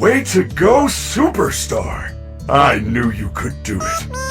Way to go, Superstar! I knew you could do it.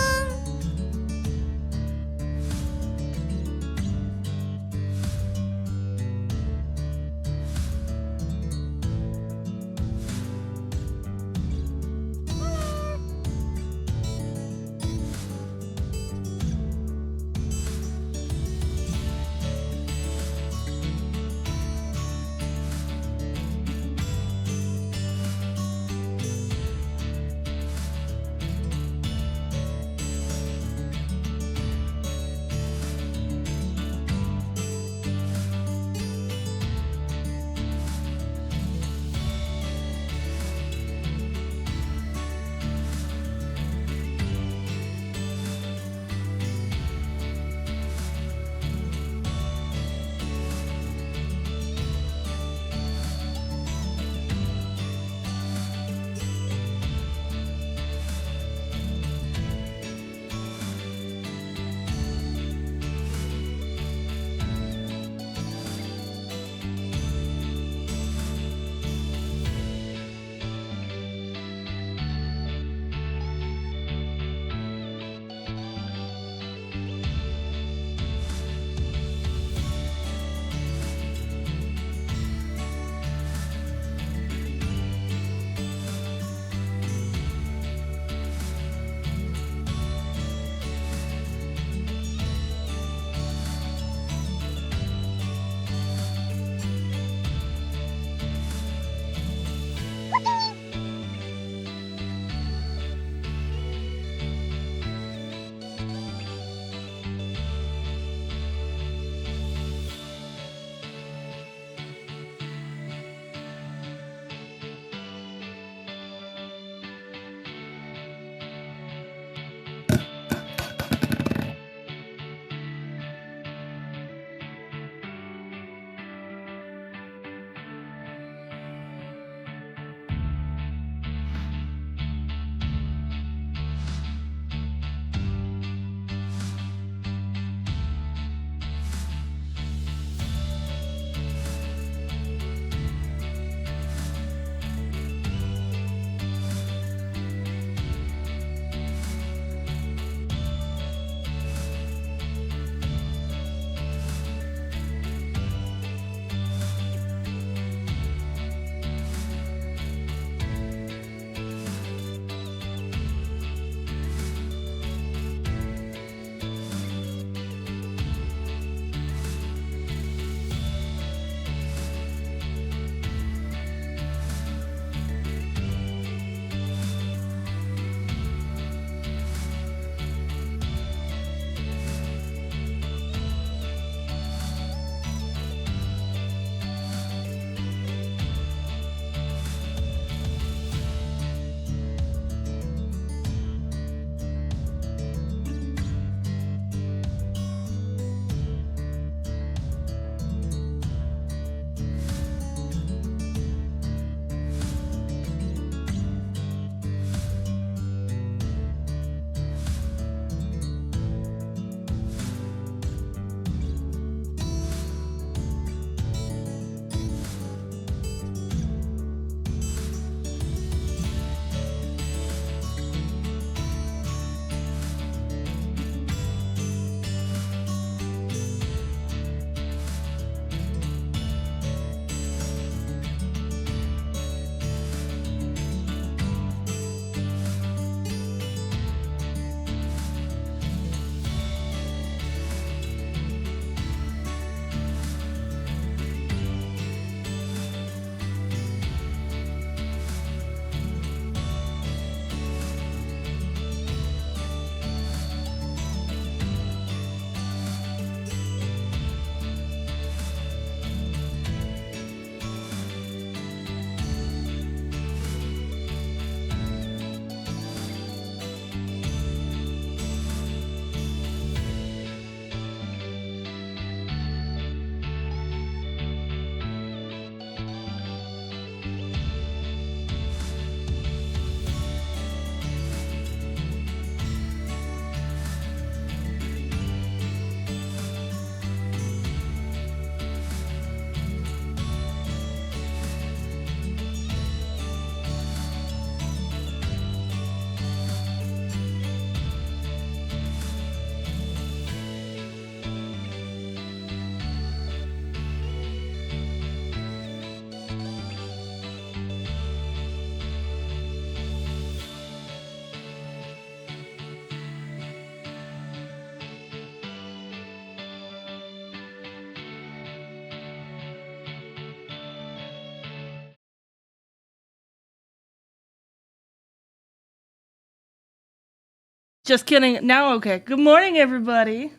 Just kidding. Now, okay. Good morning, everybody.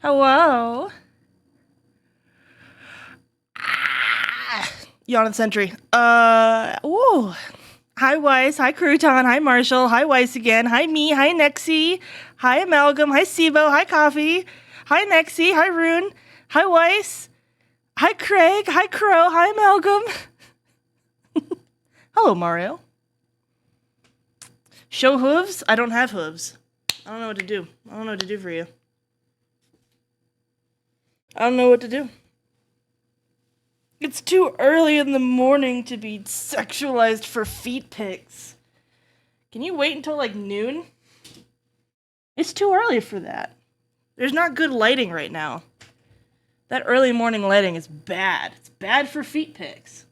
Hello. Yawn Sentry. Ooh. Hi, Weiss. Hi, Crouton. Hi, Marshall. Hi, Weiss again. Hi, me. Hi, Nexie. Hi, Amalgam. Hi, Sibo. Hi, Coffee. Hi, Nexie. Hi, Rune. Hi, Weiss. Hi, Craig. Hi, Crow. Hi, Amalgam. Hello, Mario. Show hooves? I don't have hooves. I don't know what to do. I don't know what to do for you. I don't know what to do. It's too early in the morning to be sexualized for feet pics. Can you wait until like noon? It's too early for that. There's not good lighting right now. That early morning lighting is bad. It's bad for feet pics.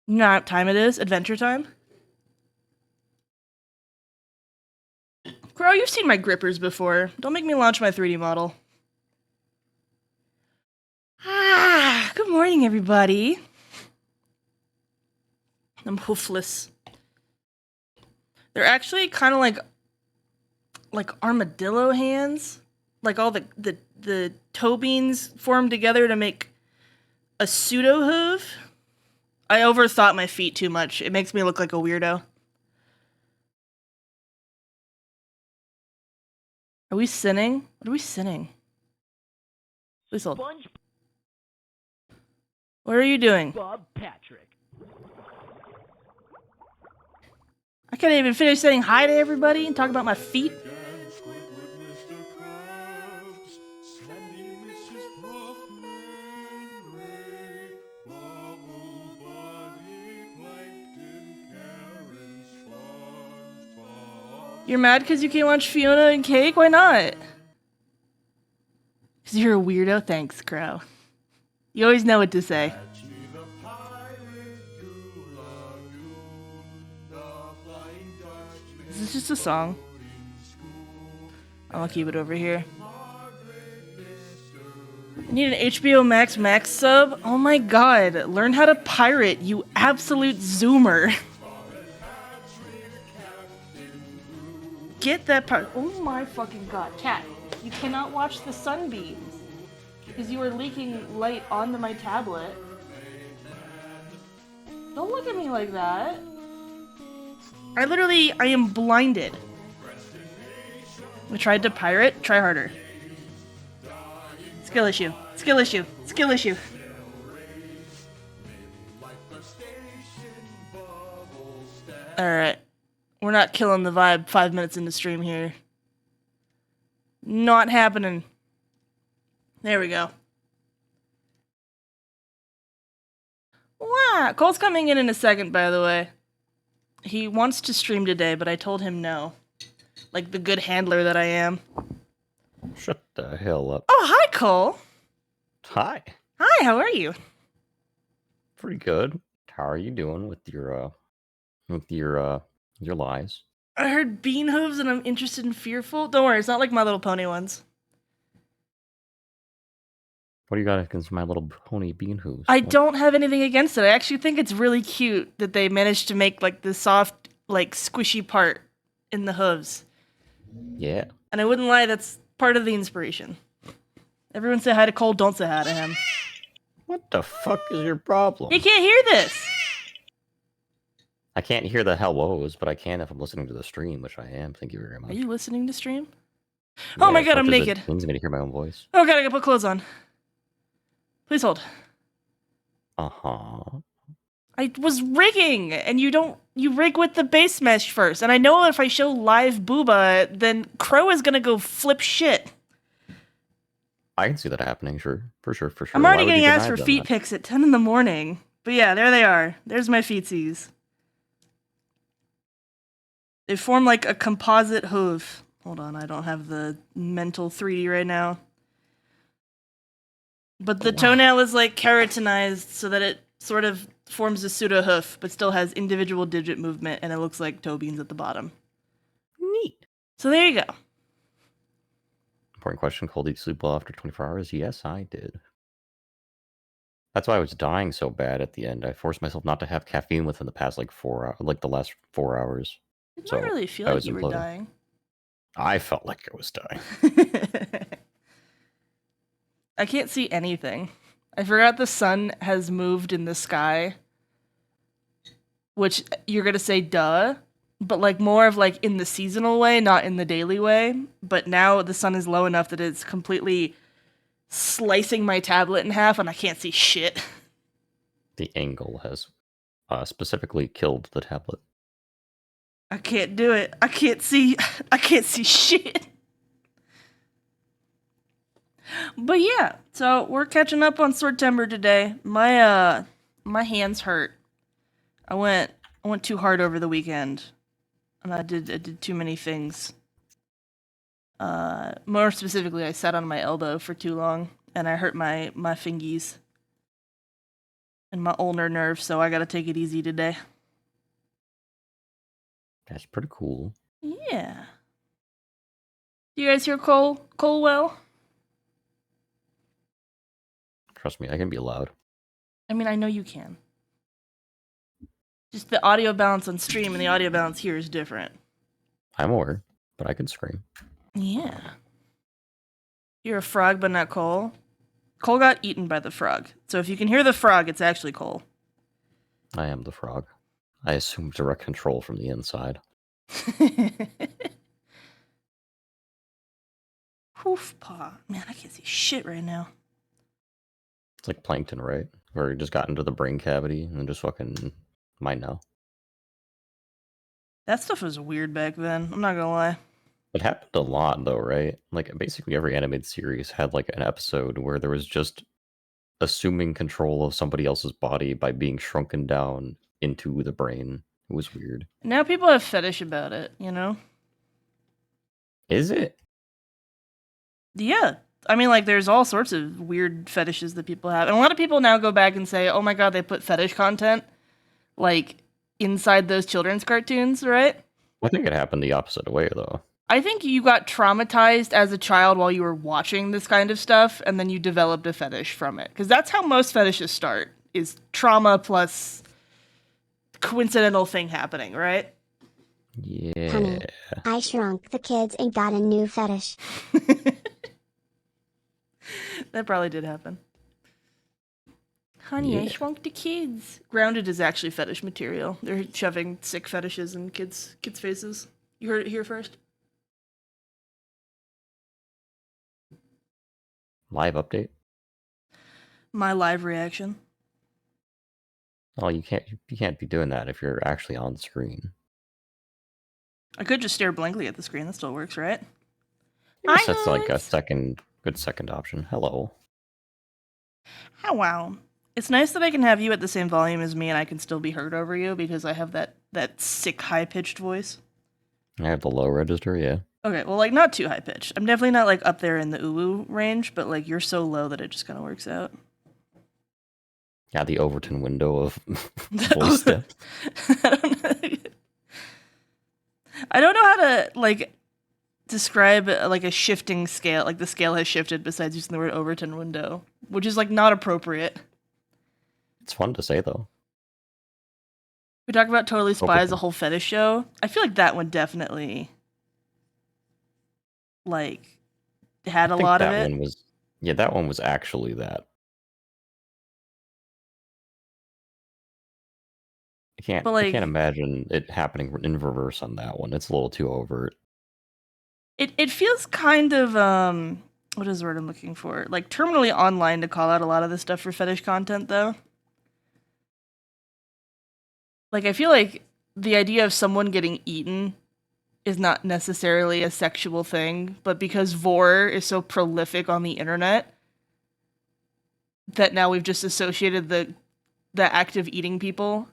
You know what time it is? Adventure time? Crow, you've seen my grippers before. Don't make me launch my 3D model. Good morning, everybody. I'm hoofless. They're actually kind of like armadillo hands. Like all the toe beans formed together to make a pseudo hoof. I overthought my feet too much. It makes me look like a weirdo. Are we sinning? What are we sinning? Please hold. What are you doing? Bob Patrick. I can't even finish saying hi to everybody and talk about my feet. You're mad because you can't watch Fiona and Cake? Why not? Because you're a weirdo? Thanks, Crow. You always know what to say. Is this just a song? I'll keep it over here. I need an HBO Max sub? Oh my god. Learn how to pirate, you absolute zoomer. Get that part. Oh my fucking god. Cat, you cannot watch the sunbeams. Because you are leaking light onto my tablet. Don't look at me like that. I am blinded. We tried to pirate. Try harder. Skill issue. Skill issue. Skill issue. Alright. We're not killing the vibe 5 minutes into stream here. Not happening. There we go. Wow. Cole's coming in a second, by the way. He wants to stream today, but I told him no. Like the good handler that I am. Shut the hell up. Oh, hi, Cole. Hi. Hi, how are you? Pretty good. How are you doing with your lies? I heard bean hooves and I'm interested in fearful. Don't worry, it's not like My Little Pony ones. What do you got against My Little Pony bean hooves? I don't have anything against it. I actually think it's really cute that they managed to make like the soft, like squishy part in the hooves. Yeah. And I wouldn't lie, that's part of the inspiration. Everyone say hi to Cole, don't say hi to him. What the fuck is your problem? He can't hear this! I can't hear the hellos, but I can if I'm listening to the stream, which I am. Thank you very much. Are you listening to stream? Yeah, Oh my god, I'm naked. It means me to hear my own voice. Oh god, I gotta put clothes on. Please hold. Uh-huh. I was rigging, and you rig with the base mesh first. And I know if I show live booba, then Crow is gonna go flip shit. I can see that happening, sure. For sure. I'm already getting asked for feet pics at 10 in the morning. But yeah, there they are. There's my feetsies. They form like a composite hoof. Hold on, I don't have the mental 3D right now. But the toenail is like keratinized so that it sort of forms a pseudo hoof, but still has individual digit movement, and it looks like toe beans at the bottom. Neat. So there you go. Important question, Cole, did you sleep well after 24 hours? Yes, I did. That's why I was dying so bad at the end. I forced myself not to have caffeine within the past like the last 4 hours. Did So not really feel I like was you were imploding. dying. I felt like I was dying. I can't see anything. I forgot the sun has moved in the sky, which you're gonna say duh, but like more of like in the seasonal way, not in the daily way. But now the sun is low enough that it's completely slicing my tablet in half and I can't see shit. The angle has specifically killed the tablet. I can't do it. I can't see shit. But yeah, so we're catching up on Swordtember today. My hands hurt. I went too hard over the weekend. And I did too many things. More specifically, I sat on my elbow for too long and I hurt my fingies and my ulnar nerve, so I got to take it easy today. That's pretty cool. Yeah. Do you guys hear Cole well? Trust me, I can be loud. I mean, I know you can. Just the audio balance on stream and the audio balance here is different. I'm aware, but I can scream. Yeah. You're a frog, but not Cole. Cole got eaten by the frog. So if you can hear the frog, it's actually Cole. I am the frog. I assume direct control from the inside. Hoof paw. Man, I can't see shit right now. It's like plankton, right? Where it just got into the brain cavity and then just fucking might know. That stuff was weird back then. I'm not gonna lie. It happened a lot though, right? Like basically every animated series had like an episode where there was just assuming control of somebody else's body by being shrunken down into the brain. It was weird. Now people have fetish about it, you know? Is it? Yeah. I mean, like, there's all sorts of weird fetishes that people have. And a lot of people now go back and say, oh my god, they put fetish content, like, inside those children's cartoons, right? I think it happened the opposite way though. I think you got traumatized as a child while you were watching this kind of stuff, and then you developed a fetish from it. Because that's how most fetishes start, is trauma plus coincidental thing happening, right? Yeah. Honey, I shrunk the kids and got a new fetish. That probably did happen. Honey, I Yeah. shrunk the kids. Grounded is actually fetish material. They're shoving sick fetishes in kids' faces. You heard it here first. Live update? My live reaction. Oh, you can't be doing that if you're actually on screen. I could just stare blankly at the screen. That still works, right? I guess that's Hi, like a Hines. good second option. Hello. Oh, wow. It's nice that I can have you at the same volume as me and I can still be heard over you because I have that sick high-pitched voice. I have the low register, yeah. Okay, well, like, not too high-pitched. I'm definitely not, like, up there in the ooh range, but, like, you're so low that it just kind of works out. Yeah, the Overton window of voice depth. I don't know how to, like, describe, like, a shifting scale. Like, the scale has shifted besides using the word Overton window, which is, like, not appropriate. It's fun to say, though. We talk about Totally Spy as a Overton. whole fetish show. I feel like that one definitely, like, had a I think lot of that it. one was... Yeah, that one was actually that. I But, like, can't imagine it happening in reverse on that one. It's a little too overt. it feels kind of, what is the word I'm looking for? Like, terminally online to call out a lot of this stuff for fetish content, though. Like, I feel like the idea of someone getting eaten is not necessarily a sexual thing, but because vor is so prolific on the internet, that now we've just associated the act of eating people.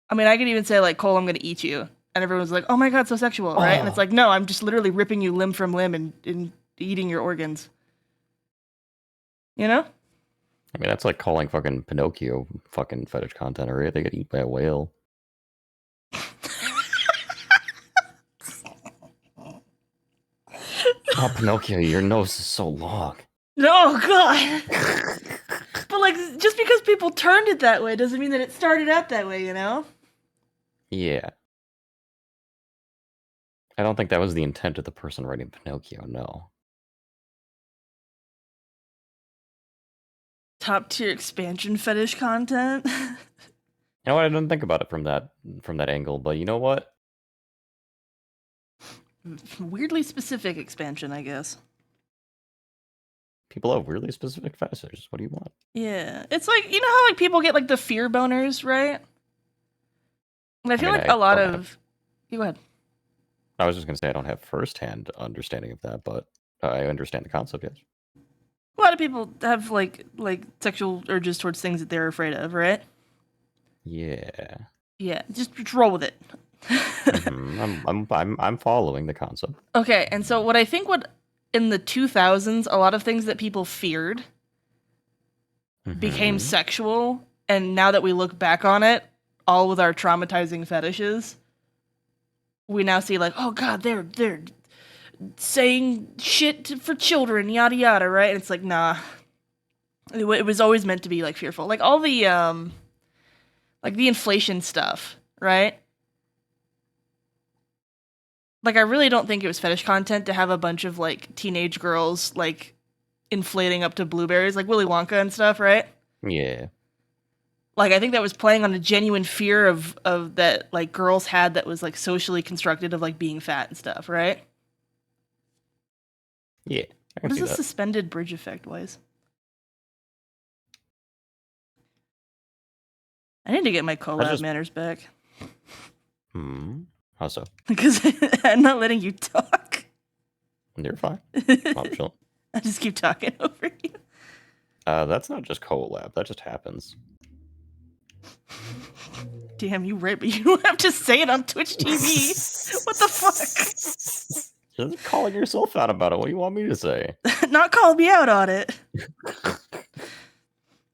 I mean, I could even say, like, Cole, I'm gonna eat you. And everyone's like, oh my god, so sexual, right? And it's like, no, I'm just literally ripping you limb from limb and eating your organs. You know? I mean, that's like calling fucking Pinocchio fucking fetish content, right? They get eaten by a whale. Oh, Pinocchio, your nose is so long. Oh god! But, like, just because people turned it that way doesn't mean that it started out that way, you know? Yeah. I don't think that was the intent of the person writing Pinocchio, no. Top tier expansion fetish content. You know what? I didn't think about it from that angle, but you know what? Weirdly specific expansion, I guess. People have weirdly specific fetishes. What do you want? Yeah, it's like, you know how like people get like the fear boners, right? And I feel mean, like I a lot don't of. You go ahead. I was just gonna say I don't have firsthand understanding of that, but I understand the concept. Yes. A lot of people have like sexual urges towards things that they're afraid of, right? Yeah. Yeah, just roll with it. I'm following the concept. Okay, and so what I think what in the 2000s, a lot of things that people feared became Mhm. sexual, and now that we look back on it, all with our traumatizing fetishes, we now see like, oh god, they're saying shit for children, yada yada, right? And it's like, nah, it was always meant to be like fearful, like all the like the inflation stuff, right? Like I really don't think it was fetish content to have a bunch of like teenage girls like inflating up to blueberries, like Willy Wonka and stuff, right? Yeah. Like I think that was playing on a genuine fear of that like girls had that was like socially constructed of like being fat and stuff, right? Yeah. I can What is see this that. suspended bridge effect wise? I need to get my I collab just manners back How so? because I'm not letting you talk. You're fine. I'm chilling. I just keep talking over you. That's not just collab. That just happens. Damn, you right, but you don't have to say it on Twitch TV. What the fuck? Just calling yourself out about it. What do you want me to say? Not call me out on it.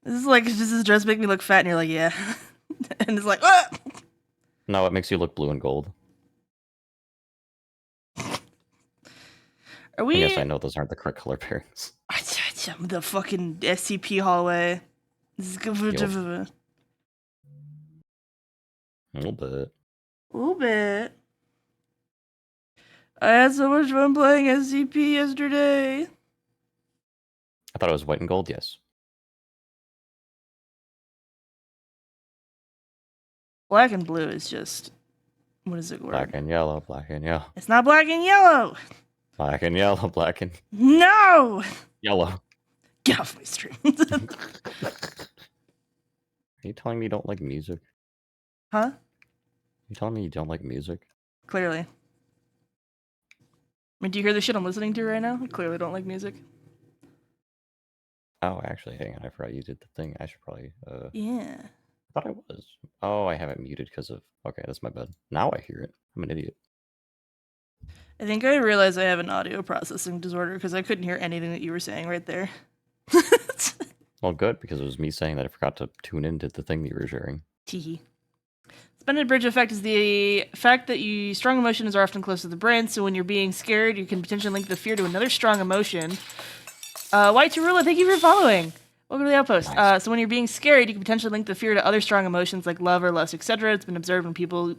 This is like, does this dress make me look fat? And you're like, yeah. And it's like, ah! No, it makes you look blue and gold. Are And yes, we I know those aren't the correct color pairings. the fucking SCP hallway? Yup. A little bit. A little bit. I had so much fun playing SCP yesterday. I thought it was white and gold, yes. Black and blue is just, what is it word? Black and yellow, black and yellow. It's not black and yellow. Black and yellow, black and No! yellow. Get off my stream. Are you telling me you don't like music? Huh? You telling me you don't like music? Clearly. I mean, do you hear the shit I'm listening to right now? I clearly don't like music. Oh, actually, hang on. I forgot you did the thing. I should probably. Yeah. I thought I was. Oh, I have it muted because of. Okay, that's my bad. Now I hear it. I'm an idiot. I think I realized I have an audio processing disorder because I couldn't hear anything that you were saying right there. Well, good, because it was me saying that I forgot to tune into the thing that you were sharing. Teehee. Suspended bridge effect is the fact that strong emotions are often close to the brain, so when you're being scared, you can potentially link the fear to another strong emotion. White Tarula, thank you for following. Welcome to the outpost. Nice. So when you're being scared, you can potentially link the fear to other strong emotions like love or lust, etc. It's been observed when people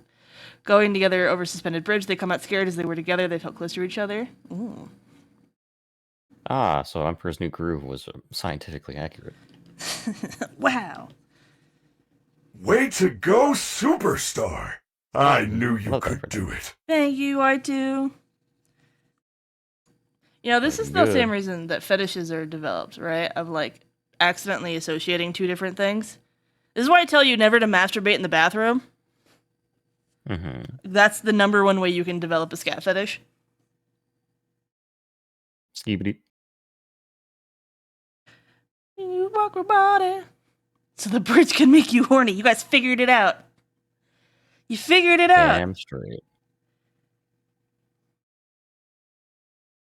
going together over suspended bridge, they come out scared as they were together. They felt close to each other. Ooh. Ah, so Emperor's New Groove was scientifically accurate. Wow. Way to go, superstar! I knew you Love that could for do it. Thank you, I2. You know, this is the same reason that fetishes are developed, right? Of like accidentally associating two different things. This is why I tell you never to masturbate in the bathroom. Mm-hmm. That's the number one way you can develop a scat fetish. Skibidi. You walk your body so the bridge can make you horny. You guys figured it out. You figured it out. Damn straight.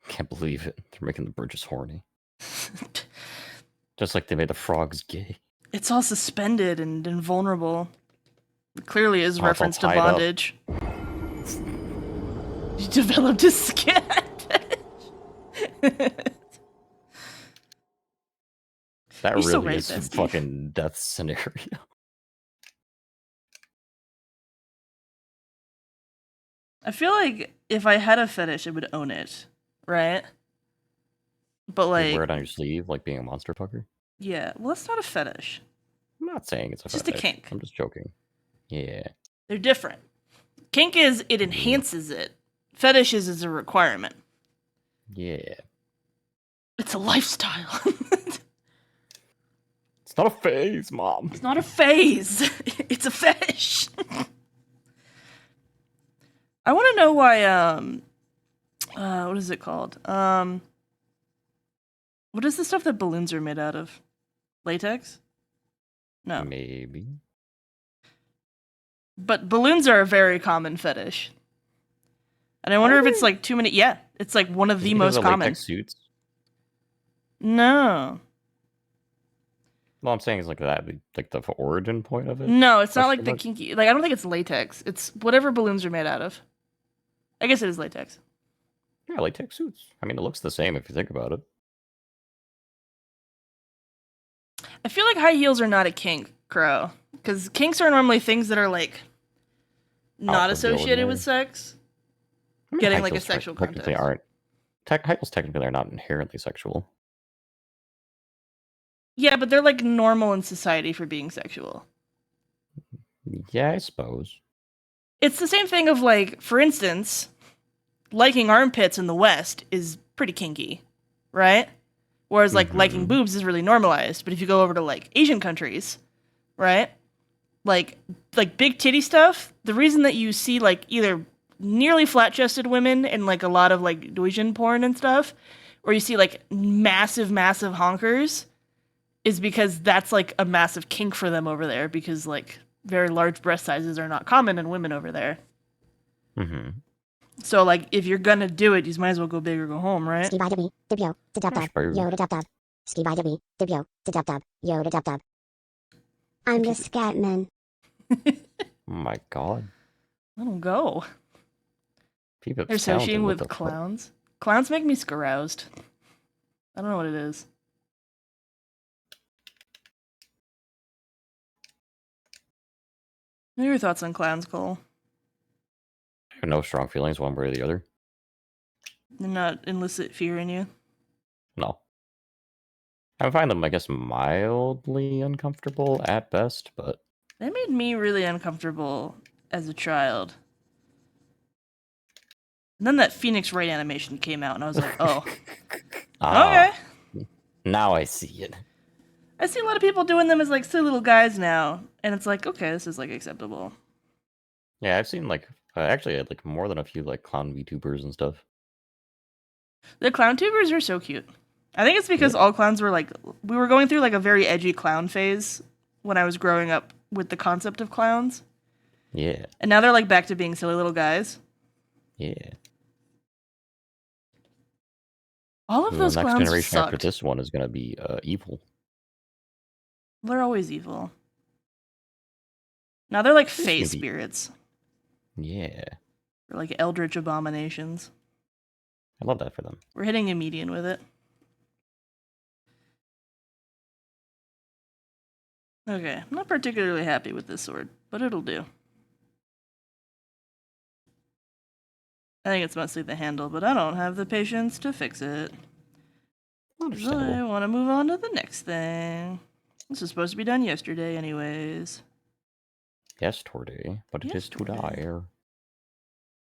Can't believe it. They're making the bridges horny. Just like they made the frogs gay. It's all suspended and invulnerable. It clearly is Oh, it's all reference to tied up. bondage. You developed a scat fetish. That You're so really right, is a bestie. fucking death scenario. I feel like if I had a fetish, I would own it, right? But You wear like, it on your sleeve, like being a monster fucker. yeah, well, it's not a fetish. I'm not saying it's a It's just a fetish. kink. I'm just joking. Yeah. They're different. Kink is it Yeah. enhances it. Fetish is a requirement. Yeah. It's a lifestyle. It's not a phase, Mom. It's not a phase. It's a fetish. I want to know why. What is it called? What is the stuff that balloons are made out of? Latex? No. Maybe. But balloons are a very common fetish. And I wonder if it's like too many. Yeah, it's like one of Is the it because most of common. latex suits? No. Well, I'm saying it's like that, like the origin point of it. No, it's not like Question the mark? kinky. Like, I don't think it's latex. It's whatever balloons are made out of. I guess it is latex. Yeah, latex suits. I mean, it looks the same if you think about it. I feel like high heels are not a kink, Crow. Because kinks are normally things that are like not Out of the associated with ordinary. sex. I mean, Getting high like a heels sexual technically context. aren't. High heels technically are not inherently sexual. Yeah, but they're like normal in society for being sexual. Yeah, I suppose. It's the same thing of like, for instance, liking armpits in the West is pretty kinky, right? Whereas like liking Mhm. boobs is really normalized. But if you go over to like Asian countries, right? Like big titty stuff, the reason that you see like either nearly flat chested women in like a lot of like Asian porn and stuff, or you see like massive honkers, is because that's like a massive kink for them over there because like very large breast sizes are not common in women over there. Mm-hmm. So like if you're gonna do it, you might as well go big or go home, right? Ski by the bee, dibyo, to dub dub, yo to dub dub. Ski by the bee, dibyo, to dub dub, yo to dub dub. I'm the Scatman. Oh my god. I don't go. People They're associating with clowns. Clowns make me scaroused. I don't know what it is. What are your thoughts on clowns, Cole? I have no strong feelings one way or the other. They're not elicit fear in you? No. I find them, I guess, mildly uncomfortable at best, but They made me really uncomfortable as a child. And then that Phoenix Wright animation came out, and I was like, oh, okay. Now I see it. I see a lot of people doing them as like silly little guys now, and it's like, okay, this is like acceptable. Yeah, I've seen like actually I had like more than a few like clown VTubers and stuff. The clown tubers are so cute. I think it's because all clowns were like, we were going through like a very edgy clown phase when I was growing up with the concept of clowns. Yeah. And now they're like back to being silly little guys. Yeah. All of those the next clowns generation after sucked. this one is gonna be evil. They're always evil. Now they're like This fey can be- spirits. Yeah. Or like eldritch abominations. I love that for them. We're hitting a median with it. Okay, I'm not particularly happy with this sword, but it'll do. I think it's mostly the handle, but I don't have the patience to fix it. I Understandable. want to move on to the next thing. This is supposed to be done yesterday anyways. Yesterday, but it is Yesterday. today.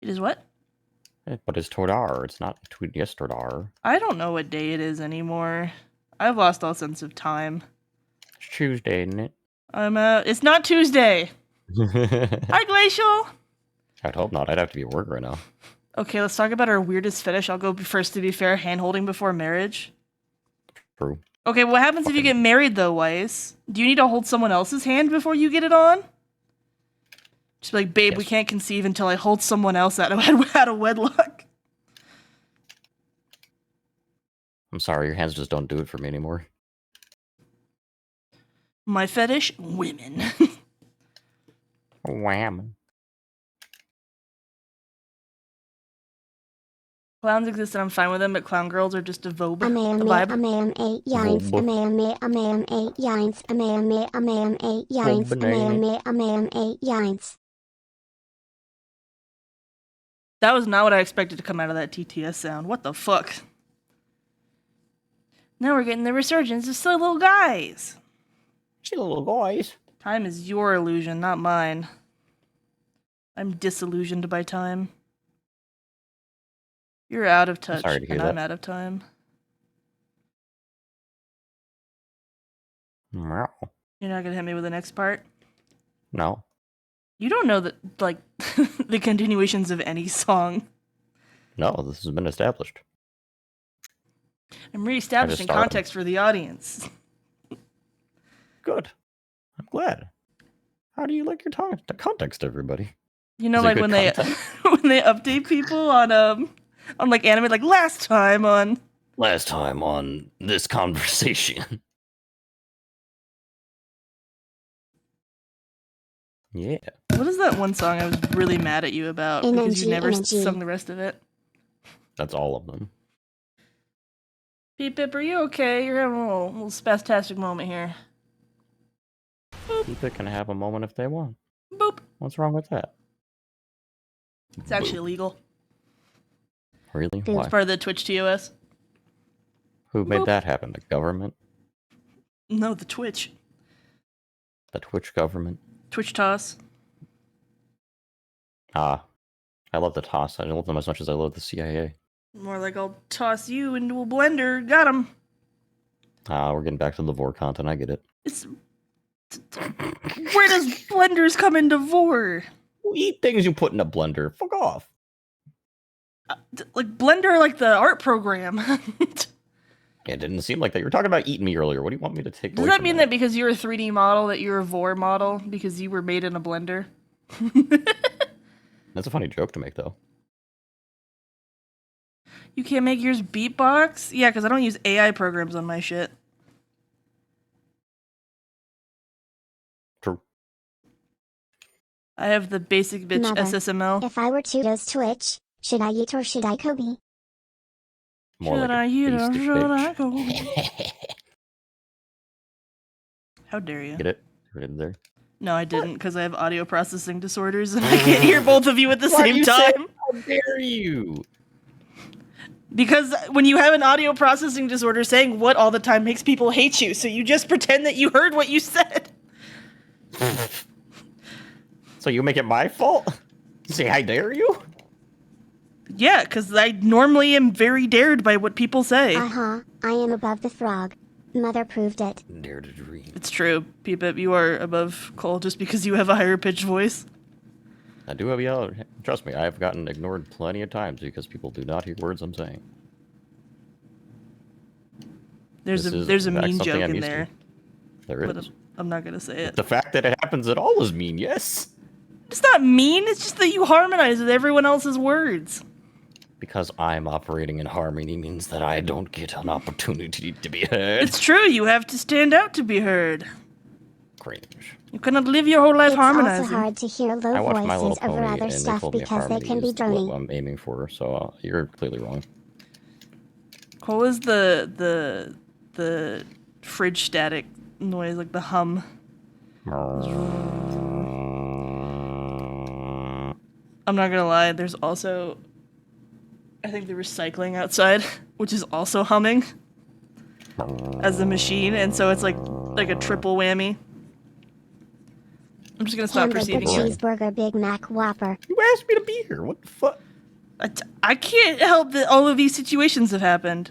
It is what? But it's todar. It's not yesterday. I don't know what day it is anymore. I've lost all sense of time. It's Tuesday, isn't it? It's not Tuesday. Hi, Glacial. I'd hope not. I'd have to be at work right now. Okay, let's talk about our weirdest fetish. I'll go first to be fair. Hand holding before marriage. True. Okay, what happens if you get married though, Weiss? Do you need to hold someone else's hand before you get it on? Just be like, babe, we Yes. can't conceive until I hold someone else out of wedlock. I'm sorry, your hands just don't do it for me anymore. My fetish? Women. Wham. Clowns exist and I'm fine with them, but clown girls are just a vibe. Yines, Yines, Yines. That was not what I expected to come out of that TTS sound. What the fuck? Now we're getting the resurgence of silly little guys. Silly little guys. Time is your illusion, not mine. I'm disillusioned by time. You're out of touch, Sorry to hear and I'm that. out of time. Meow. You're not gonna hit me with the next part? No. You don't know that, like, the continuations of any song. No, this has been established. I'm re-establishing started. context for the audience. Good. I'm glad. How do you like your context, everybody? You know, Is it like good when they content? when they update people on like anime, like last time on. Last time on this conversation. Yeah. What is that one song I was really mad at you about because you never sung the rest of it? That's all of them. Peep Pip, are you okay? You're having a little spastastic moment here. People can have a moment if they want. Boop. What's wrong with that? It's actually illegal. Really? It's Why? part of the Twitch TOS. Who made Boop. that happen? The government? No, the Twitch. The Twitch government? Twitch toss. Ah. I love the toss. I don't love them as much as I love the CIA. More like I'll toss you into a blender. Got him. Ah, we're getting back to the Vor content. I get it. It's where does blenders come into Vor? You eat things you put in a blender. Fuck off. Like Blender, like the art program. It didn't seem like that. You were talking about eating me earlier. What do you want me to take Does away that from mean that because you're a 3D model, that you're a Vor model because you were made in a blender? That's a funny joke to make, though. You can't make yours beatbox? Yeah, because I don't use AI programs on my shit. True. I have the basic bitch Mother, SSML. If I were to use Twitch, should I eat or should I Kobe? More Should like I a eat or basic should I bitch. go? How dare you? Get it? Get it there? No, I didn't, because I have audio processing disorders and I can't hear both of you at the same time. How dare you? Because when you have an audio processing disorder, saying what all the time makes people hate you, so you just pretend that you heard what you said. So you make it my fault? You say, I dare you? Yeah, because I normally am very dared by what people say. I am above the frog. Mother proved it. Dare to dream. It's true, Peepip, you are above Cole just because you have a higher pitched voice. I do have yellow. Trust me, I've gotten ignored plenty of times because people do not hear words I'm saying. There's This is, a in fact, mean something joke I'm in used to. there, There but is. I'm not gonna say it. The fact that it happens at all is mean, yes. It's not mean, it's just that you harmonize with everyone else's words. Because I'm operating in harmony means that I don't get an opportunity to be heard. It's true, you have to stand out to be heard. Cringe. You cannot live your whole life It's harmonizing. also hard to hear low I watched My Little voices over Pony other and they stuff told me because they harmony can be is droning. what I'm aiming for, so you're clearly wrong. What was the fridge static noise, like the hum? I'm not gonna lie, there's also, I think, the recycling outside, which is also humming as a machine, and so it's like a triple whammy. I'm just gonna stop Hamburger, proceeding here. cheeseburger, Big Mac, Whopper. You asked me to be here. What the fuck? I can't help that all of these situations have happened.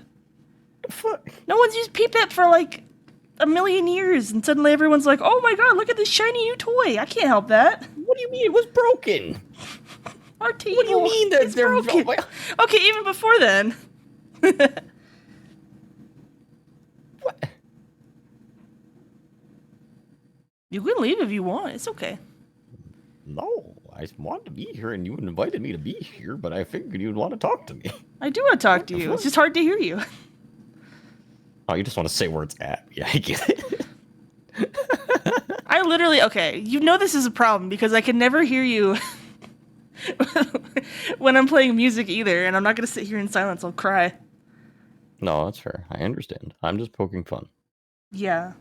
The fuck? No one's used Peepip for like a million years, and suddenly everyone's like, "Oh my god, look at this shiny new toy!" I can't help that. What do you mean it was broken? Our What do you mean that it's they're broken? What? Okay, even before then. You can leave if you want. It's okay. No, I wanted to be here and you invited me to be here, but I figured you'd want to talk to me. I do want to talk to you. It's just hard to hear you. Oh, you just want to say where it's at. Yeah, I get it. I literally, okay, you know this is a problem because I can never hear you when I'm playing music either, and I'm not going to sit here in silence. I'll cry. No, that's fair. I understand. I'm just poking fun. Yeah.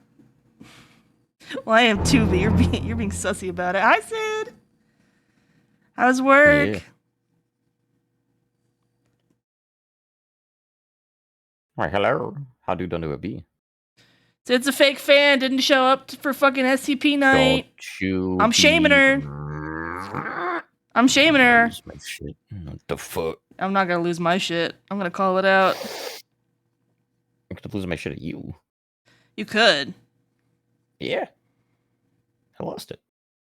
Well, I am too, but you're being sussy about it. Hi, Sid. How's work? Yeah. Why, hello. How do done to it be? So it's a fake fan. Didn't show up for fucking SCP night. Don't you I'm shaming be- her. I'm shaming her. Lose my shit. What the fuck? I'm not gonna lose my shit. I'm gonna call it out. I could lose my shit at you. You could. Yeah. I lost it.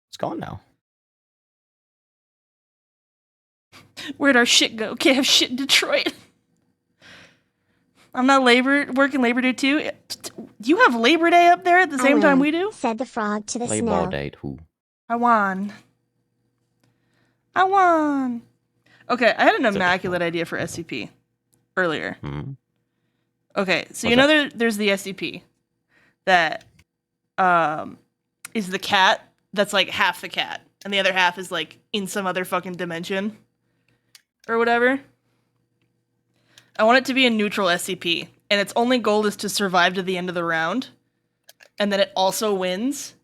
It's gone now. Where'd our shit go? Can't have shit in Detroit. I'm not working Labor Day too. You have Labor Day up there at the same time we do? Said the frog to the Play snow. ball date. Who? I won. Okay, I had an immaculate idea for SCP earlier. Hmm? Okay, so What's there's the SCP that is the cat that's like half the cat, and the other half is like in some other fucking dimension or whatever. I want it to be a neutral SCP, and its only goal is to survive to the end of the round, and then it also wins.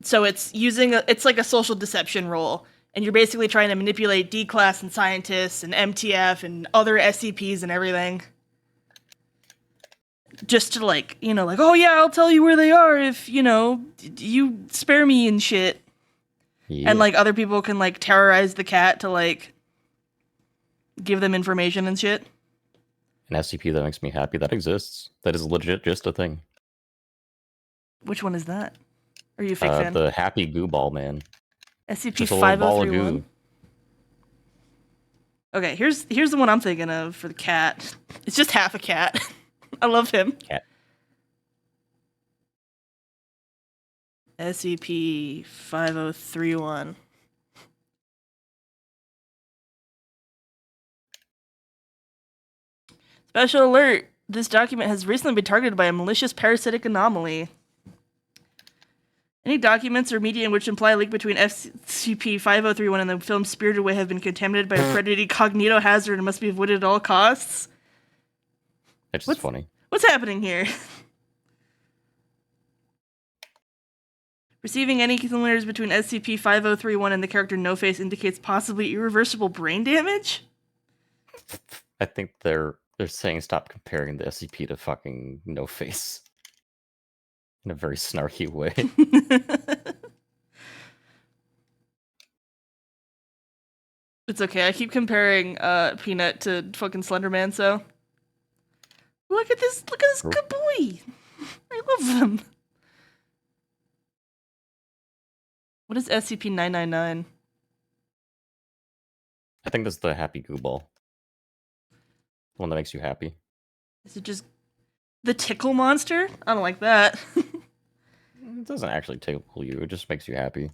So it's it's like a social deception role, and you're basically trying to manipulate D-Class and scientists and MTF and other SCPs and everything. Just to like, oh yeah, I'll tell you where they are if, you spare me and shit. Yeah. And like other people can like terrorize the cat to like give them information and shit. An SCP that makes me happy, that exists. That is legit just a thing. Which one is that? Are you a fake fan? The happy goo ball man. SCP Just a little ball of 5031. goo. Okay, here's the one I'm thinking of for the cat. It's just half a cat. I love him. Cat. SCP 5031. Special alert! This document has recently been targeted by a malicious parasitic anomaly. Any documents or media in which imply a link between SCP-5031 and the film Spirited Away have been contaminated by a predatory cognito hazard and must be avoided at all costs. That's just funny. What's happening here? Receiving any similarities between SCP-5031 and the character No Face indicates possibly irreversible brain damage? I think they're saying stop comparing the SCP to fucking No Face. In a very snarky way. It's okay, I keep comparing Peanut to fucking Slenderman, so... Look at this good boy! I love them! What is SCP-999? I think that's the happy goo ball. One that makes you happy. Is it just the tickle monster? I don't like that. It doesn't actually tickle you, it just makes you happy.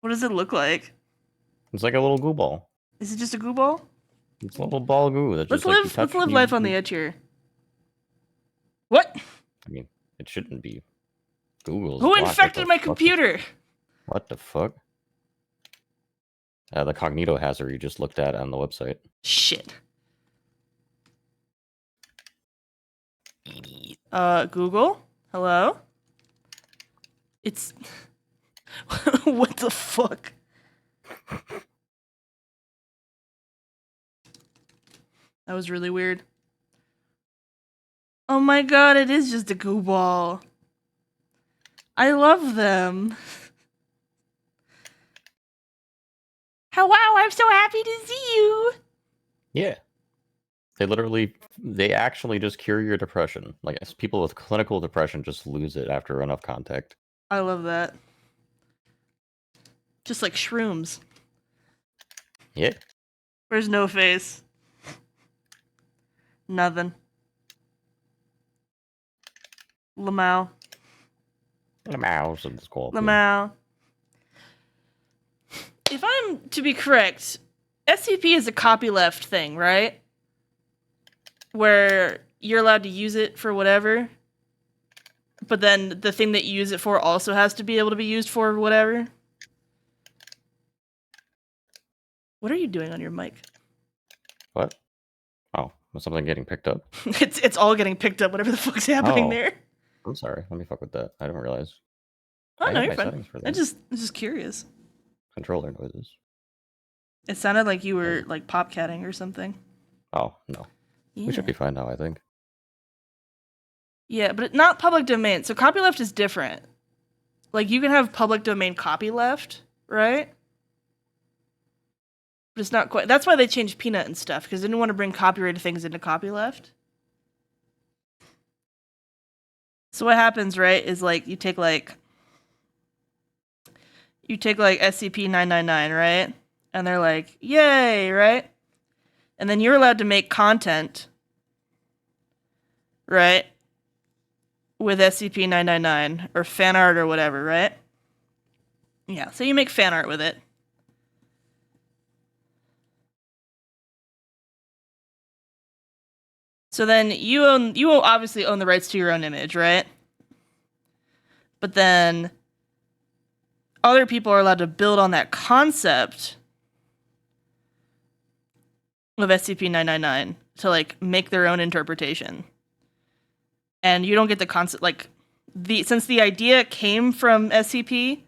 What does it look like? It's like a little goo ball. Is it just a goo ball? It's a little ball of goo that Let's just like, live life on the edge here. What? I mean, it shouldn't be. Google's Who blocked. What infected the my fuck? computer? What the fuck? The cognito hazard you just looked at on the website. Shit. Google? Hello? It's... What the fuck? That was really weird. Oh my god, it is just a goo ball. I love them. How wow, I'm so happy to see you. Yeah. They actually just cure your depression. Like, people with clinical depression just lose it after enough contact. I love that. Just like shrooms. Yeah. Where's No Face? Nothing. Lamau. Mouse and squall. Lamau. If I'm to be correct, SCP is a copyleft thing, right? Where you're allowed to use it for whatever, but then the thing that you use it for also has to be able to be used for whatever. What are you doing on your mic? What? Oh, was something getting picked up? It's all getting picked up, whatever the fuck's happening Oh. there. I'm sorry. Let me fuck with that. I didn't realize. Oh I no, have you're my fine. settings for I'm that. just curious. Controller noises. It sounded like you were like popcatting or something. Oh, no. Yeah. We should be fine now, I think. Yeah, but not public domain. So copyleft is different. Like, you can have public domain copyleft, right? But it's not quite. That's why they changed Peanut and stuff, because they didn't want to bring copyrighted things into copyleft. So what happens, right, is like you take like SCP-999, right? And they're like, yay, right? And then you're allowed to make content, right? With SCP-999 or fan art or whatever, right? Yeah, so you make fan art with it. So then you obviously own the rights to your own image, right? But then other people are allowed to build on that concept of SCP-999 to like make their own interpretation. And you don't get the concept like since the idea came from SCP,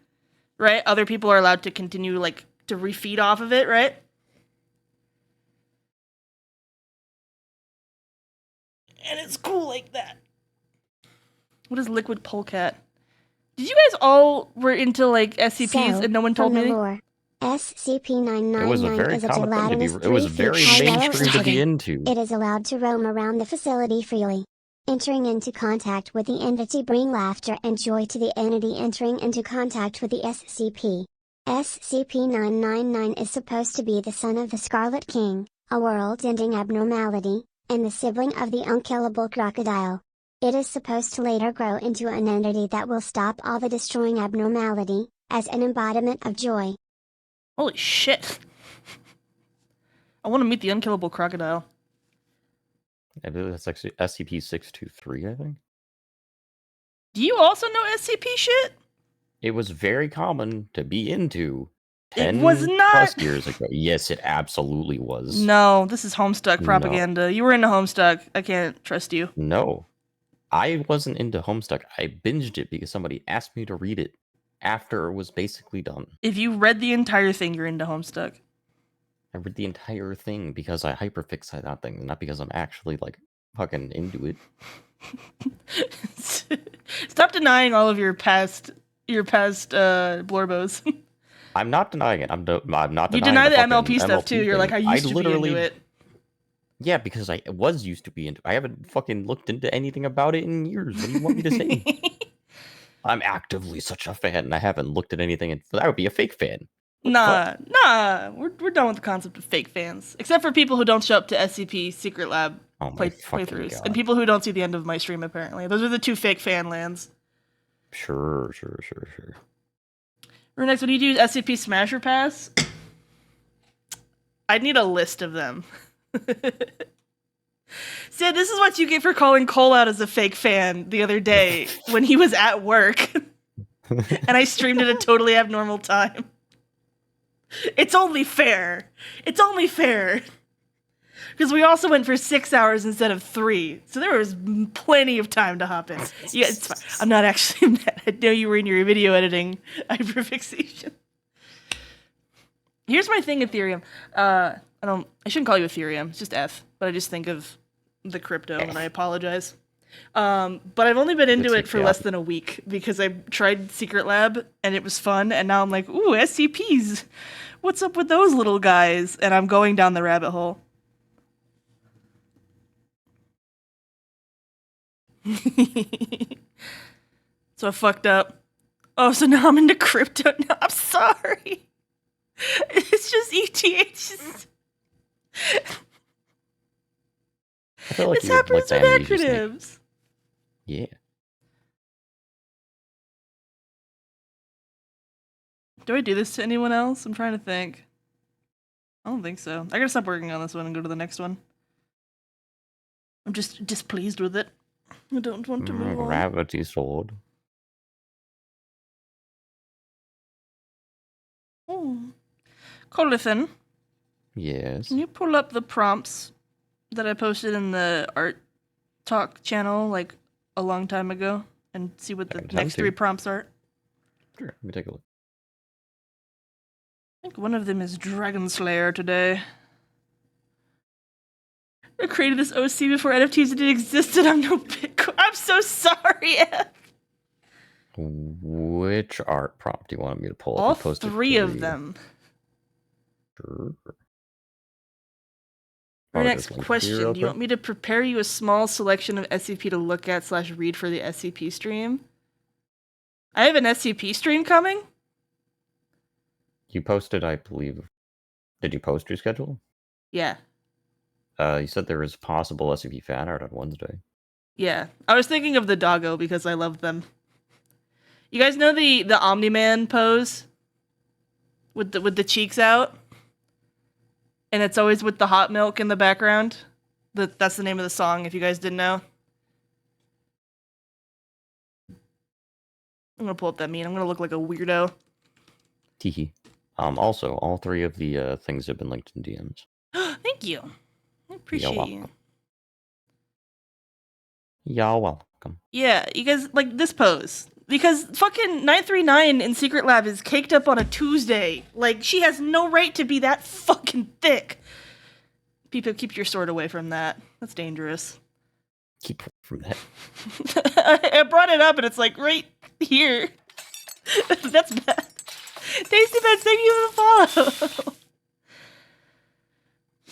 right? Other people are allowed to continue like to refeed off of it, right? And it's cool like that. What is liquid polecat? Did you guys all were into like SCPs and no one told from me? the lore, SCP-999 It was a very is a common thing to be. gelatinous It was 3 feet very high yellow mainstream to be entity. into. It is allowed to roam around the facility freely. Entering into contact with the entity bring laughter and joy to the entity entering into contact with the SCP. SCP-999 is supposed to be the son of the Scarlet King, a world-ending abnormality, and the sibling of the unkillable crocodile. It is supposed to later grow into an entity that will stop all the destroying abnormality, as an embodiment of joy. Holy shit. I want to meet the unkillable crocodile. I believe that's actually SCP-623, I think. Do you also know SCP shit? It was very common to be into 10 It was not. plus years ago. Yes, it absolutely was. No, this is Homestuck No. propaganda. You were into Homestuck. I can't trust you. No. I wasn't into Homestuck. I binged it because somebody asked me to read it after it was basically done. If you read the entire thing, you're into Homestuck. I read the entire thing because I hyperfixate that thing, not because I'm actually like fucking into it. Stop denying all of your past blorbos. I'm not denying it. I'm not denying You deny the fucking MLP stuff too. You're like, I thing. used to be into it. Yeah, because I was used to be into. I haven't fucking looked into anything about it in years. What do you want me to say? I'm actively such a fan, and I haven't looked at anything. And that would be a fake fan. Nah. We're done with the concept of fake fans, except for people who don't show up to SCP Secret Lab playthroughs, and people who don't see the end of my stream. Apparently, those are the two fake fan lands. Sure. Next, when you do SCP Smasher Pass, I need a list of them. Sid, this is what you get for calling Cole out as a fake fan the other day when he was at work. And I streamed at a totally abnormal time. It's only fair. Because we also went for 6 hours instead of 3. So there was plenty of time to hop in. Yeah, it's fine. I'm not actually mad. I know you were in your video editing hyperfixation. Here's my thing, Ethereum. I shouldn't call you Ethereum. It's just F. But I just think of the crypto, and I apologize. But I've only been into it for less than a week because I tried Secret Lab and it was fun, and now I'm like, ooh, SCPs. What's up with those little guys? And I'm going down the rabbit hole. So I fucked up. Oh, so now I'm into crypto. No, I'm sorry. It's just ETH. I feel like This happens with acronyms. Yeah. Do I do this to anyone else? I'm trying to think. I don't think so. I gotta stop working on this one and go to the next one. I'm just displeased with it. I don't want to move on. Gravity sword. Colithan, Yes. can you pull up the prompts that I posted in the art talk channel like a long time ago and see what the next 3 prompts are? Sure, let me take a look. I think one of them is Dragon Slayer today. I created this OC before NFTs didn't exist, and I'm no Bitcoin. I'm so sorry, F. Which art prompt do you want me to pull? All You posted three of them. Sure. Our Oh, next just link question, here real do you want quick? me to prepare you a small selection of SCP to look at / read for the SCP stream? I have an SCP stream coming? You posted, I believe. Did you post your schedule? Yeah. You said there was possible SCP fan art on Wednesday. Yeah. I was thinking of the doggo because I love them. You guys know the Omni-Man pose? With the cheeks out? And it's always with the hot milk in the background? That's the name of the song, if you guys didn't know. I'm gonna pull up that meme. I'm gonna look like a weirdo. Teehee. Also, all three of the things have been linked in DMs. Thank you. I appreciate You're you. welcome. You're welcome. Yeah, you guys like this pose. Because fucking 939 in Secret Lab is caked up on a Tuesday. Like, she has no right to be that fucking thick. People, keep your sword away from that. That's dangerous. Keep from that. I brought it up and it's like right here. That's bad. Tasty Pets, thank you for the follow.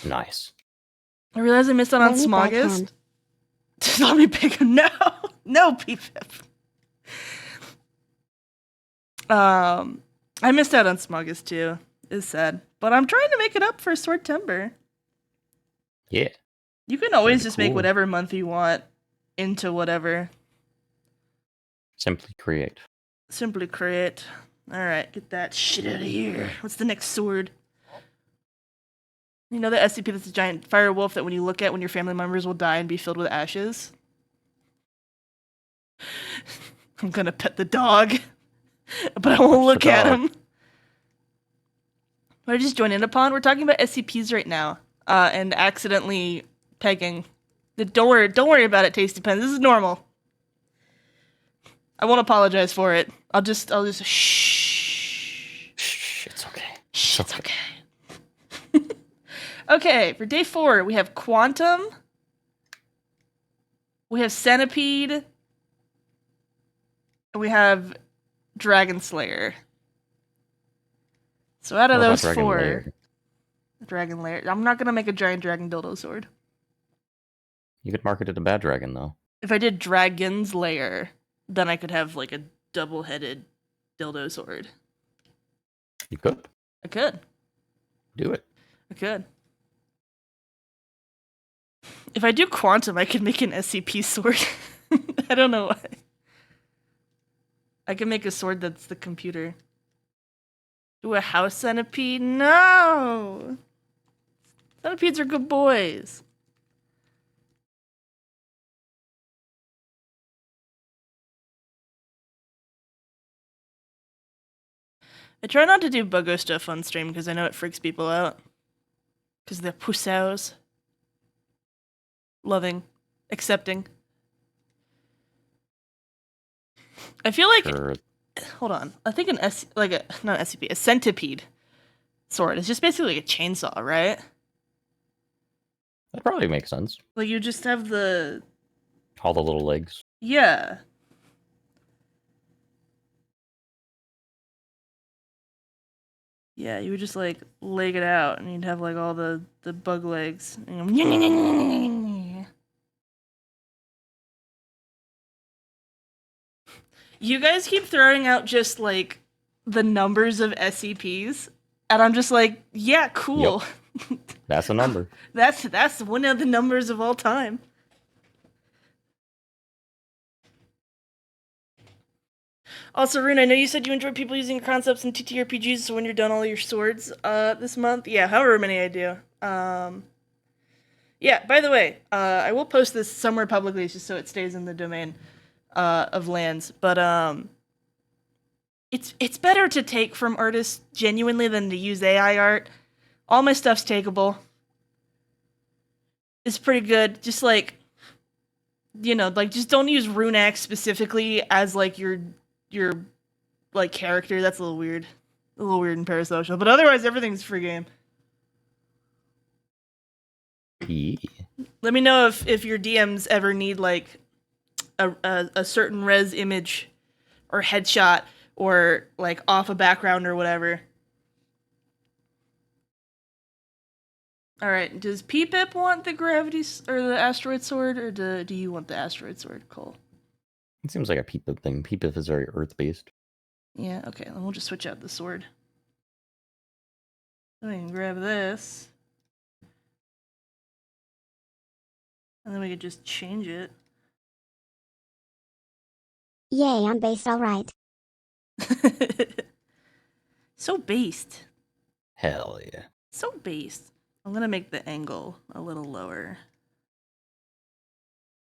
Nice. I realized I missed out on Let me beg him. Smoggist. Let me pick him. No. No, P-Pip. I missed out on Smoggist too. It's sad. But I'm trying to make it up for Swordtember. Yeah. You can always That'd be just make cool. whatever month you want into whatever. Simply create. Simply create. Alright, get that shit out of here. What's the next sword? You know the SCP that's a giant fire wolf that when you look at when your family members will die and be filled with ashes? I'm gonna pet the dog. But I won't Touch the look at dog. him. What I just joined in upon? We're talking about SCPs right now. And accidentally pegging. Don't worry about it, Tasty Pens. This is normal. I won't apologize for it. I'll just shh. Shh, it's okay. Shh, it's okay. Okay, for day 4, we have Quantum. We have Centipede. And we have Dragon Slayer. So out of What about those Dragon 4, Lair? Dragon Layer. I'm not gonna make a giant dragon dildo sword. You could market it a bad dragon, though. If I did Dragon's Lair, then I could have like a double-headed dildo sword. You could. I could. Do it. I could. If I do Quantum, I could make an SCP sword. I don't know why. I can make a sword that's the computer. Do a house centipede? No! Centipedes are good boys. I try not to do buggo stuff on stream because I know it freaks people out. Because they're pussous. Loving. Accepting. I feel like... Sure. Hold on. I think not an SCP, a centipede sword is just basically like a chainsaw, right? That probably makes sense. Like you just have the... All the little legs. Yeah. Yeah, you would just like leg it out and you'd have like all the bug legs. You guys keep throwing out just like the numbers of SCPs and I'm just like, yeah, cool. Yep. That's a number. That's one of the numbers of all time. Also, Rune, I know you said you enjoy people using your concepts in TTRPGs, so when you're done all your swords this month, yeah, however many I do. Yeah, by the way, I will post this somewhere publicly just so it stays in the domain of lands, but it's better to take from artists genuinely than to use AI art. All my stuff's takeable. It's pretty good. Just like, you know, like just don't use Runax specifically as like your like character. That's a little weird in Parasocial, but otherwise everything's free game. Yeah. Let me know if your DMs ever need like a certain res image or headshot or like off a background or whatever. All right. Does Peepip want the or the asteroid sword, or do you want the asteroid sword, Cole? It seems like a Peepip thing. Peepip is very earth-based. Yeah. Okay. Then we'll just switch out the sword. Then we can grab this, and then we could just change it. Yay, I'm based alright. So based. Hell yeah. So based. I'm gonna make the angle a little lower.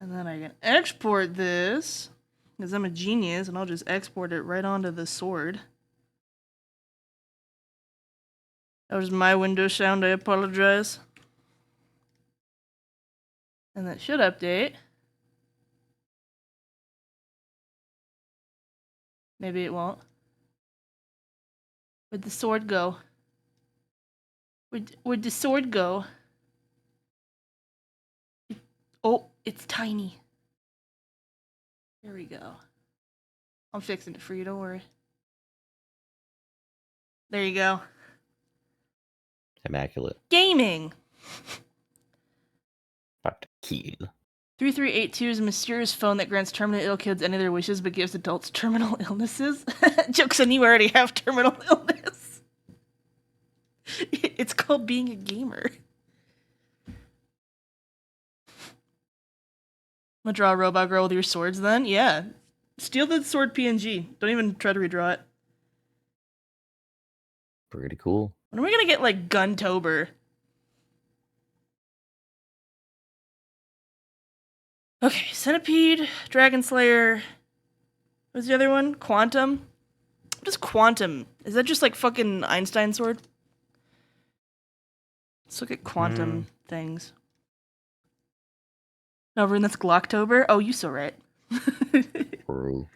And then I can export this, because I'm a genius, and I'll just export it right onto the sword. That was my Windows sound, I apologize. And that should update. Maybe it won't. Where'd the sword go? Where'd the sword go? Oh, it's tiny. There we go. I'm fixing it for you, don't worry. There you go. Immaculate. Gaming! About to kill. 3382 is a mysterious phone that grants terminally ill kids any of their wishes but gives adults terminal illnesses. Joke's on you, already have terminal illness. It's called being a gamer. I'm gonna draw a robot girl with your swords then? Yeah. Steal the sword PNG. Don't even try to redraw it. Pretty cool. When are we gonna get, like, Guntober? Okay, Centipede, Dragon Slayer. What's the other one? Quantum? What is Quantum? Is that just, like, fucking Einstein sword? Let's look at Quantum things. No, Rune, that's Glocktober? Oh, you so right. True.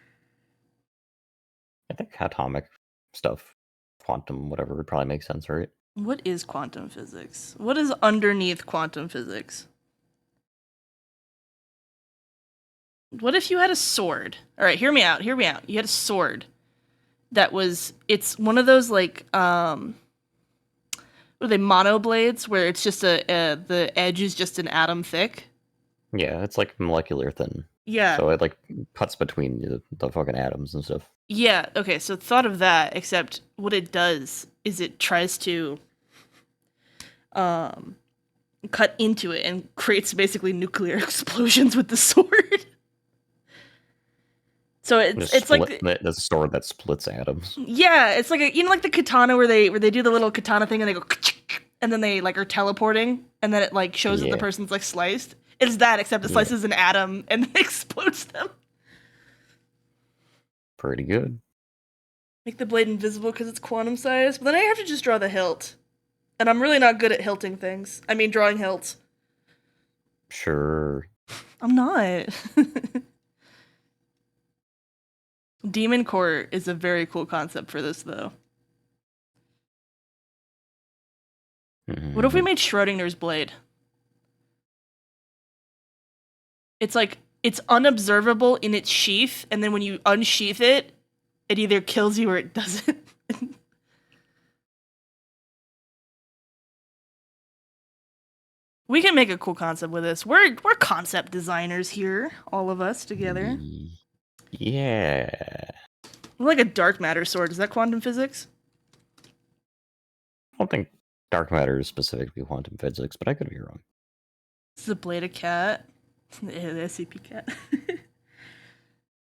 I think atomic stuff, quantum, whatever, would probably make sense, right? What is quantum physics? What is underneath quantum physics? What if you had a sword? All right, hear me out. You had a sword that was, it's one of those like, what are they, mono blades, where it's just the edge is just an atom thick? Yeah, it's like molecular thin. Yeah. So it like cuts between the fucking atoms and stuff. Yeah, okay, so thought of that, except what it does is it tries to cut into it and creates basically nuclear explosions with the sword. So it's like the sword that splits atoms. Yeah, it's like like the katana where they do the little katana thing and they go and then they like are teleporting and then it like shows that the person's like sliced. It's that, except it slices an atom and then explodes them. Pretty good. Make the blade invisible because it's quantum size, but then I have to just draw the hilt. And I'm really not good at hilting things. I mean, drawing hilts. Sure. I'm not. Demon Court is a very cool concept for this, though. What if we made Schrodinger's blade? It's like, it's unobservable in its sheath, and then when you unsheath it, it either kills you or it doesn't. We can make a cool concept with this. We're concept designers here, all of us together. Yeah. Like a dark matter sword. Is that quantum physics? I don't think dark matter is specifically quantum physics, but I could be wrong. This is a blade of cat. The SCP cat.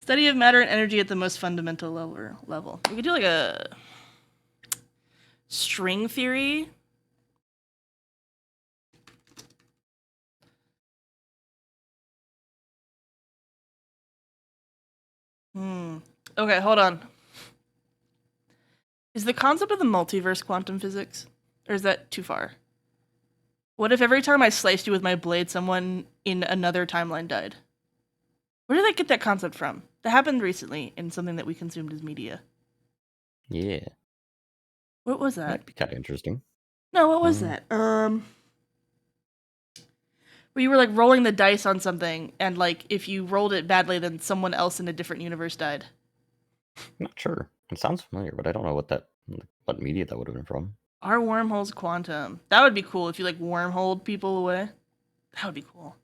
Study of matter and energy at the most fundamental level. We could do like a string theory. Okay, hold on. Is the concept of the multiverse quantum physics? Or is that too far? What if every time I sliced you with my blade, someone in another timeline died? Where did I get that concept from? That happened recently in something that we consumed as media. Yeah. What was that? That'd be kind of interesting. No, what was that? Where you were like rolling the dice on something, and like if you rolled it badly, then someone else in a different universe died. Not sure. It sounds familiar, but I don't know what media that would have been from. Are wormholes quantum? That would be cool if you like wormholed people away. That would be cool.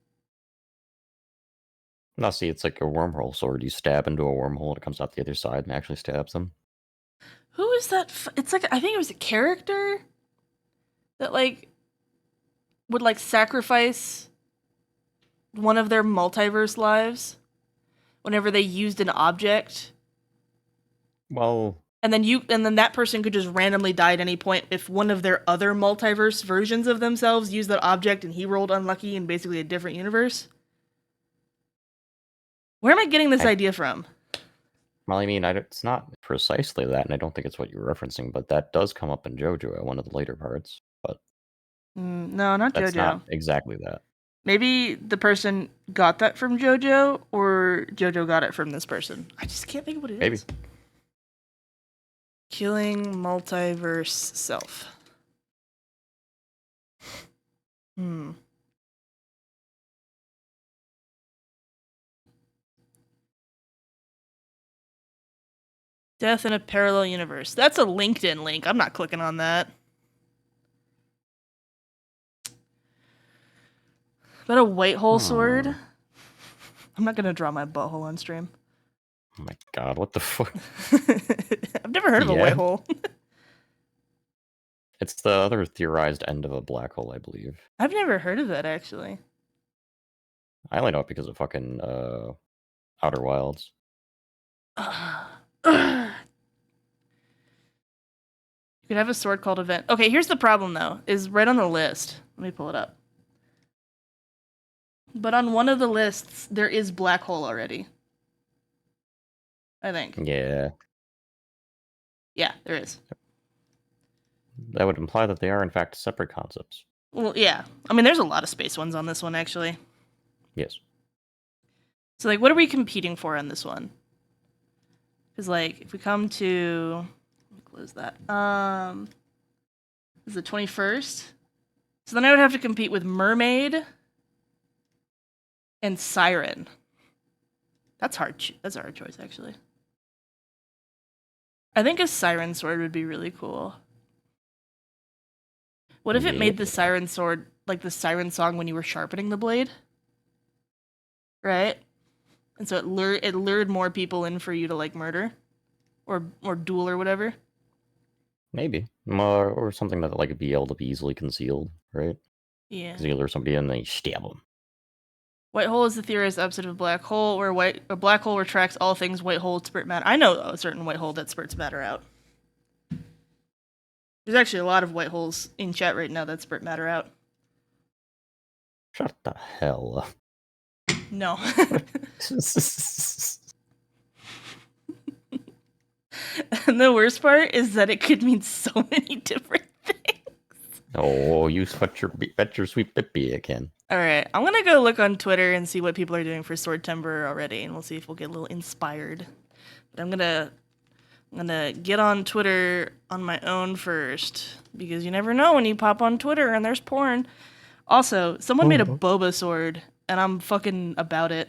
No, see, it's like a wormhole sword. You stab into a wormhole and it comes out the other side and actually stabs them. Who is that? It's like I think it was a character that like would like sacrifice one of their multiverse lives whenever they used an object, Well, and then that person could just randomly die at any point if one of their other multiverse versions of themselves used that object and he rolled unlucky in basically a different universe. Where am I getting this idea from? well, I mean, it's not precisely that, and I don't think it's what you're referencing, but that does come up in JoJo at one of the later parts. But No, not that's JoJo. not exactly that. Maybe the person got that from JoJo, or JoJo got it from this person. I just can't think of what it is. Maybe. Killing multiverse self. Death in a parallel universe. That's a LinkedIn link. I'm not clicking on that. Is that a white hole sword? I'm not gonna draw my butthole on stream. Oh my god, what the fuck? I've never heard of a white hole. It's the other theorized end of a black hole, I believe. I've never heard of that, actually. I only know it because of fucking Outer Wilds. You could have a sword called Event. Okay, here's the problem, though. Is right on the list. Let me pull it up. But on one of the lists, there is black hole already. I think. Yeah. Yeah, there is. That would imply that they are, in fact, separate concepts. Well, yeah. I mean, there's a lot of space ones on this one, actually. Yes. So, like, what are we competing for on this one? Because, like, if we come to... Let me close that. This is the 21st. So then I would have to compete with Mermaid and Siren. That's hard. That's a hard choice, actually. I think a Siren sword would be really cool. What if it made the Siren sword like the Siren song when you were sharpening the blade? Right? And so it lured more people in for you to like murder or duel or whatever. Maybe. Or something that like be able to be easily concealed, right? Yeah. Because you lure somebody in and then you stab them. White hole is the theorized opposite of a black hole, where a black hole retracts all things white hole spurt matter. I know a certain white hole that spurts matter out. There's actually a lot of white holes in chat right now that spurt matter out. Shut the hell up. No. And the worst part is that it could mean so many different things. Oh, you bet your sweet bippy again. All right, I'm gonna go look on Twitter and see what people are doing for Swordtember already, and we'll see if we'll get a little inspired. But I'm gonna get on Twitter on my own first, because you never know when you pop on Twitter and there's porn. Also, someone made a boba sword, and I'm fucking about it.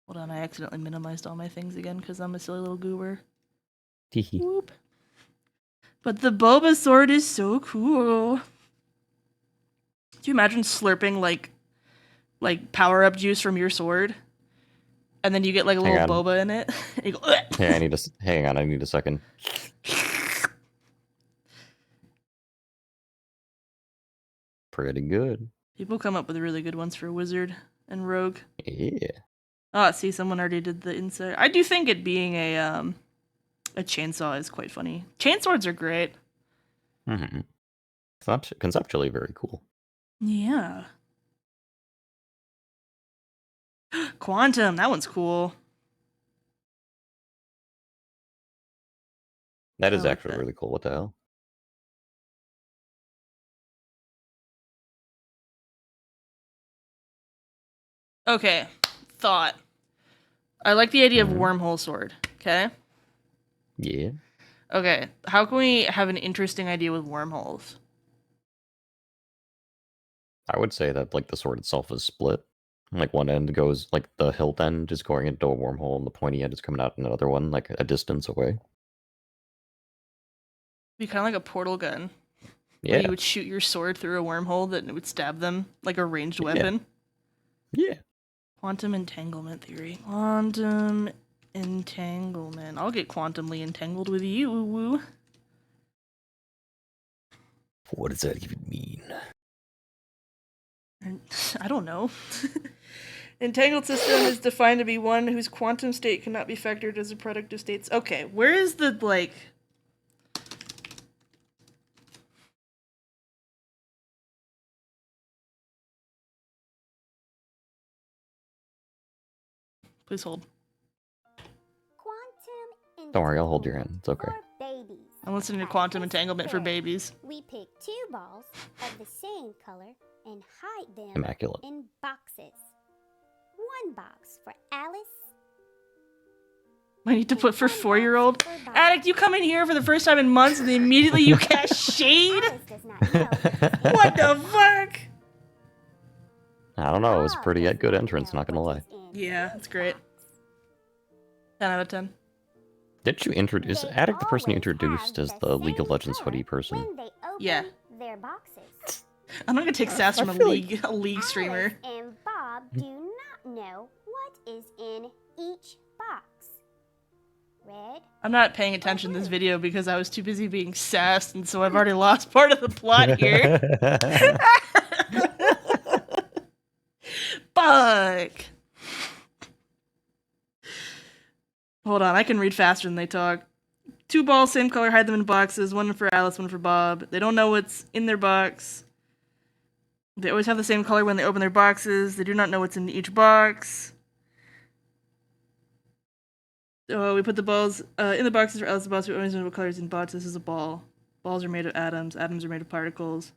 Hold on, I accidentally minimized all my things again because I'm a silly little goober. Whoop. But the boba sword is so cool. Do you imagine slurping like power-up juice from your sword? And then you get like a little boba in it. And you go, ugh. Hey, hang on, I need a second. Pretty good. People come up with really good ones for wizard and rogue. Yeah. Oh, see, someone already did the insert. I do think it being a chainsaw is quite funny. Chainswords are great. Mm-hmm. It's not conceptually very cool. Yeah. Quantum, that one's cool. That is like actually that. really cool. What the hell? Okay, thought. I like the idea of wormhole sword. Okay. Yeah. Okay, how can we have an interesting idea with wormholes? I would say that like the sword itself is split. Like one end goes like the hilt end is going into a wormhole, and the pointy end is coming out in another one, like a distance away. Be kind of like a portal gun. Yeah. Where you would shoot your sword through a wormhole that would stab them like a ranged weapon. Yeah. Quantum entanglement theory. Quantum entanglement. I'll get quantumly entangled with you, woo. What does that even mean? I don't know. Entangled system is defined to be one whose quantum state cannot be factored as a product of states. Okay, where is the, like... Please hold. Quantum Don't worry, I'll hold your hand. It's okay. for babies. I'm listening to At quantum this entanglement for fair, babies. We pick 2 balls of the same color and hide them Immaculate. in boxes. 1 box for Alice. I need to put for and 1 4-year-old. box for Bob. Addict, you come in here for the first time in months and immediately you cast shade? Alice does not know What the fuck? I don't know. It was a Bob pretty does good not entrance, know not gonna what lie. is in Yeah, his that's great. box. 10 out of 10. Didn't you introduce They Addict the person you always introduced have as the League of same Legends color hoodie person? when they open Yeah. their boxes. I'm not gonna take sass from I feel a league streamer. Alice and Bob do not know what is in each box. Red, I'm not paying attention to this video because I was too busy being sassed, and so I've already lost part of the plot here. Fuck. Hold on, I can read faster than they talk. 2 balls, same color, hide them in boxes. 1 for Alice, 1 for Bob. They don't know what's in their box. They always have the same color when they open their boxes. They do not know what's in each box. We put the balls in the boxes for Alice and Bob. We always know what colors in boxes. This is a ball. Balls are made of atoms. Atoms are made of particles.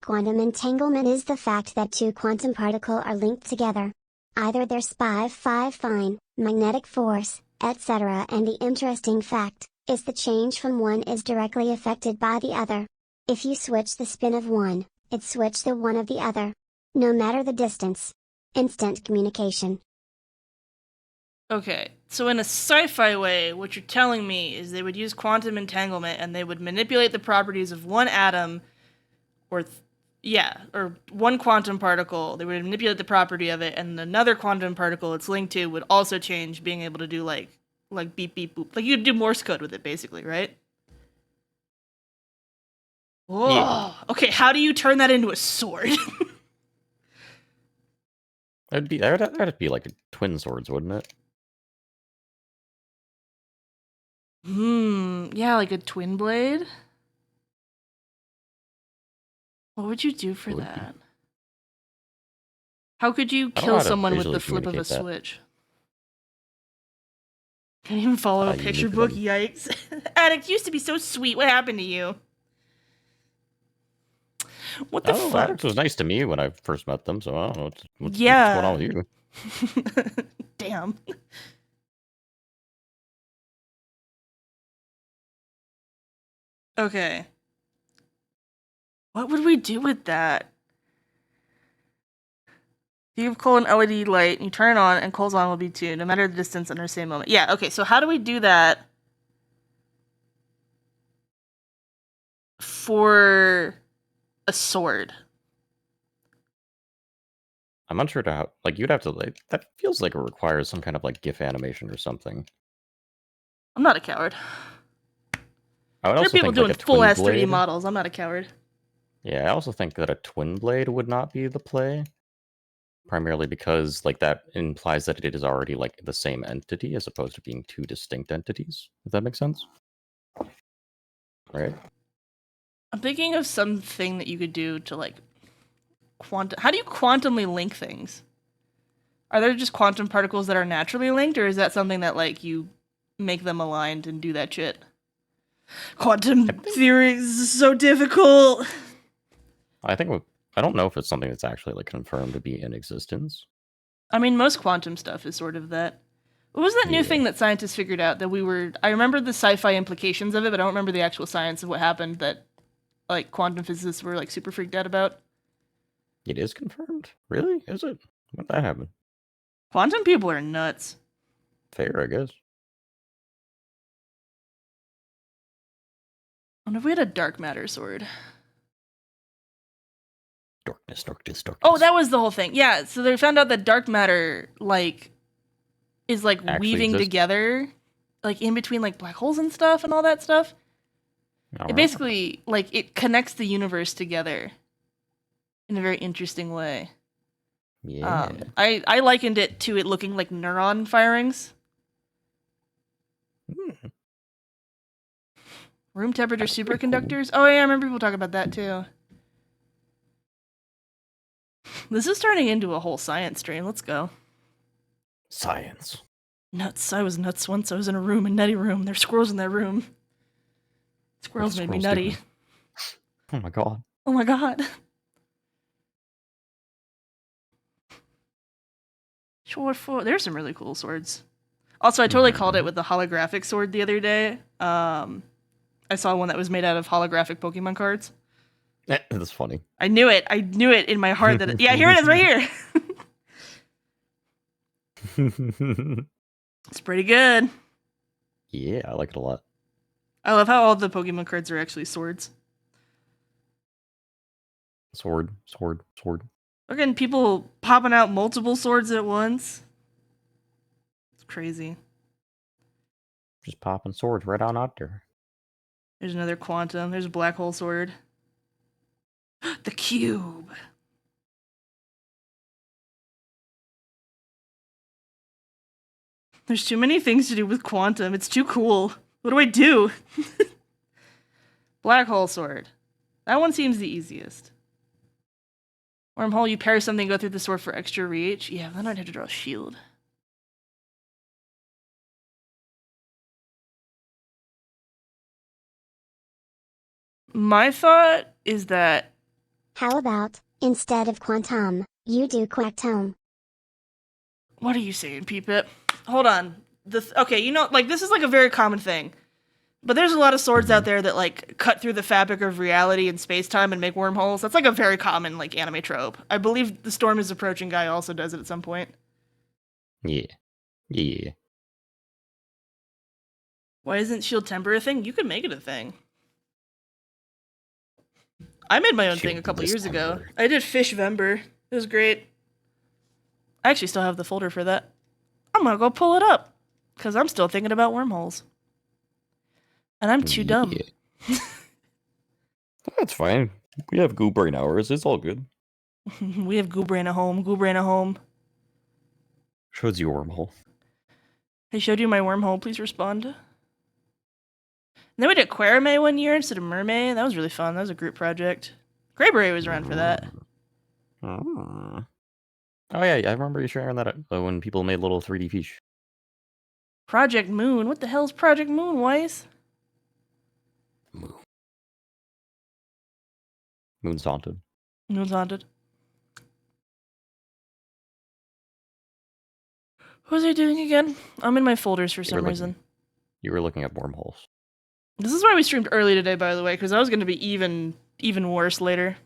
Quantum entanglement is the fact that 2 quantum particles are linked together. Either their SPI 5 fine, magnetic force, etc. And the interesting fact is the change from one is directly affected by the other. If you switch the spin of one, it switch the one of the other. No matter the distance. Instant communication. Okay, so in a sci-fi way, what you're telling me is they would use quantum entanglement and they would manipulate the properties of one atom, or one quantum particle. They would manipulate the property of it, and another quantum particle it's linked to would also change, being able to do like beep beep boop. Like you'd do Morse code with it, basically, right? Whoa. Yeah. Okay, how do you turn that into a sword? That'd be like twin swords, wouldn't it? Yeah, like a twin blade. What would you do for It would be- that? How could you I don't know kill how to someone with the visually flip of a communicate that. switch? Can't even follow a You picture need book, them. yikes. Addict used to be so sweet, what happened to you? What the fuck? Addict was nice to me when I first met them, so I don't know what's Yeah. going on with you. Damn. Okay. What would we do with that? You give Cole an LED light, and you turn it on, and Cole's on will be 2, no matter the distance under the same moment. Yeah, okay, so how do we do that for a sword? I'm unsure to how. Like, you'd have to like. That feels like it requires some kind of like GIF animation or something. I'm not a coward. I would There are also people think doing like a full twin ass 3D blade. models. I'm not a coward. Yeah, I also think that a twin blade would not be the play. Primarily because like that implies that it is already like the same entity as opposed to being 2 distinct entities. If that makes sense. Right? I'm thinking of something that you could do to like quantum. How do you quantumly link things? Are there just quantum particles that are naturally linked, or is that something that like you make them aligned and do that shit? Quantum theory is so difficult. I don't know if it's something that's actually like confirmed to be in existence. I mean, most quantum stuff is sort of that. What was that new Yeah. thing that scientists figured out that we were... I remember the sci-fi implications of it, but I don't remember the actual science of what happened that, like, quantum physicists were, like, super freaked out about. It is confirmed? Really? Is it? When did that happen? Quantum people are nuts. Fair, I guess. What if we had a dark matter sword? Darkness, darkness, darkness. Oh, that was the whole thing. Yeah, so they found out that dark matter, like, is, like, Actually weaving exists? together, like, in between, like, black holes and stuff and all that stuff. It basically, like, it connects the universe together in a very interesting way. Yeah. I likened it to it looking like neuron firings. Hmm. Room temperature That's pretty cool. superconductors. Oh, yeah, I remember people talking about that, too. This is turning into a whole science stream. Let's go. Science. Nuts. I was nuts once. I was in a room, a nutty room. There's squirrels in that room. Squirrels made me squirrels nutty. doing? Oh my god. Oh my god. Sure, there's some really cool swords. Also, I totally called it with the holographic sword the other day. I saw one that was made out of holographic Pokemon cards. That's funny. I knew it. I knew it in my heart that yeah, here it is right here. It's pretty good. Yeah, I like it a lot. I love how all the Pokemon cards are actually swords. Sword, sword, sword. Fucking people popping out multiple swords at once. It's crazy. Just popping swords right on out there. There's another quantum. There's a black hole sword. The cube. There's too many things to do with quantum. It's too cool. What do I do? Black hole sword. That one seems the easiest. Wormhole, you parry something, go through the sword for extra reach. Yeah, then I'd have to draw a shield. My thought is that... How about, instead of quantum, you do quactome? What are you saying, Peepit? Hold on. Okay, you know, like, this is like a very common thing. But there's a lot of swords out there that, like, cut through the fabric of reality and space-time and make wormholes. That's, like, a very common, like, anime trope. I believe the Storm is Approaching guy also does it at some point. Yeah. Yeah. Why isn't Swordtember a thing? You could make it a thing. I made my own thing a couple years ago. I did Fishvember. It was great. I actually still have the folder for that. I'm gonna go pull it up. Because I'm still thinking about wormholes. And I'm too dumb. That's fine. We have goo brain hours. It's all good. We have Goo Brain at home. Goo Brain at home. Shows you a wormhole. I showed you my wormhole. Please respond. And then we did Quarame one year instead of Mermaid. That was really fun. That was a group project. Grayberry was around for that. Oh yeah, I remember you sharing that when people made little 3D fish. Project Moon. What the hell's Project Moon, Weiss? Moon's haunted. Moon's haunted. What was I doing again? I'm in my folders for some reason. You were looking at wormholes. This is why we streamed early today, by the way, because I was going to be even worse later.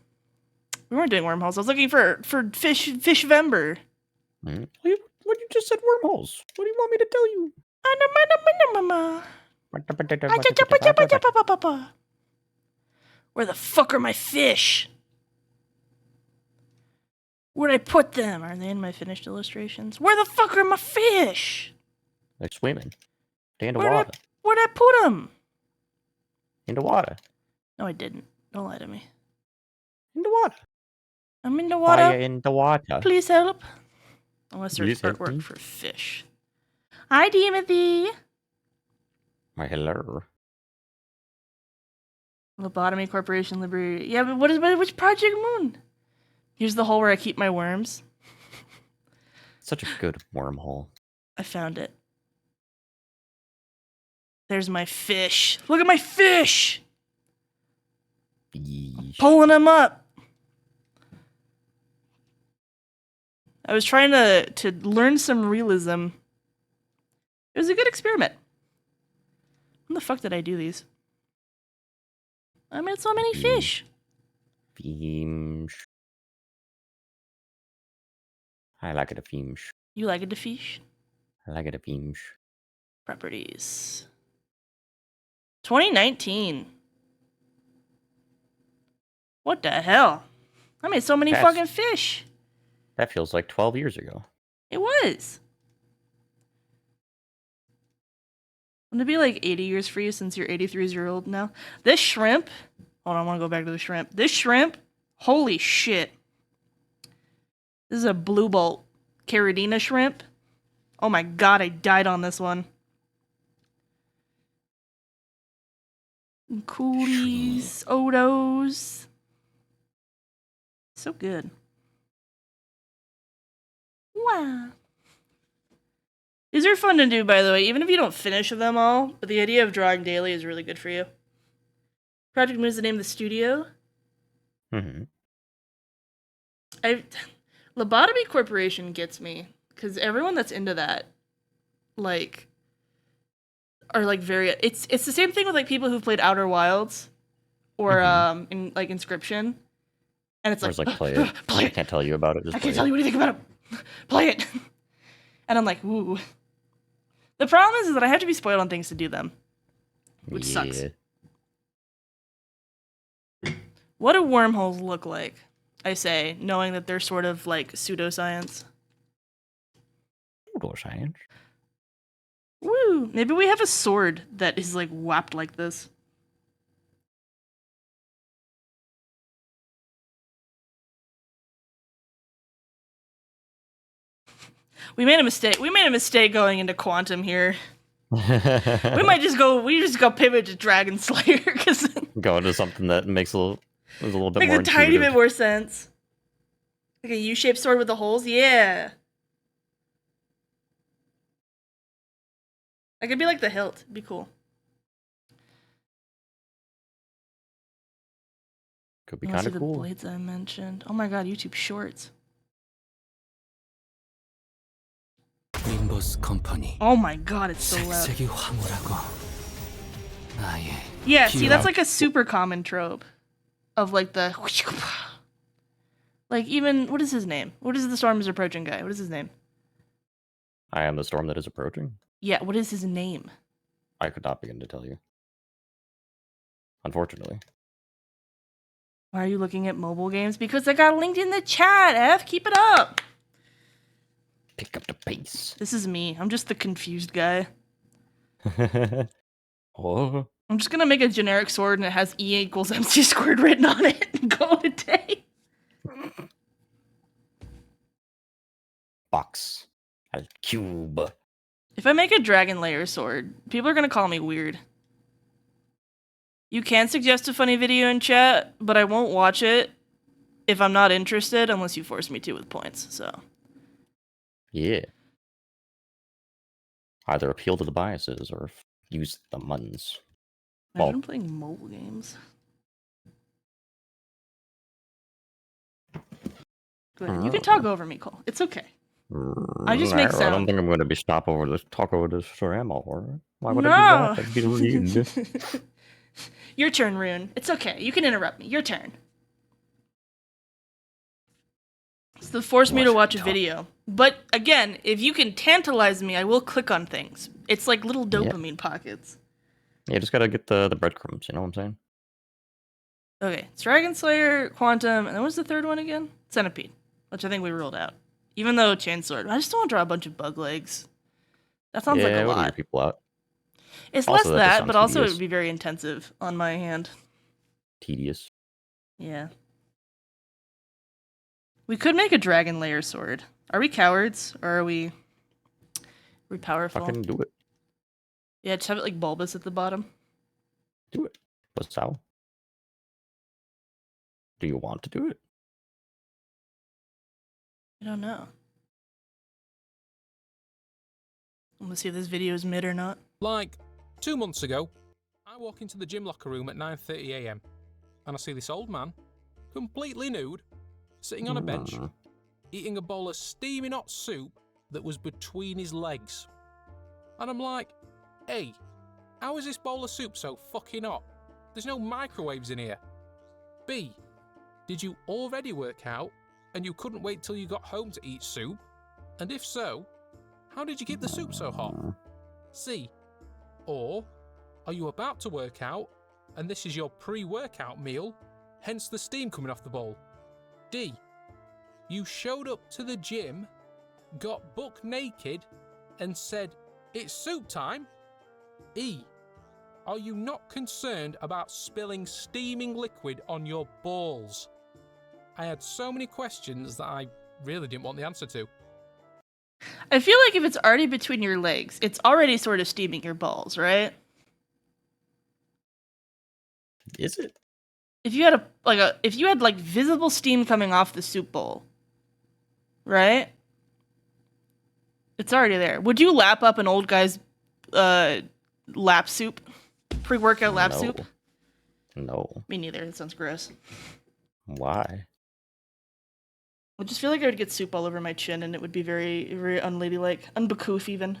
We weren't doing wormholes. I was looking for Fishvember. What you just said wormholes? What do you want me to tell you? Where the fuck are my fish? Where'd I put them? Are they in my finished illustrations? Where the fuck are my fish? They're swimming. They're in the water. Where'd I put them? In the water. No, I didn't. Don't lie to me. In the water. I'm in the water. Fire in the water. Please help. Unless there's artwork for fish. Hi, Timothy. My hello. Lobotomy Corporation Liberty. Yeah, but which Project Moon? Here's the hole where I keep my worms. Such a good wormhole. I found it. There's my fish. Look at my fish! Pulling them up. I was trying to learn some realism. It was a good experiment. When the fuck did I do these? I made so many fish. Fish. I like it a fish. You like it, the fish? I like it a fish. Properties. 2019. What the hell? I made so many That's- fucking fish. That feels like 12 years ago. It was. Wouldn't it be like 80 years for you since you're 83 years old now? This shrimp. Hold on, I want to go back to the shrimp. This shrimp. Holy shit. This is a blue bolt Caridina shrimp. Oh my god, I died on this one. Coolies, Odos. So good. Wow. These are fun to do, by the way, even if you don't finish them all, but the idea of drawing daily is really good for you. Project Moon is the name of the studio. Mm-hmm. Lobotomy Corporation gets me, because everyone that's into that, like, are like very. It's the same thing with like people who've played Outer Wilds, or in like Inscription, and it's Whereas, like play it. play I it. can't tell you about it. Just I play can't tell it. you anything about it. Play it. And I'm like, ooh. The problem is that I have to be spoiled on things to do them, which sucks. What do wormholes look like? I say, knowing that they're sort of like pseudoscience. Pseudoscience. Woo! Maybe we have a sword that is like whapped like this. We made a mistake. We made a mistake going into quantum here. We just go pivot to Dragon Slayer because Go into something that makes a little bit makes more a tiny intuitive. bit more sense. Like a U-shaped sword with the holes? Yeah. I could be like the hilt. It'd be cool. Could be You wanna kind see of the cool. blades I mentioned. Oh my god, YouTube Shorts. Nimbus Company. Oh my god, it's so loud. 색색이 황홀하고 나의 Yeah, see, that's 기억. like a super common trope of like the like even what is his name? What is the storm is approaching guy? What is his name? I am the storm that is approaching. Yeah, what is his name? I could not begin to tell you. Unfortunately. Why are you looking at mobile games? Because I got linked in the chat, F. Keep it up. Pick up the pace. This is me. I'm just the confused guy. Oh. I'm just gonna make a generic sword and it has E equals MC squared written on it and call it a day. Box. Al cube. If I make a dragon layer sword, people are gonna call me weird. You can suggest a funny video in chat, but I won't watch it if I'm not interested unless you force me to with points, so. Yeah. Either appeal to the biases or use the muns. Imagine Well- playing mobile games. Go ahead. You can talk over me, Cole. It's okay. I just make I don't sound. think I'm going to be talk over this Sorama or why would No. I do that? That'd be rude. Your turn, Rune. It's okay. You can interrupt me. Your turn. So force me to watch a video. But again, if you can tantalize me, I will click on things. It's like little dopamine pockets. You just gotta get the breadcrumbs, you know what I'm saying? Okay, it's Dragon Slayer, Quantum, and then what's the third one again? Centipede, which I think we ruled out. Even though Chainsword, I just don't want to draw a bunch of bug legs. That sounds like a it would weird lot. people out. It's Also, less that just that, sounds but also it tedious. would be very intensive on my hand. Tedious. Yeah. We could make a dragon layer sword. Are we cowards or are we powerful? Fucking do it. Yeah, just have it like bulbous at the bottom. Do it. What's how? Do you want to do it? I don't know. I'm gonna see if this video is mid or not. Like 2 months ago, I walk into the gym locker room at 9:30 a.m. and I see this old man, completely nude, sitting on a bench, eating a bowl of steaming hot soup that was between his legs. And I'm like, hey, how is this bowl of soup so fucking hot? There's no microwaves in here. B, did you already work out and you couldn't wait till you got home to eat soup? And if so, how did you keep the soup so hot? C. Or are you about to work out and this is your pre-workout meal, hence the steam coming off the bowl? D. You showed up to the gym, got buck naked, and said, "It's soup time"? E. Are you not concerned about spilling steaming liquid on your balls? I had so many questions that I really didn't want the answer to. I feel like if it's already between your legs, it's already sort of steaming your balls, right? Is it? If you had like visible steam coming off the soup bowl, right? It's already there. Would you lap up an old guy's lap soup? Pre-workout lap No. soup? No. Me neither. That sounds gross. Why? I just feel like I would get soup all over my chin and it would be very, very unladylike. Uncouth even.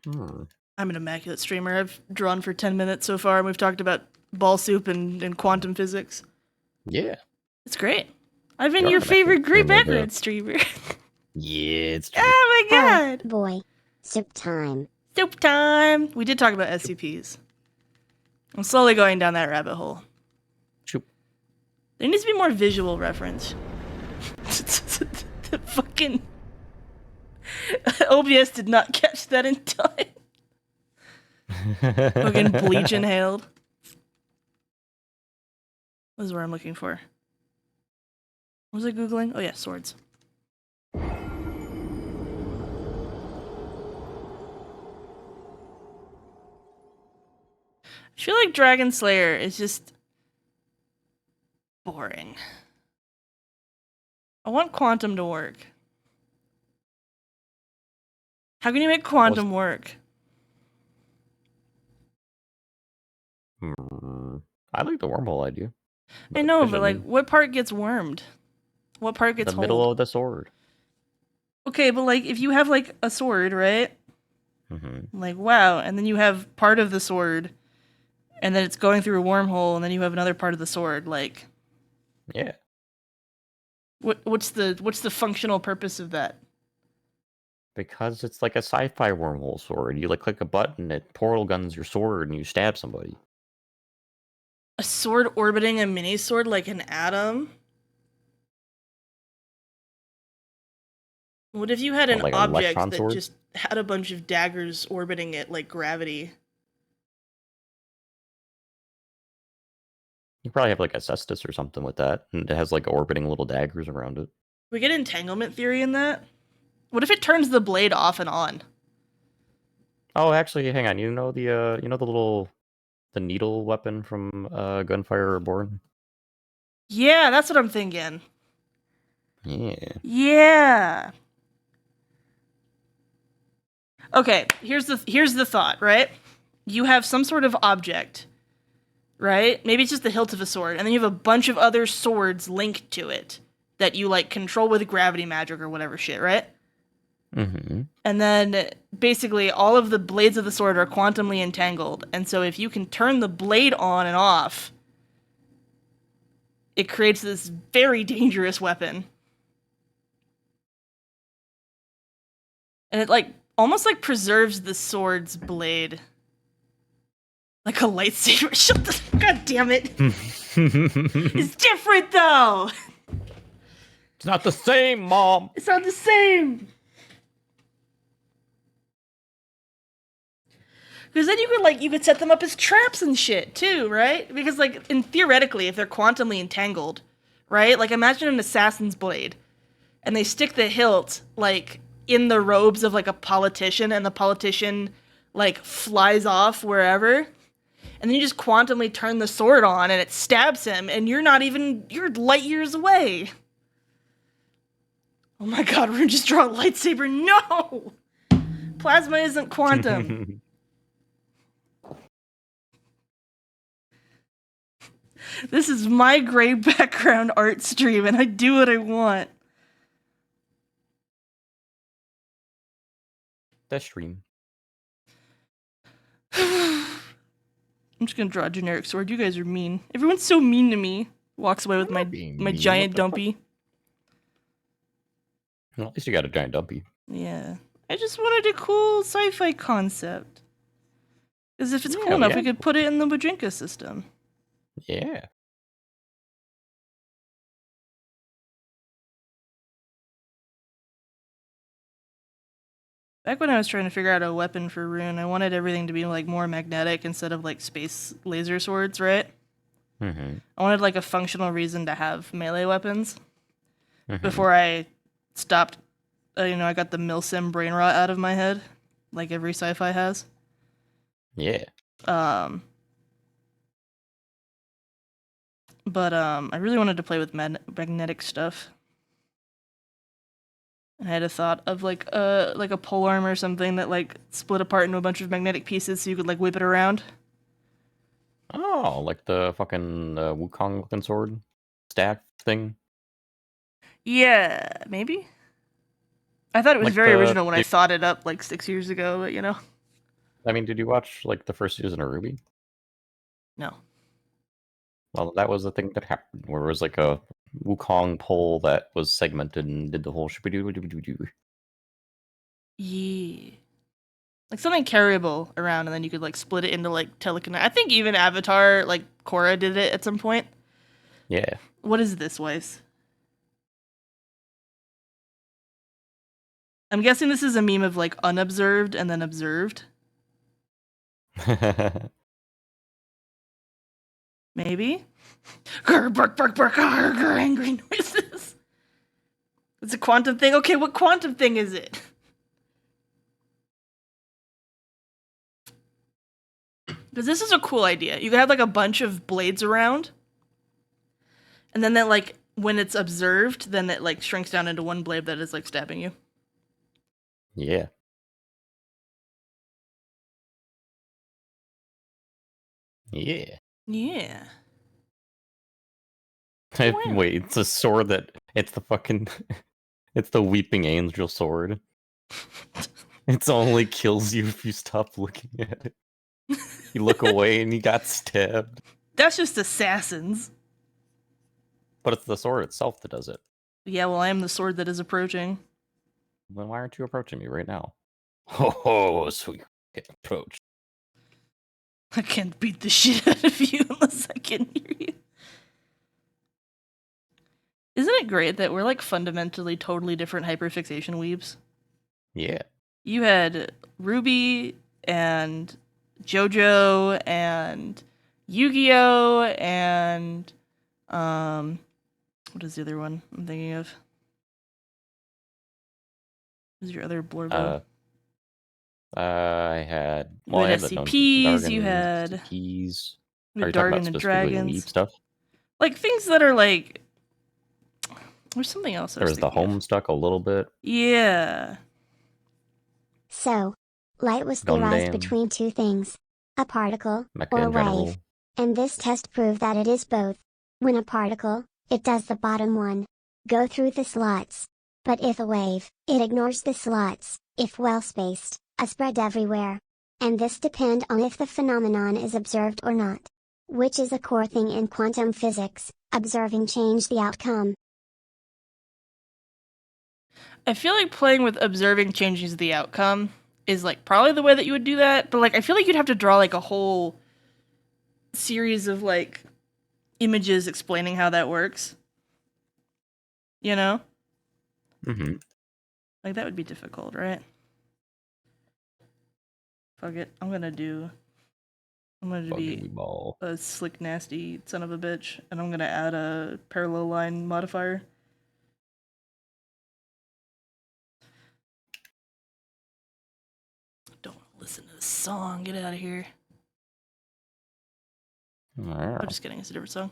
I'm an immaculate streamer. I've drawn for 10 minutes so far and we've talked about ball soup and quantum physics. Yeah. It's great. I've been You're your an favorite immaculate group streamer, Edward streamer. Yeah, it's true. Oh my god! Oh, boy. Soup time. Soup time! We did talk about SCPs. I'm slowly going down that rabbit hole. Shoop. There needs to be more visual reference. The fucking OBS did not catch that in time. Fucking bleach inhaled. This is what I'm looking for. What was I Googling? Oh yeah, swords. I feel like Dragon Slayer is just boring. I want Quantum to work. How can you make Quantum work? I like the wormhole idea. I know, but vision- like, what part gets wormed? What part gets the middle holed? of the sword. Okay, but like, if you have like a sword, right? Mm-hmm. Like, wow, and then you have part of the sword, and then it's going through a wormhole, and then you have another part of the sword. Like, Yeah. what's the functional purpose of that? Because it's like a sci-fi wormhole sword. You like click a button, it portal guns your sword, and you stab somebody. A sword orbiting a mini sword like an atom? What if you had an Like an object electron that sword? just had a bunch of daggers orbiting it like gravity? You probably have like a cestus or something with that, and it has like orbiting little daggers around it. We get entanglement theory in that? What if it turns the blade off and on? Oh, actually, hang on. You know the needle weapon from Gunfire Reborn? Yeah, that's what I'm thinking. Yeah. Yeah. Okay, here's the thought, right? You have some sort of object, right? Maybe it's just the hilt of a sword, and then you have a bunch of other swords linked to it that you like control with gravity magic or whatever shit, right? Mm-hmm. And then basically all of the blades of the sword are quantumly entangled, and so if you can turn the blade on and off, it creates this very dangerous weapon. And it like almost like preserves the sword's blade. Like a lightsaber. Shut the God damn it. It's different though. It's not the same, Mom. It's not the same. Because then you could set them up as traps and shit too, right? Because like theoretically, if they're quantumly entangled, right? Like imagine an assassin's blade, and they stick the hilt like in the robes of like a politician, and the politician like flies off wherever, and then you just quantumly turn the sword on, and it stabs him, and you're light years away. Oh my god, we're gonna just draw a lightsaber. No! Plasma isn't quantum. This is my gray background art stream, and I do what I want. That stream. I'm just gonna draw a generic sword. You guys are mean. Everyone's so mean to me. Walks away with I'm my not being my mean, giant what the fuck? dumpy. Well, at least you got a giant dumpy. Yeah. I just wanted a cool sci-fi concept. Because if it's cool Yeah, enough, yeah. we could put it in the Bojinka system. Yeah. Back when I was trying to figure out a weapon for Rune, I wanted everything to be like more magnetic instead of like space laser swords, right? Mm-hmm. I wanted like a functional reason to have melee weapons. Mm-hmm. Before I stopped, I got the milsim brain rot out of my head, like every sci-fi has. Yeah. But I really wanted to play with magnetic stuff. I had a thought of like a pole arm or something that like split apart into a bunch of magnetic pieces so you could like whip it around. Oh, like the fucking Wukong looking sword staff thing. Yeah, maybe. I thought it was Like very original when I thought it up like 6 years ago, but I mean, did you watch like the first season of Ruby? no. Well, that was the thing that happened, where it was like a Wukong pole that was segmented and did the whole shoo-doo-doo-doo-doo. Yeah. Like something carryable around, and then you could like split it into like telekinetic. I think even Avatar, like Korra, did it at some point. Yeah. What is this, Weiss? I'm guessing this is a meme of like unobserved and then observed. Maybe. Grr, bark, bark, bark, grr, grr, angry noises. It's a quantum thing. Okay, what quantum thing is it? Because this is a cool idea. You could have like a bunch of blades around, and then that like when it's observed, then it like shrinks down into one blade that is like stabbing you. Yeah. Yeah. Yeah. Wait, it's a sword it's the fucking it's the weeping angel sword. It only kills you if you stop looking at it. You look away and you got stabbed. That's just assassins. But it's the sword itself that does it. Yeah, well, I am the sword that is approaching. Then why aren't you approaching me right now? Ho ho, so you can approach. I can't beat the shit out of you unless I can hear you. Isn't it great that we're like fundamentally totally different hyperfixation weebs? Yeah. You had Ruby and JoJo and Yu-Gi-Oh! And what is the other one I'm thinking of? Who's your other Blorbo? I had You had I had the SCPs, you Dargan had SCPs. you Are had you talking about Dargan and specifically Dragons. Weeb stuff? Like things that are like there's something else I There was was the thinking of. Homestuck a little bit. Yeah. So, light was theorized Gundam, between two things: a particle, Mecha or in wave. general. And this test proved that it is both. When a particle, it does the bottom one. Go through the slots. But if a wave, it ignores the slots, if well spaced, spread everywhere. And this depend on if the phenomenon is observed or not. Which is a core thing in quantum physics, observing change the outcome. I feel like playing with observing changes the outcome is like probably the way that you would do that, but like I feel like you'd have to draw like a whole series of like images explaining how that works. You know? Mm-hmm. Like that would be difficult, right? Fuck it. I'm gonna be Ball. a slick nasty son of a bitch, and I'm gonna add a parallel line modifier. Don't want to listen to this song. Get out of here. I'm just kidding. It's a different song.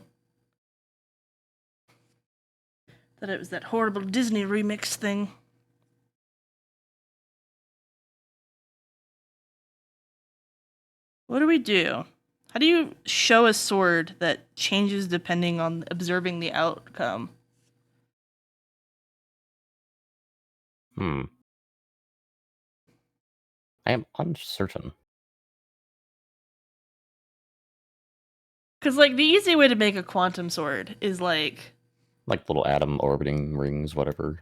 That it was that horrible Disney remix thing. What do we do? How do you show a sword that changes depending on observing the outcome? I am uncertain. Because, like, the easy way to make a quantum sword is, like, Like little atom orbiting rings, whatever.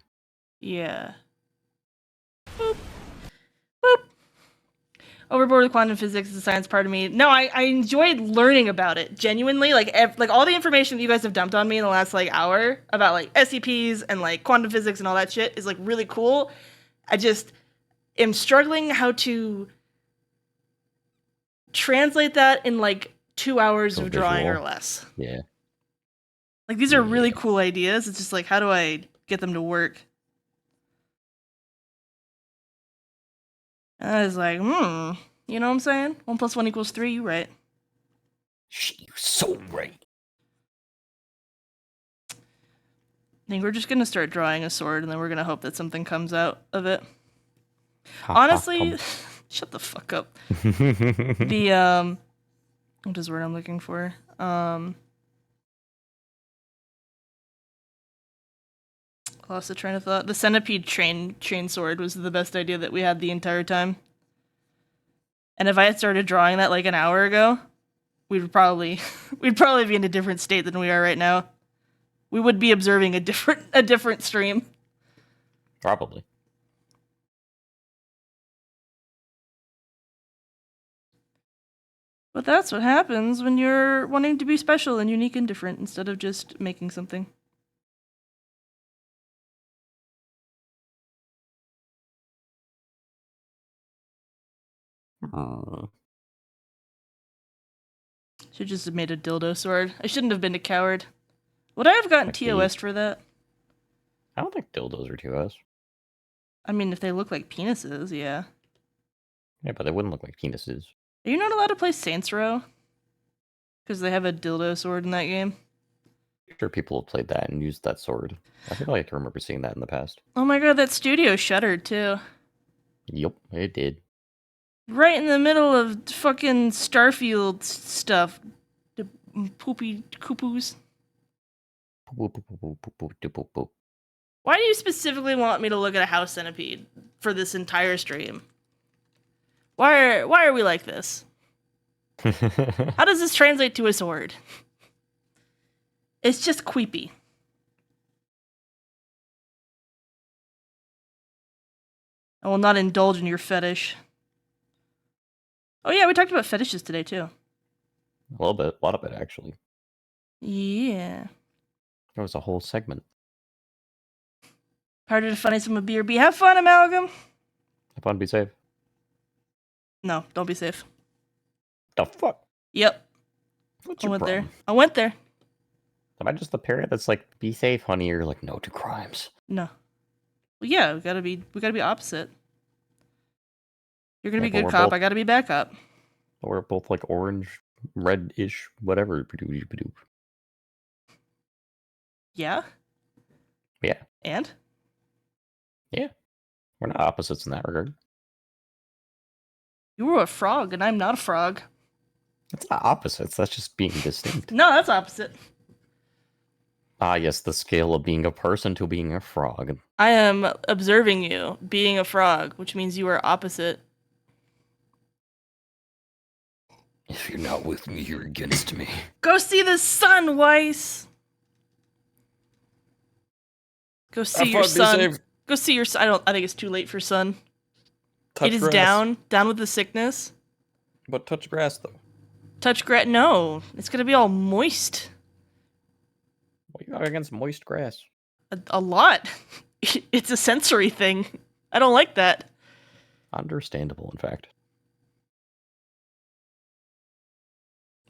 yeah. Boop. Boop. Overboard with quantum physics is the science part of me. No, I enjoyed learning about it, genuinely. Like, like all the information that you guys have dumped on me in the last, like, hour about, like, SCPs and, like, quantum physics and all that shit is, like, really cool. I just am struggling how to translate that in, like, 2 hours So of drawing or visual. less. Yeah. Like, these are really Yeah. cool ideas. It's just like, how do I get them to work? And I was like, you know what I'm saying? 1 + 1 = 3, you right. She's so right. I think we're just gonna start drawing a sword, and then we're gonna hope that something comes out of it. Honestly, shut the fuck up. The, what is the word I'm looking for? Lost the train of thought. The centipede chain sword was the best idea that we had the entire time. And if I had started drawing that like an hour ago, we'd probably be in a different state than we are right now. We would be observing a different stream. Probably. But that's what happens when you're wanting to be special and unique and different instead of just making something. Should just have made a dildo sword. I shouldn't have been a coward. Would I have gotten Okay. TOS for that? I don't think dildos are 2S. I mean, if they look like penises, yeah. Yeah, but they wouldn't look like penises. Are you not allowed to play Saints Row? Because they have a dildo sword in that game. Sure, people have played that and used that sword. I feel like I remember seeing that in the past. Oh my god, that studio shuttered too. Yup, it did. Right in the middle of fucking Starfield stuff. The poopy cupoos. Why do you specifically want me to look at a house centipede for this entire stream? Why are we like this? How does this translate to a sword? It's just creepy. I will not indulge in your fetish. Oh yeah, we talked about fetishes today too. A little bit, a lot of it actually. Yeah. There was a whole segment. Harder to find some of BRB. Have fun, Amalgam. Have fun, be safe. No, don't be safe. The fuck? Yep. What's I your went problem? there. I went there. Am I just the parent that's like, be safe, honey, or like, no to crimes? No. Well, yeah, we gotta be opposite. You're gonna Yeah, be but good we're cop. both- I gotta be bad cop. We're both like orange, red-ish, whatever. Yeah. Yeah, And yeah. We're not opposites in that regard. you were a frog, and I'm not a frog. It's not opposites, that's just being distinct. No, that's opposite. Ah, yes, the scale of being a person to being a frog. I am observing you being a frog, which means you are opposite. If you're not with me, you're against me. Go see the sun, Weiss. Go see your son. Go see your son. I think it's too late for sun. Touch It is grass. down with the sickness. But touch grass though. Touch grass. No, it's gonna be all moist. What you got against moist grass? A lot. It's a sensory thing. I don't like that. Understandable, in fact.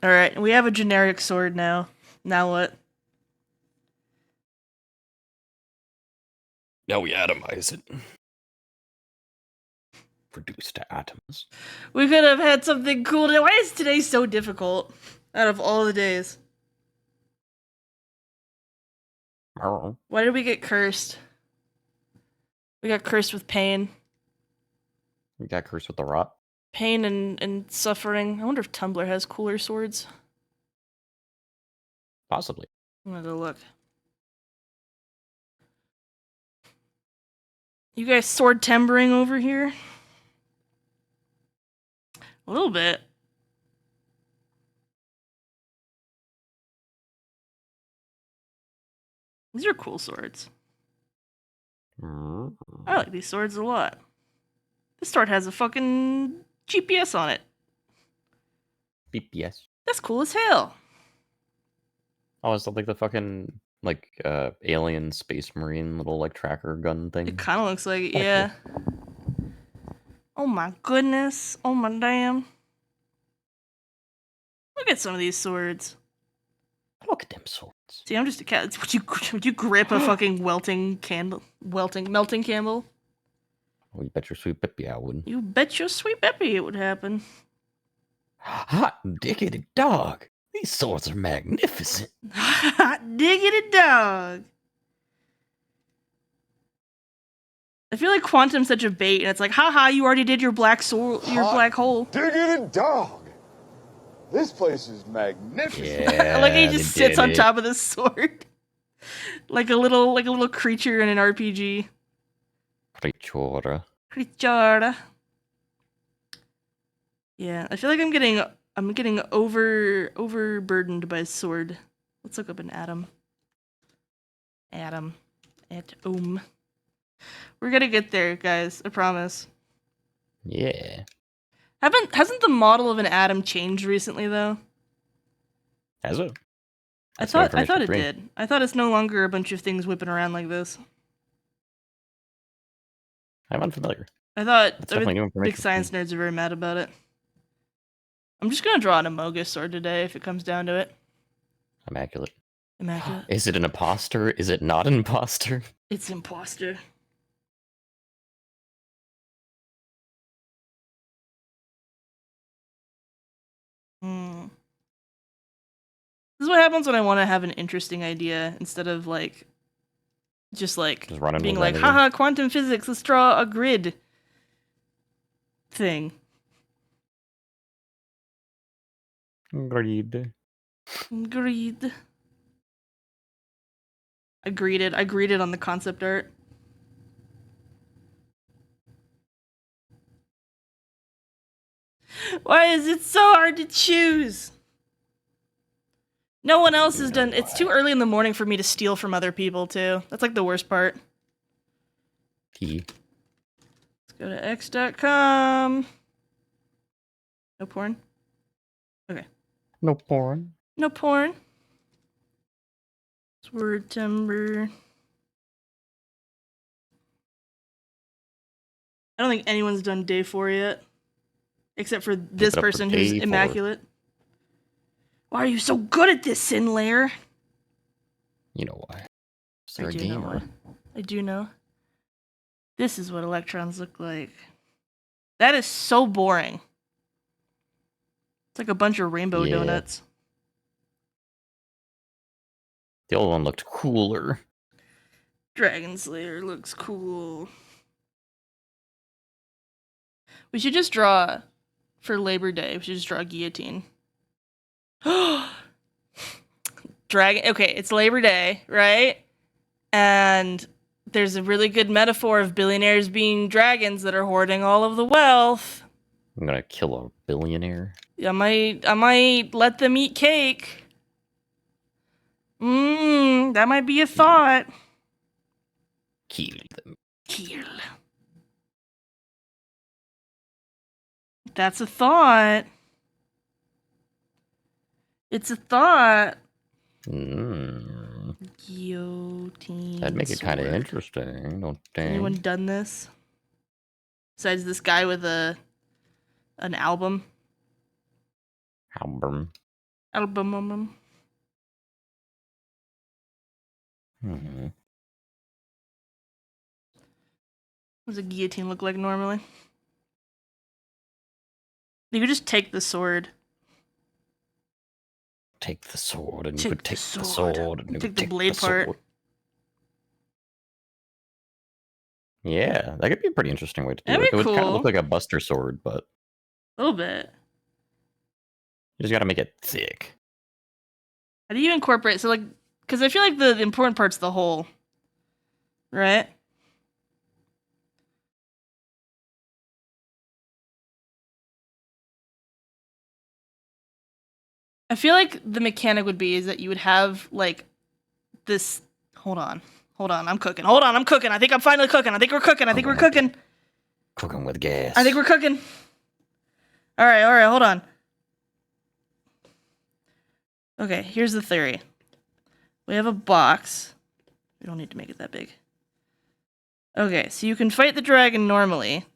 All right, we have a generic sword now. Now what? Now we atomize it. Reduced to atoms. We could have had something cool today. Why is today so difficult? Out of all the days. Oh. Why did we get cursed? We got cursed with pain. You got cursed with the rot. Pain and suffering. I wonder if Tumblr has cooler swords. Possibly. I'm gonna go look. You guys sword timbering over here? A little bit. These are cool swords. Mm. I like these swords a lot. This sword has a fucking GPS on it. BPS. That's cool as hell. Oh, is that like the fucking like alien space marine little like tracker gun thing? It kind of looks like it, Kinda yeah. Oh my goodness. Oh my damn. Look at some of these swords. Look at them swords. See, I'm just a cat. Would you grip a fucking melting candle? Oh, you bet your sweet Pippi I would. You bet your sweet Peppy it would happen. Hot diggity dog. These swords are magnificent. Hot diggity dog. I feel like Quantum's such a bait, and it's like, haha, you already did your black black hole. Diggity dog! This place is magnificent. Yeah. Like he just they sits did on it. top of this sword, like a little creature in an RPG. Creatura. Creature. Yeah, I feel like I'm getting overburdened by sword. Let's look up an atom. Atom. We're gonna get there, guys. I promise. Yeah. Hasn't the model of an atom changed recently though? Has it? I That's new thought information it for me. did. I thought it's no longer a bunch of things whipping around like this. I'm unfamiliar. I thought That's definitely new information big for science nerds are very mad about it. I'm just gonna draw an Amogus sword today if it comes down to it. Immaculate. Immaculate. Is it an imposter? Is it not an imposter? It's imposter. Hmm. This is what happens when I want to have an interesting idea instead of like just running being with like, anything. haha, quantum physics, let's draw a grid thing. Agreed. Agreed. I greeted on the concept art. Why is it so hard to choose? No one else has done. It's too early in the morning for me to steal from other people too. That's like the worst part. T. Let's go to x.com. No porn? Okay. No porn. No porn. Swordtember. I don't think anyone's done day 4 yet. Except for this it up for person who's day 4. immaculate. Why are you so good at this, Sinlair? You know why. I They're a do know gamer. why. I do know. This is what electrons look like. That is so boring. It's like a bunch of rainbow Yeah. donuts. The old one looked cooler. Dragon Slayer looks cool. We should just draw for Labor Day. We should just draw a guillotine. Dragon. Okay, it's Labor Day, right? And there's a really good metaphor of billionaires being dragons that are hoarding all of the wealth. I'm gonna kill a billionaire. I might let them eat cake. That might be a thought. Kill them. Kill. That's a thought. It's a thought. Mm. Guillotine. That'd make it kind of sword. interesting, don't Has anyone think? done this? Besides this guy with an album. Album. Album. Hmm. What does a guillotine look like normally? You could just take the sword. Take the sword, and Take you could the take the sword. sword, and you Take could the take blade the part. sword. Yeah, that could be a pretty interesting way to do That'd it. be It would kind of look cool. like a Buster sword, but A little bit. you just gotta make it thick. How do you incorporate? So, like, because I feel like the important part's the hole, right? I feel like the mechanic would be is that you would have like this Hold on. I'm cooking. I think I'm finally cooking. I think we're cooking. Cooking with gas. I think we're cooking. All right, hold on. Okay, here's the theory. We have a box. We don't need to make it that big. Okay, so you can fight the dragon normally,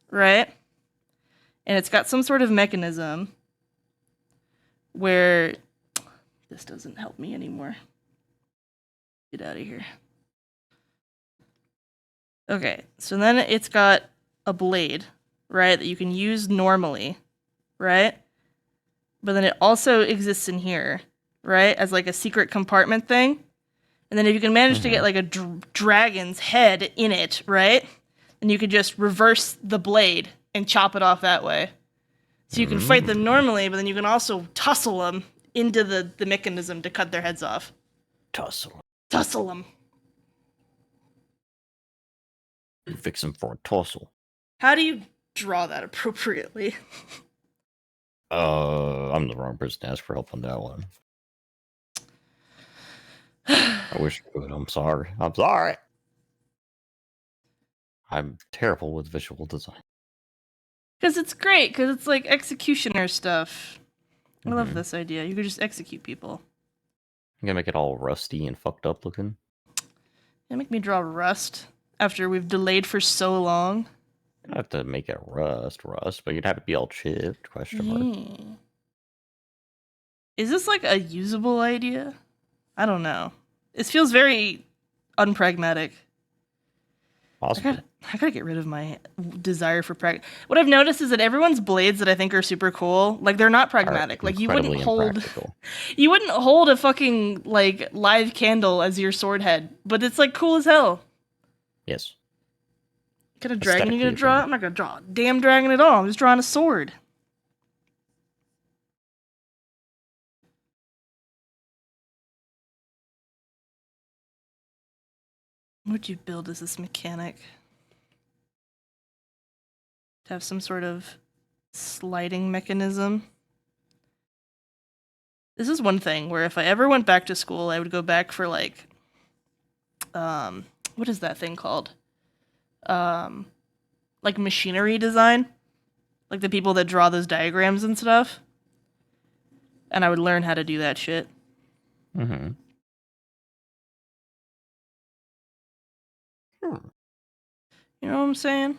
right? And it's got some sort of mechanism where... This doesn't help me anymore. Get out of here. Okay, so then it's got a blade, right, that you can use normally, right? But then it also exists in here, right, as like a secret compartment thing. And then if you can manage to get like a dragon's head in it, right, then you could just reverse the blade and chop it off that way. So you can fight them normally, but then you can also tussle them into the mechanism to cut their heads off. Tussle. Tussle them. Fix them for a tussle. How do you draw that appropriately? I'm the wrong person to ask for help on that one. I wish I could. I'm sorry. I'm terrible with visual design. Because it's great, because it's like executioner stuff. I love this idea. You could just execute people. I'm gonna make it all rusty and fucked up looking. You make me draw rust after we've delayed for so long. You don't have to make it rust, but you'd have it be all chipped, question mark. Is this like a usable idea? I don't know. This feels very unpragmatic. Possible. I gotta get rid of my desire for What I've noticed is that everyone's blades that I think are super cool, like they're not pragmatic. Like you wouldn't hold a fucking like live candle as your sword head, but it's like cool as hell. Yes. What kind of dragon you gonna draw? I'm not gonna draw a damn dragon at all. I'm just drawing a sword. What would you build as this mechanic? To have some sort of sliding mechanism. This is one thing where if I ever went back to school, I would go back for like, what is that thing called? Like machinery design, like the people that draw those diagrams and stuff. And I would learn how to do that shit. Mm-hmm. You know what I'm saying?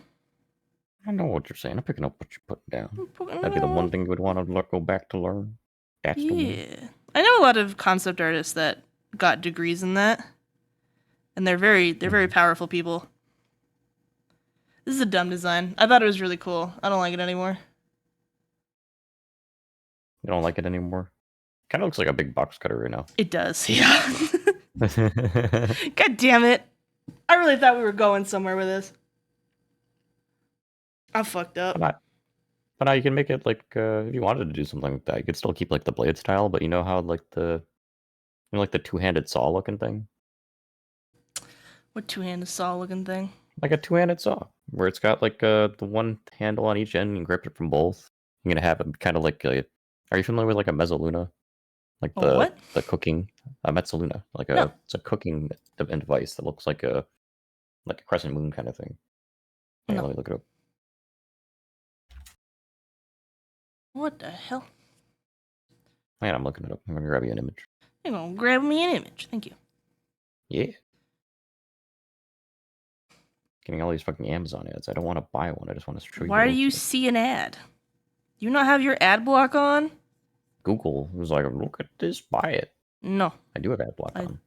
I know what you're saying. I'm picking up what you're putting down. That'd be the one thing you would want to go back to learn. That's the one. I know a lot of concept artists that got degrees in that, and they're very powerful people. This is a dumb design. I thought it was really cool. I don't like it anymore. You don't like it anymore? Kind of looks like a big box cutter right now. It does, yeah. God damn it. I really thought we were going somewhere with this. I fucked up. But now you can make it like, if you wanted to do something like that, you could still keep like the blade style, but you know how like the two-handed saw looking thing? What two-handed saw looking thing? Like a two-handed saw, where it's got like the one handle on each end and grip it from both. You're gonna have it kind of like a... Are you familiar with like a mezzaluna? Like the cooking... A mezzaluna. Like No. It's a cooking device that looks like a crescent moon kind of thing. Here, No. let me look it up. What the hell? Man, I'm looking it up. I'm gonna grab you an image. You're gonna grab me an image. Thank you. Yeah. Getting all these fucking Amazon ads. I don't want to buy one. I just want to show you. Why do you see an ad? Do you not have your ad block on? Google was like, look at this, buy it. No. I do have ad block on.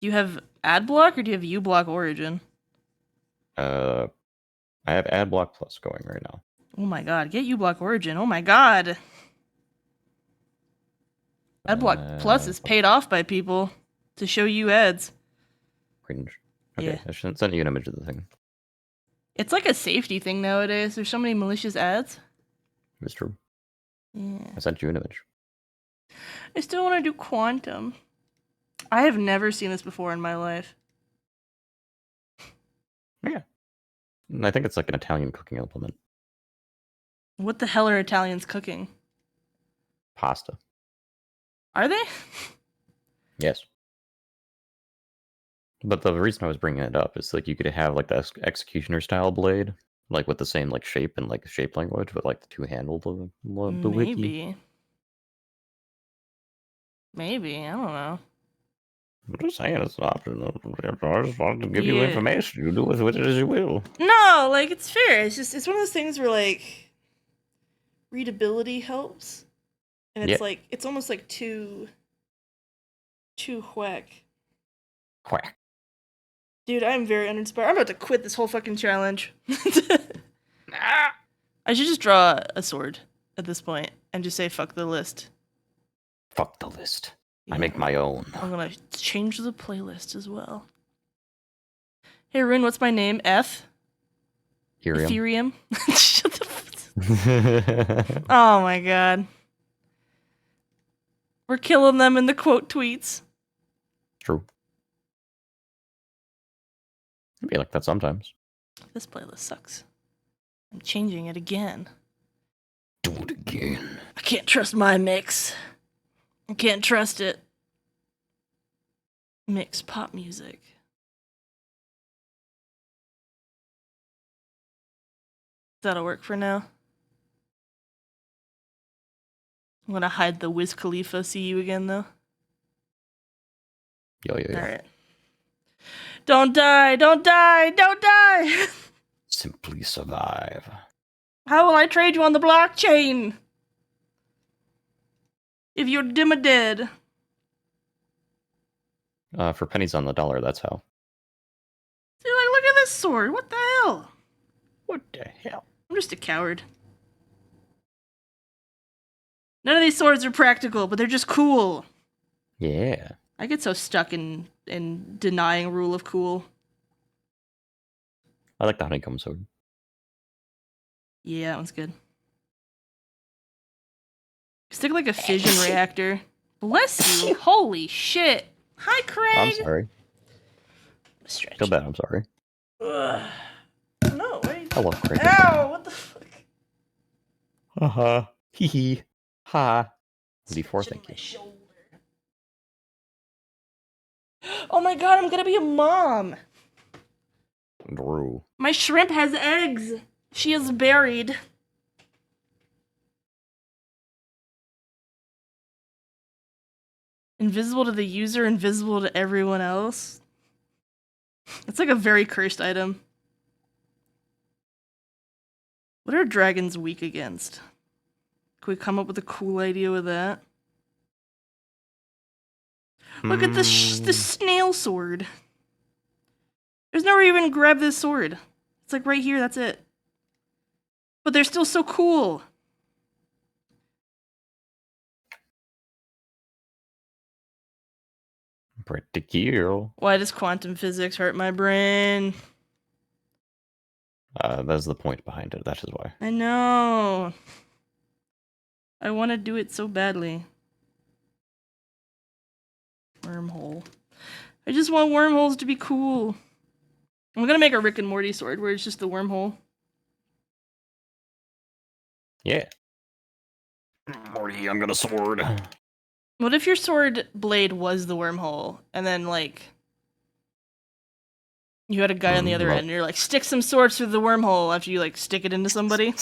Do you have ad block or do you have uBlock Origin? I have ad block plus going right now. Oh my god, get uBlock Origin. Oh my god. Adblock Plus is paid off by people to show you ads. Cringe. Okay, Yeah. I shouldn't send you an image of the thing. It's like a safety thing nowadays. There's so many malicious ads. It's true. Yeah. I sent you an image. I still want to do Quantum. I have never seen this before in my life. Yeah. And I think it's like an Italian cooking implement. What the hell are Italians cooking? Pasta. Are they? Yes. But the reason I was bringing it up is like you could have like the executioner style blade, like with the same like shape and like shape language, but like the two handled the wiki. Maybe. I don't know. I'm just saying it's an option. I just wanted to give you Yeah. information. You do with it as you will. No, like it's fair. It's one of those things where like readability helps, and it's Yeah. like it's almost like too whack. Quack. Dude, I'm very uninspired. I'm about to quit this whole fucking challenge. I should just draw a sword at this point and just say fuck the list. Fuck the list. I Yeah. make my own. I'm gonna change the playlist as well. Hey, Rune, what's my name? F? Ethereum. Ethereum? Shut the fuck. Oh my god. We're killing them in the quote tweets. True. It'd be like that sometimes. This playlist sucks. I'm changing it again. Do it again. I can't trust my mix. I can't trust it. Mix pop music. That'll work for now. I'm gonna hide the Wiz Khalifa see you again though. Yo. Alright. Don't die! Don't die! Don't die! Simply survive. How will I trade you on the blockchain? If you're dead. For pennies on the dollar, that's how. See, like, look at this sword. What the hell? What the hell? I'm just a coward. None of these swords are practical, but they're just cool. Yeah. I get so stuck in denying rule of cool. I like the honeycomb sword. Yeah, that one's good. Stick like a fission reactor. Bless you. Holy shit. Hi, Craig. I'm sorry. Stretch. Feel bad, I'm sorry. Ugh. No, wait. I love Craig. Ow, what the fuck? Haha. Hee hee. Ha. D4, thank you. Shoulder. Oh my god, I'm gonna be a mom. Drew. My shrimp has eggs. She is buried. Invisible to the user, invisible to everyone else. It's like a very cursed item. What are dragons weak against? Can we come up with a cool idea with that? Look at the snail sword. There's nowhere to even grab this sword. It's like right here, that's it. But they're still so cool. Pretty cool. Why does quantum physics hurt my brain? That's the point behind it. That is why. I know. I want to do it so badly. Wormhole. I just want wormholes to be cool. I'm gonna make a Rick and Morty sword where it's just the wormhole. Yeah. Morty, I'm gonna sword. What if your sword blade was the wormhole, and then, like, you had a guy on the other what? end, and you're like, stick some swords through the wormhole after you, like, stick it into somebody?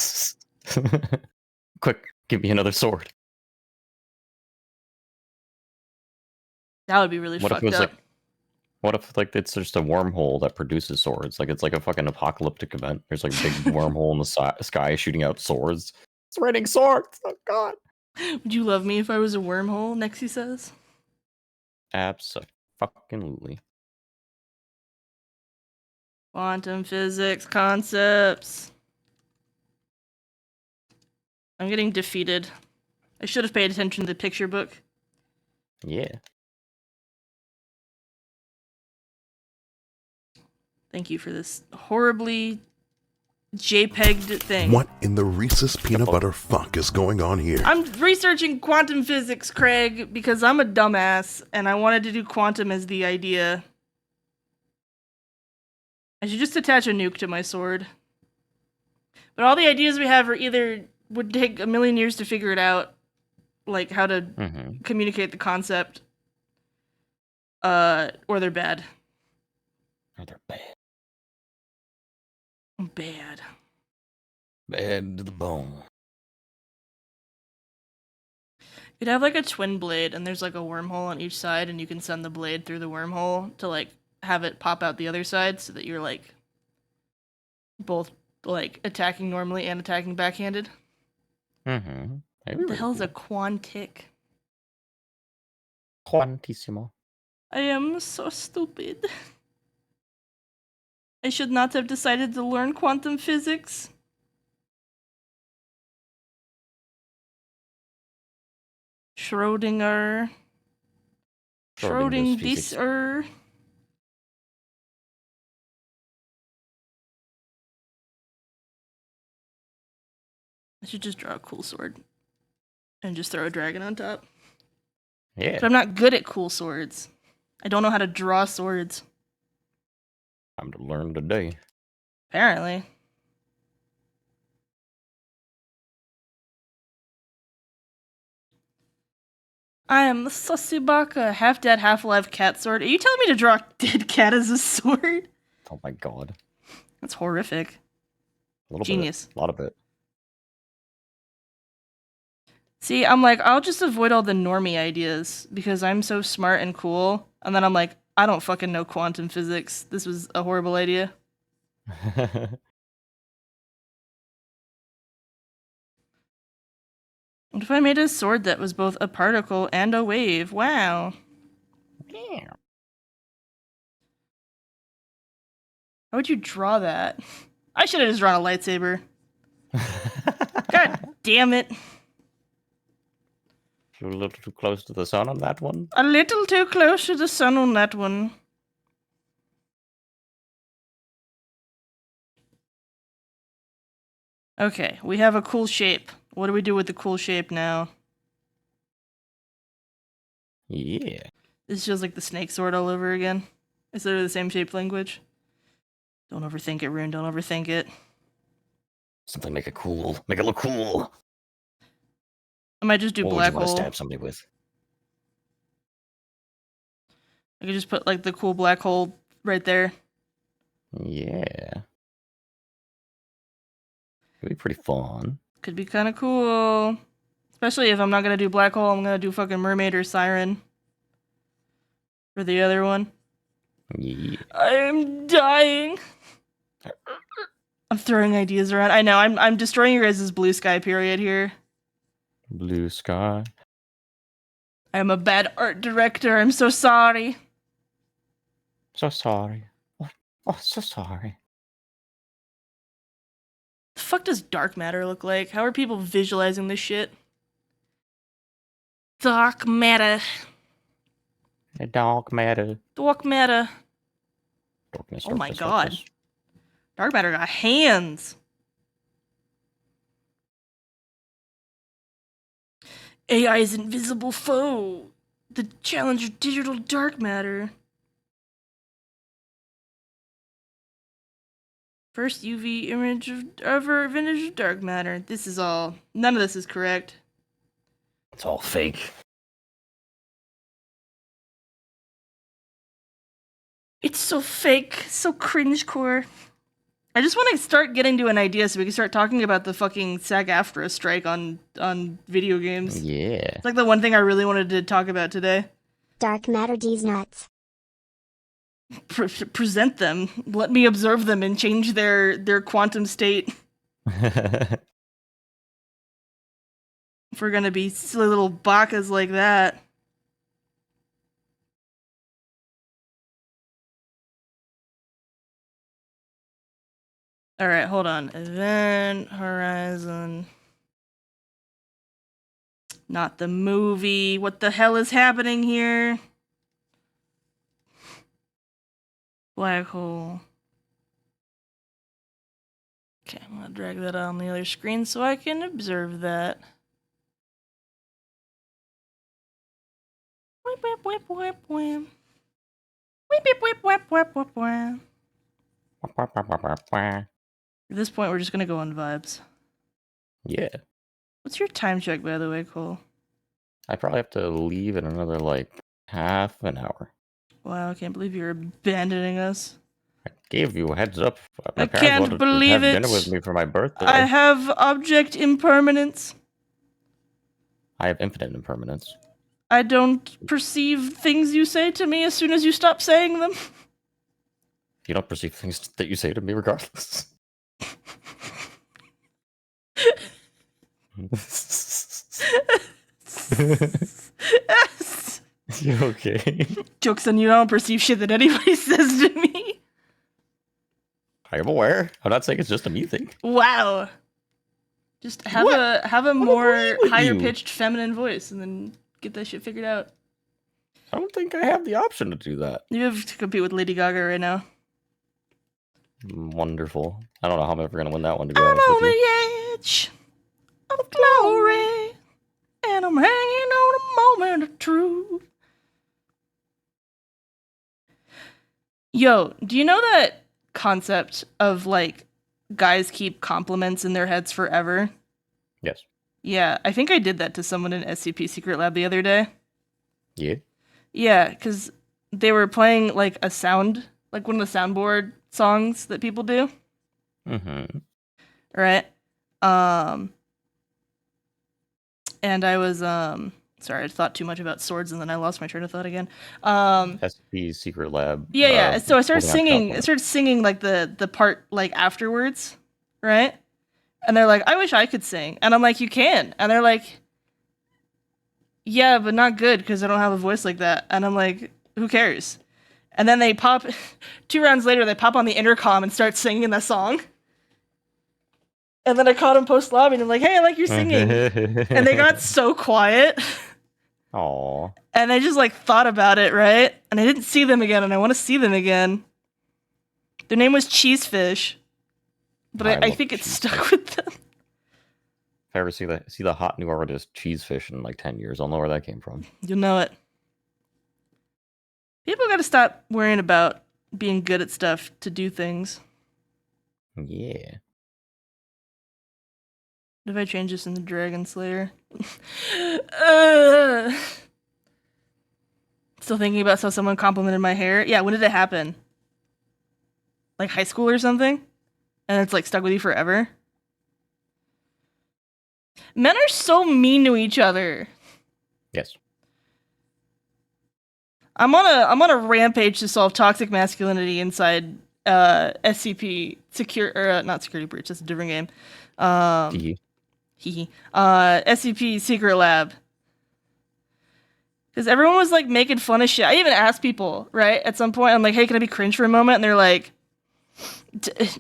Quick, give me another sword. That would be really What if fucked it was up. like? What if like it's just a wormhole that produces swords? Like it's like a fucking apocalyptic event. There's like a big wormhole in the sky shooting out swords. It's raining swords. Oh god. Would you love me if I was a wormhole? Nexie says. Absolutely. Quantum physics concepts. I'm getting defeated. I should have paid attention to the picture book. Yeah. Thank you for this horribly JPEG'd thing. What in the Reese's peanut butter funk is going on here? I'm researching quantum physics, Craig, because I'm a dumbass and I wanted to do quantum as the idea. I should just attach a nuke to my sword. But all the ideas we have are either would take a million years to figure it out, like how to communicate the concept, or they're bad. Oh, they're bad. Bad. Bad to the bone. You'd have like a twin blade, and there's like a wormhole on each side, and you can send the blade through the wormhole to like have it pop out the other side, so that you're like both like attacking normally and attacking backhanded. Mm-hmm. What the hell is a quantic? Quantissimo. I am so stupid. I should not have decided to learn quantum physics. Schrödinger. Schrodinger's physics. Schrödinger. I should just draw a cool sword. And just throw a dragon on top. Yeah. But I'm not good at cool swords. I don't know how to draw swords. Time to learn today. Apparently. I am the Susubaka, half dead, half alive cat sword. Are you telling me to draw a dead cat as a sword? Oh my god. That's horrific. A little Genius. bit. A lot of it. See, I'm like, I'll just avoid all the normie ideas because I'm so smart and cool. And then I'm like, I don't fucking know quantum physics. This was a horrible idea. What if I made a sword that was both a particle and a wave? Wow. Yeah. How would you draw that? I should have just drawn a lightsaber. God damn it. You're a little too close to the sun on that one. A little too close to the sun on that one. Okay, we have a cool shape. What do we do with the cool shape now? Yeah. This feels like the snake sword all over again. Is it the same shape language? Don't overthink it, Rune. Don't overthink it. Something make it cool. Make it look cool. I might just do What would black you want to hole. stab somebody with? I could just put like the cool black hole right there. Yeah. It'd be pretty fun. Could be kind of cool. Especially if I'm not going to do black hole, I'm going to do fucking mermaid or siren. For the other one. Yeah. I'm dying. I'm throwing ideas around. I know, I'm destroying your guys' blue sky period here. Blue sky. I'm a bad art director. I'm so sorry. So sorry. Oh, so sorry. The fuck does dark matter look like? How are people visualizing this shit? Dark matter. The dark matter. Dark matter. Darkness, Oh my darkness, god. darkness. Dark matter got hands. AI's invisible foe. The challenge of digital dark matter. First UV image of ever vintage dark matter. This is all. None of this is correct. It's all fake. It's so fake, so cringecore. I just want to start getting to an idea so we can start talking about the fucking SAG-AFTRA strike on video games. Yeah. It's like the one thing I really wanted to talk about today. Dark matter D's nuts. Present them. Let me observe them and change their quantum state. If we're gonna be silly little bakas like that. Alright, hold on. Event Horizon. Not the movie. What the hell is happening here? Black hole. Okay, I'm gonna drag that on the other screen so I can observe that. Whip, whip, whip, whip, whip. Whip, whip, whip, whip, whip, whip, whip. At this point, we're just gonna go on vibes. Yeah. What's your time check, by the way, Cole? I probably have to leave in another, like, half an hour. Wow, I can't believe you're abandoning us. gave you a heads up. My I parents can't wanted believe to have dinner it. with me for my birthday. I have object impermanence. I have infinite impermanence. I don't perceive things you say to me as soon as you stop saying them. You don't perceive things that you say to me regardless. You okay? Joke's on you, I don't perceive shit that anybody says to me. I am aware. I'm not saying it's just a me thing. Wow. Just have What? a more agree with higher you. pitched feminine voice and then get that shit figured out. I don't think I have the option to do that. You have to compete with Lady Gaga right now. Wonderful. I don't know how I'm ever going to win that one, to be I'm honest on with you. the edge of glory, and I'm hanging on a moment of truth. Yo, do you know that concept of like guys keep compliments in their heads forever? Yes. Yeah, I think I did that to someone in SCP Secret Lab the other day. Yeah? Yeah, because they were playing like a sound, like one of the soundboard songs that people do, Mm-hmm. right? And I was sorry, I thought too much about swords and then I lost my train of thought again. SCP's Secret Lab. Yeah. So I started holding on singing. top I of started singing like the part like afterwards, right? And they're like, "I wish I could sing," and I'm like, "You can," and they're like, "Yeah, but not good because I don't have a voice like that," and I'm like, "Who cares?" And then they pop 2 rounds later. They pop on the intercom and start singing the song. And then I caught them post lobby and I'm like, "Hey, I like your singing," and they got so quiet. Aw. And I just like thought about it, right? And I didn't see them again, and I want to see them again. Their name was Cheesefish, but I I love think it Cheesefish. stuck with them. If I ever see the hot new artist Cheesefish in like 10 years, I'll know where that came from. You'll know it. People got to stop worrying about being good at stuff to do things. Yeah. What if I change this into Dragon Slayer? uh, Still thinking about how someone complimented my hair. Yeah, when did it happen? Like high school or something? And it's like stuck with you forever? Men are so mean to each other. Yes. I'm on a rampage to solve toxic masculinity inside SCP not Security Breach, that's a different game. SCP Secret Lab. Because everyone was like making fun of shit. I even asked people, right? At some point, I'm like, "Hey, can I be cringe for a moment?" And they're like,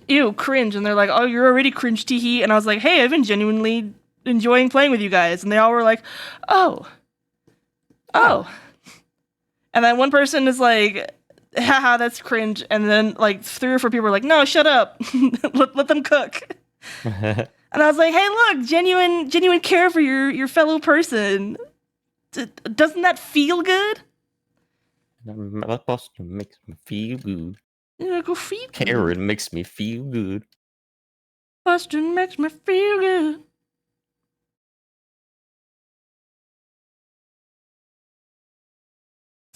"Ew, cringe." And they're like, "Oh, you're already cringe, teehee." And I was like, "Hey, I've been genuinely enjoying playing with you guys." And they all were like, oh. And then one person is like, "Haha, that's cringe." And then like 3 or 4 people were like, "No, shut up. let them cook." And I was like, "Hey, look, genuine care for your fellow person. Doesn't that feel good?" That pasta makes me feel good. Yeah, go feel good. Karen makes me feel good. Boston makes me feel good.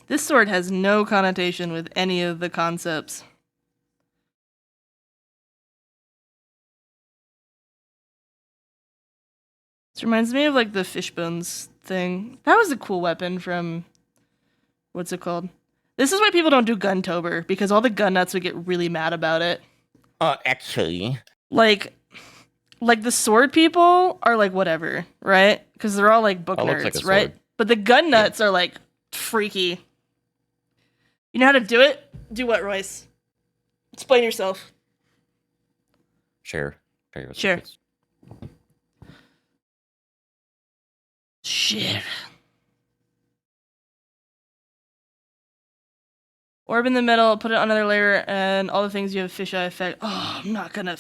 This sword has no connotation with any of the concepts. This reminds me of like the fishbones thing. That was a cool weapon from what's it called? This is why people don't do Guntober, because all the gun nuts would get really mad about it. Actually. Like the sword people are like whatever, right? Because they're all like book That looks nerds, like a right? sword. But the gun nuts are like freaky. You know how to do it? Do what, Royce? Explain yourself. Share your Sure. secrets. Shit. Orb in the middle, put it on another layer, and all the things you have fisheye effect. Oh, I'm not gonna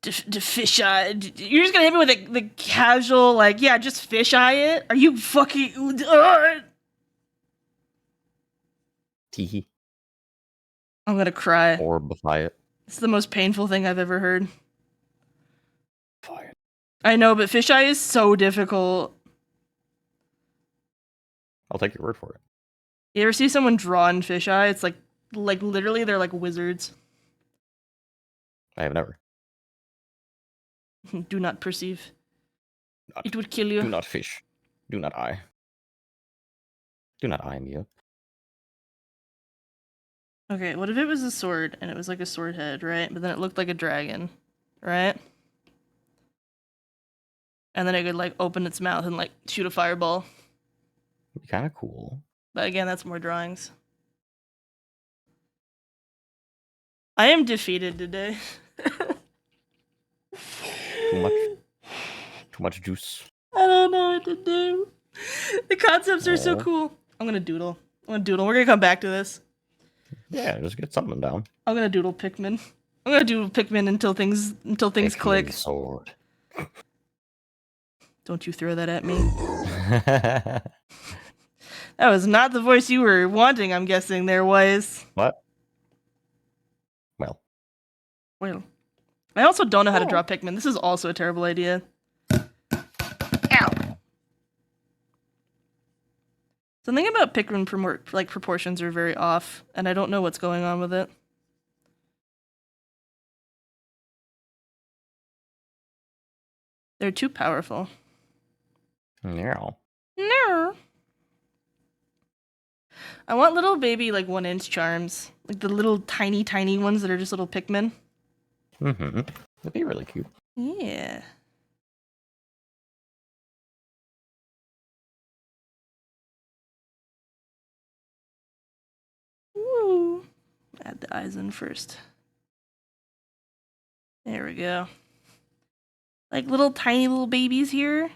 fisheye. You're just gonna hit me with the casual, like, yeah, just fisheye it? Are you fucking... Teehee. I'm gonna cry. Or befy it. It's the most painful thing I've ever heard. Fire. I know, but fisheye is so difficult. I'll take your word for it. You ever see someone draw in fisheye? It's like Like literally, they're like wizards. I have never. Do not perceive. Not, It would kill you. do not fish. Do not eye. Do not eye me up. Okay, what if it was a sword and it was like a sword head, right? But then it looked like a dragon, right? And then it could like open its mouth and like shoot a fireball. Be kind of cool. But again, that's more drawings. I am defeated today. Too much. Too much juice. I don't know what to do. The concepts are so Aw. cool. I'm gonna doodle. We're gonna come back to this. Yeah, just get something down. I'm gonna doodle Pikmin. I'm gonna doodle Pikmin until things Pikmin click. Sword. Don't you throw that at me. That was not the voice you were wanting, I'm guessing there was. What? Well, Well. I also don't know how to draw Pikmin. This is also a terrible idea. Ow. Something about Pikmin proportions are very off, and I don't know what's going on with it. They're too powerful. yeah. No. I want little baby, like, 1-inch charms. Like the little tiny, tiny ones that are just little Pikmin. Mm-hmm. That'd be really cute. Yeah. Woo. Add the eyes in first. There we go. Like little tiny little babies here.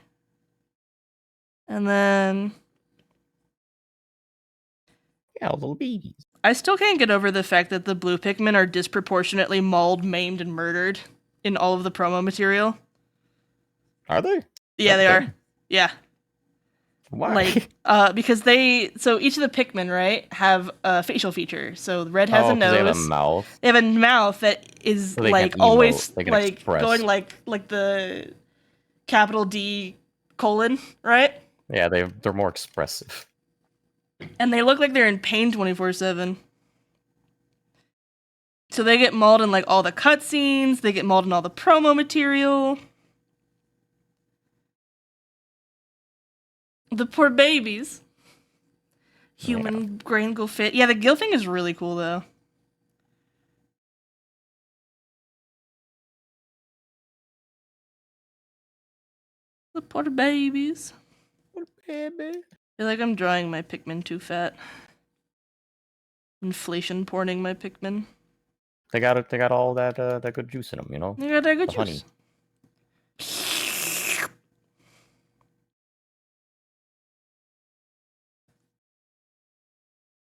And then Yeah, little babies. I still can't get over the fact that the blue Pikmin are disproportionately mauled, maimed, and murdered in all of the promo material. Are they? Yeah, That's they are. good. Yeah. Why? Like, because so each of the Pikmin, right, have a facial feature. So the red has a 'cause nose. they have a mouth. They have a mouth that is So they like can always emote, they can like express. going like the capital D colon, right? Yeah, they're more expressive. And they look like they're in pain 24/7. So they get mauled in like all the cutscenes. They get mauled in all the promo material. The poor babies. Human grain go fit. Yeah, the gill thing is really cool though. The poor babies. Baby. I feel like I'm drawing my Pikmin too fat. Inflation porning my Pikmin. They got it. They got all that that good juice in them, you know. You got that good The honey. juice.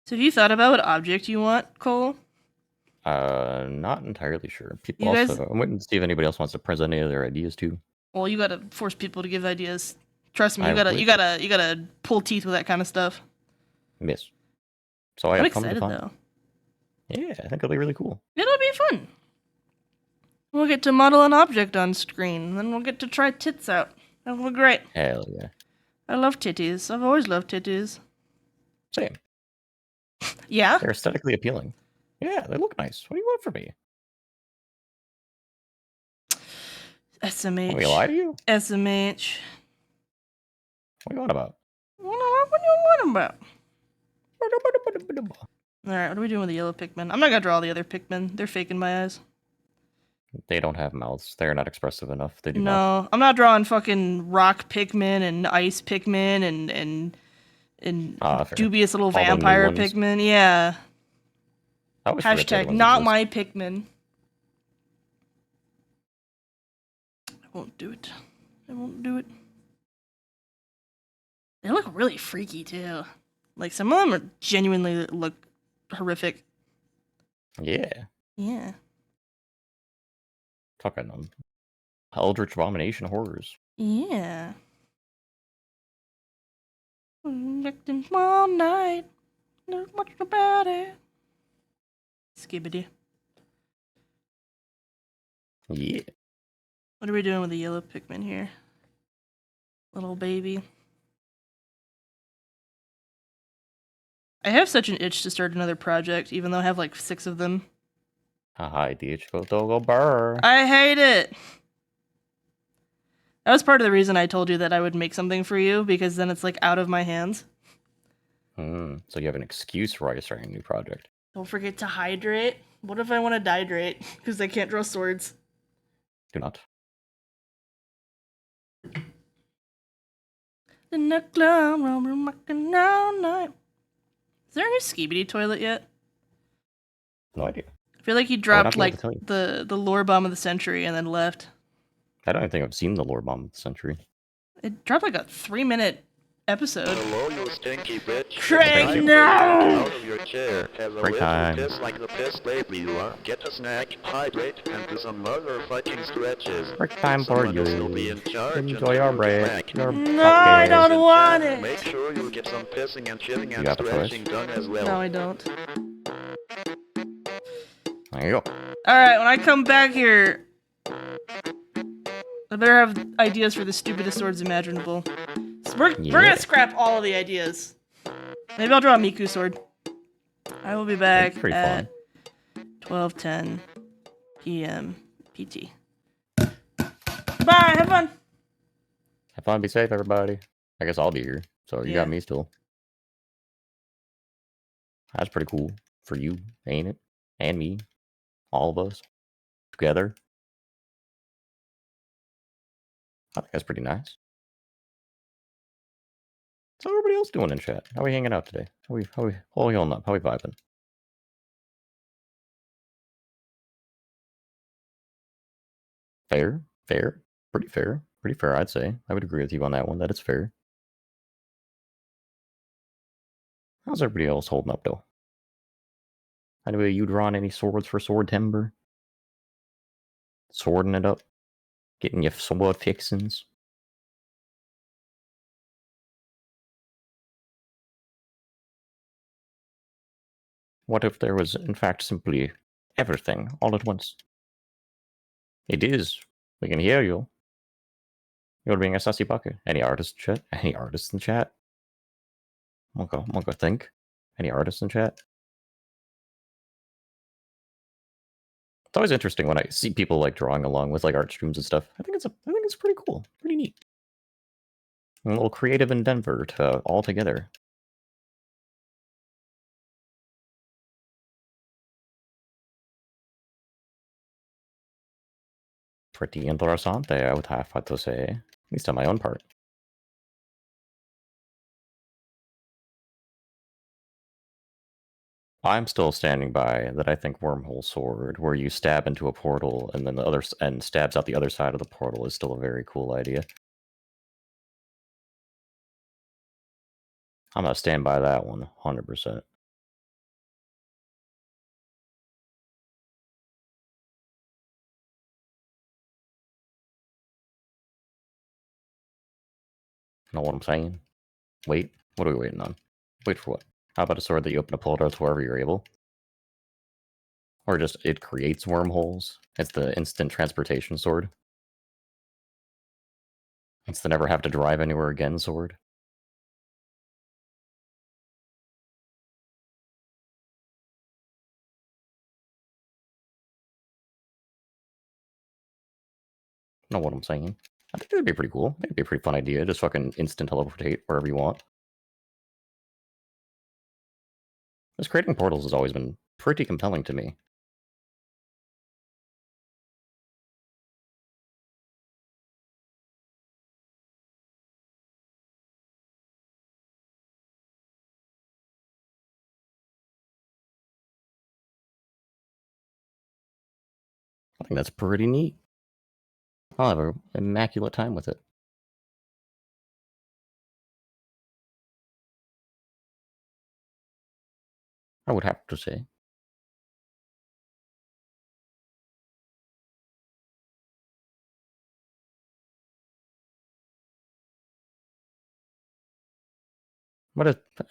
So have you thought about what object you want, Cole? Not entirely sure. People You guys- also. I'm waiting to see if anybody else wants to present any of their ideas too. Well, you gotta force people to give ideas. Trust me, I you would. gotta pull teeth with that kind of stuff. Miss. So I I'm have come to excited find. though. Yeah, I think it'll be really cool. It'll be fun. We'll get to model an object on screen, then we'll get to try tits out. That'll be great. Hell yeah. I love titties. I've always loved titties. Same. Yeah? They're aesthetically appealing. Yeah, they look nice. What do you want from me? SMH. Want me to lie to you? SMH. What do you want about? What do you want about? Alright, what are we doing with the yellow Pikmin? I'm not gonna draw all the other Pikmin. They're faking my eyes. They don't have mouths. They're not expressive enough. They do not. No, I'm not drawing fucking rock Pikmin and ice Pikmin and Fair. dubious little All the new vampire ones. Pikmin. Yeah. I always forget the other Hashtag ones not exist. my Pikmin. I won't do it. I won't do it. They look really freaky too. Like some of them are genuinely look horrific. Yeah. Yeah. Talking Eldritch Abomination horrors. Yeah. Acting all night. Not much about it. Skibbity. Yeah. What are we doing with the yellow Pikmin here? Little baby. I have such an itch to start another project, even though I have like 6 of them. Haha, go burr. I hate it. That was part of the reason I told you that I would make something for you, because then it's like out of my hands. So you have an excuse for why you're starting a new project. Don't forget to hydrate. What if I want to dihydrate? Because I can't draw swords. Do not. In the club, I'm rocking all night. Is there a new Skibidi toilet yet? No idea. I feel like he not dropped be able like to tell you. the lore bomb of the century and then left. I don't think I've seen the lore bomb of the century. It dropped like a 3-minute episode. Hello, you stinky bitch. Craig, Get no! out of your chair. Have a Break little time. piss like the piss baby you are. Get a snack, hydrate, and do some motherfucking stretches. Break time for Someone you. else will be in charge Enjoy until your you break. get back. Your No, I podcast. don't want it. Make sure you get some pissing and shitting You and got the choice. stretching done as well. No, I don't. There you go. Alright, when I come back here, I better have ideas for the stupidest swords imaginable. So we're Yeah. gonna scrap all of the ideas. Maybe I'll draw a Miku sword. I will be back Pretty at 12:10 p.m. PT. Bye, have fun. Have fun, be safe, everybody. I guess I'll be here, so you Yeah. got me still. That's pretty cool for you, ain't it? And me. All of us. Together. I think that's pretty nice. What's everybody else doing in chat? How are we hanging out today? How we holding up? How we vibing? Fair, pretty fair, I'd say. I would agree with you on that one, that it's fair. How's everybody else holding up, though? Anyway, you drawing any swords for Swordtember? Swording it up? Getting your sword fixins? What if there was, in fact, simply everything all at once? It is. We can hear you. You're being a sassy bucket. Any artists in chat? Any artists in chat? Monka, think. Any artists in chat? It's always interesting when I see people like drawing along with like art streams and stuff. I think it's pretty cool, pretty neat. A little creative endeavor to all together. Pretty interessante, I would have to say, at least on my own part. I'm still standing by that I think Wormhole Sword, where you stab into a portal and then the other end stabs out the other side of the portal, is still a very cool idea. I'm gonna stand by that one, 100%. Know what I'm saying? Wait, what are we waiting on? Wait for what? How about a sword that you open a portal to wherever you're able? Or just, it creates wormholes? It's the instant transportation sword? It's the never have to drive anywhere again sword? Know what I'm saying? I think that'd be pretty cool. That'd be a pretty fun idea. Just fucking instant teleportate wherever you want. Just creating portals has always been pretty compelling to me. I think that's pretty neat. I'll have an immaculate time with it. I would have to say.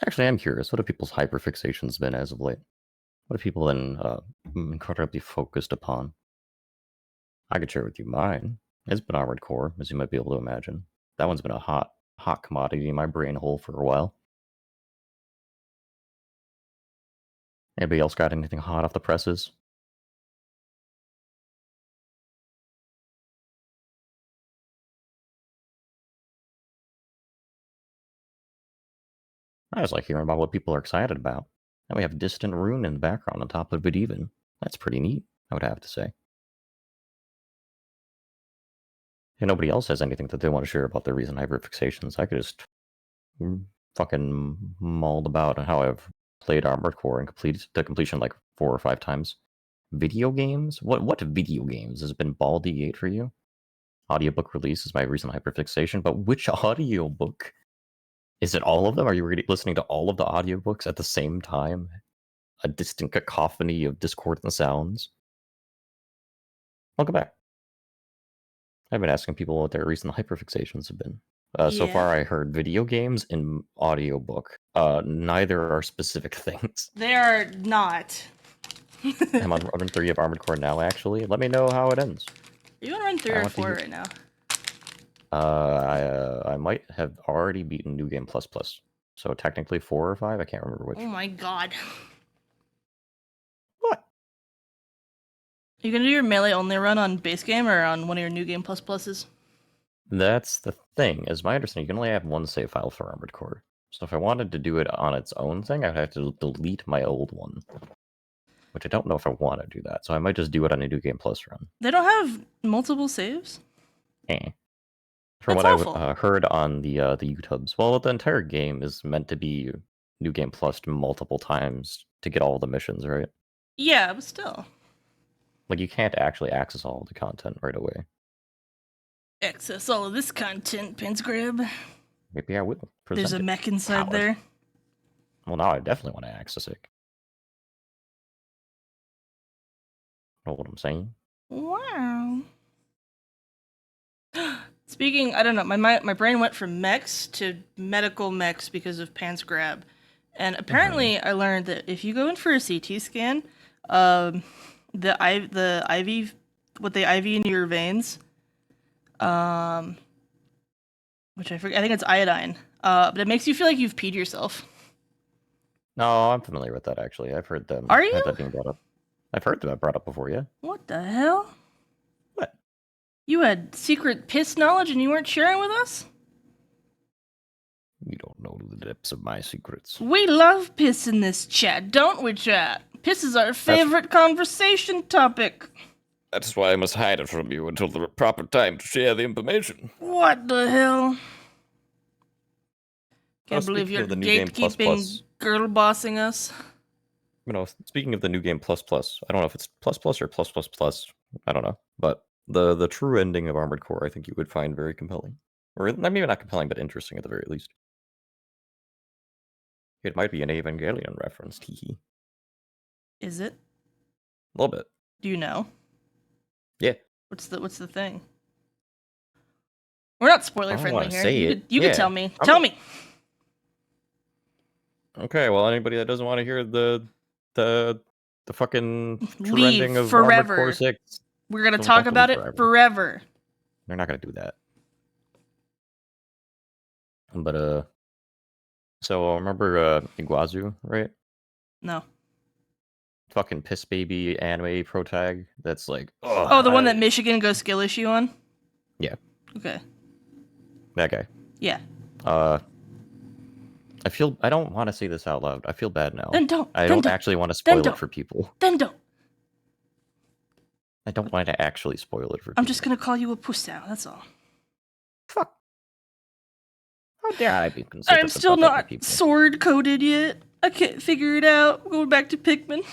Actually, I'm curious. What have people's hyperfixations been as of late? What have people been incredibly focused upon? I could share with you mine. It's been Armored Core, as you might be able to imagine. That one's been a hot commodity in my brain hole for a while. Anybody else got anything hot off the presses? I just like hearing about what people are excited about. And we have Distant Rune in the background on top of it even. That's pretty neat, I would have to say. If nobody else has anything that they want to share about their recent hyperfixations, I could just fucking mauled about how I've played Armored Core and completed the completion like 4 or 5 times. Video games? What video games has been Baldi 8 for you? Audiobook release is my recent hyperfixation, but which audiobook? Is it all of them? Are you listening to all of the audiobooks at the same time? A distant cacophony of discordant sounds? Welcome back. I've been asking people what their recent hyperfixations have been. So Yeah. far, I heard video games and audiobook. Neither are specific things. They are not. I'm on run 3 of Armored Core now, actually. Let me know how it ends. You want to run 3 I or want to 4 hear- right now? I might have already beaten New Game Plus Plus. So technically 4 or 5, I can't remember which. Oh my god. What? You gonna do your melee only run on base game or on one of your new game plus pluses? That's the thing. As my understanding, you can only have one save file for Armored Core. So if I wanted to do it on its own thing, I'd have to delete my old one. Which I don't know if I want to do that. So I might just do it on a New Game Plus run. They don't have multiple saves? From That's what awful. I heard on the YouTubes, well, the entire game is meant to be New Game Plus multiple times to get all the missions, right? Yeah, but still. Like, you can't actually access all the content right away. Access all of this content, Pinsgrab. Maybe I will. There's a present it. mech inside Coward. there. Well, now I definitely want to access it. Know what I'm saying? Wow. Speaking, I don't know, my brain went from mechs to medical mechs because of Pansgrab. And apparently I learned that if you go in for a CT scan, the IV, what they IV into your veins, which I forget, I think it's iodine, but it makes you feel like you've peed yourself. No, I'm familiar with that, actually. I've heard them. Are you? Had that being brought up. I've heard that brought up before, yeah. What the hell? What? You had secret piss knowledge and you weren't sharing with us? You don't know the depths of my secrets. We love piss in this chat, don't we, chat? Piss is our favorite conversation topic. That's why I must hide it from you until the proper time to share the information. What the hell? Can't Oh, believe speaking you're of the new game Plus gatekeeping, Plus. girl bossing us. You know, speaking of the New Game Plus Plus, I don't know if it's Plus Plus or Plus Plus Plus. I don't know. But the true ending of Armored Core, I think you would find very compelling. Or maybe not compelling, but interesting at the very least. It might be an Evangelion reference, teehee. Is it? A little bit. Do you know? Yeah. What's the thing? We're not spoiler I don't friendly wanna here. say You it. could you could Yeah. tell me. I'm- Tell me. Okay, well, anybody that doesn't want to hear the fucking true Leave ending of forever. Armored Core 6, We're gonna Don't talk believe about it forever. they're not gonna do that. But so remember Iguazu, right? No. Fucking piss baby anime protag. That's like, Oh, the one that Michigan goes skill issue on? Yeah. Okay. That guy. Yeah. I don't want to say this out loud. I feel bad now. Then don't. I Then don't don't. actually want to Then spoil it don't. for people. Then don't. I don't want to actually spoil it for people. I'm just gonna call you a puss now, that's all. Fuck. How dare I be considerate I'm still about other not people? sword coded yet. I can't figure it out. We're going back to Pikmin.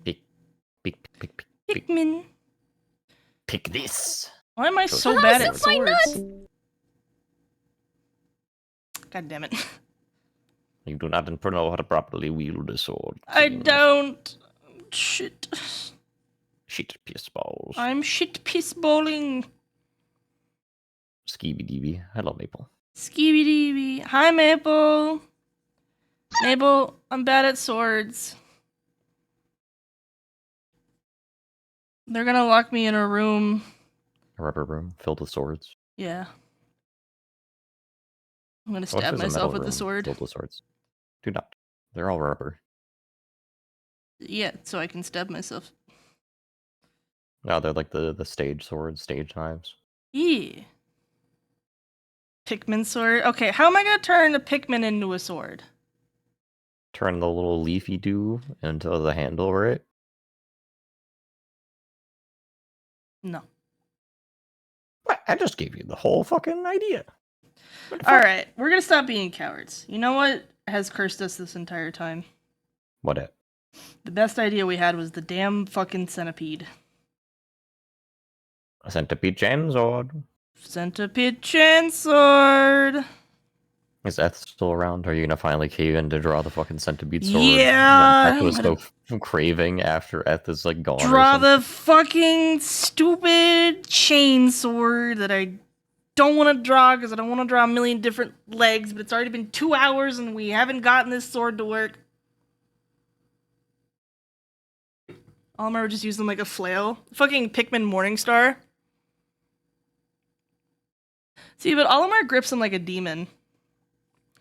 Pick. Pikmin. Pick this. Why am I Those so are bad at swords. swords? God damn it. You do not know how to properly wield a sword. I Thing. don't. Shit. Shit piss balls. I'm shit piss bowling. Skeeby DB. I love Maple. Skeeby deeby. Hi, Maple. Maple, I'm bad at swords. They're gonna lock me in a room. A rubber room filled with swords. Yeah. I'm gonna What if stab there's a myself metal with the room sword. filled with swords? Do not. They're all rubber. Yeah, so I can stab myself. No, they're like the stage swords, stage knives. Yeah. Pikmin sword. Okay, how am I gonna turn a Pikmin into a sword? Turn the little leafy do into the handle, right? No. What? I just gave you the whole fucking idea. Alright, we're gonna stop being cowards. You know what has cursed us this entire time? What it? The best idea we had was the damn fucking centipede. A centipede chain sword. Centipede chain sword. Is Eth still around? Are you gonna finally cave in to draw the fucking centipede sword? Yeah, Eth was I'm so craving after Eth is like gone. Draw or the fucking stupid chain sword that I don't want to draw because I don't want to draw a million different legs, but it's already been 2 hours and we haven't gotten this sword to work. Olimar would just use them like a flail. Fucking Pikmin Morningstar. See, but Olimar grips them like a demon.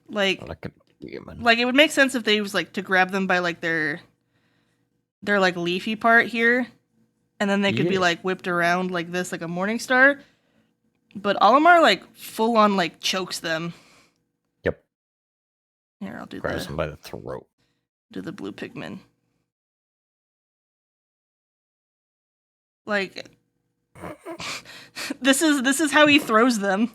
Like like a demon. Like, it would make sense if they was, like, to grab them by, like, their like, leafy part here. And then they could be, Yeah. like, whipped around like this, like a Morningstar. But Olimar, like, full-on, like, chokes them. Yep. Here, I'll do Grabs him the, by the throat. do the blue Pikmin. Like, this is how he throws them.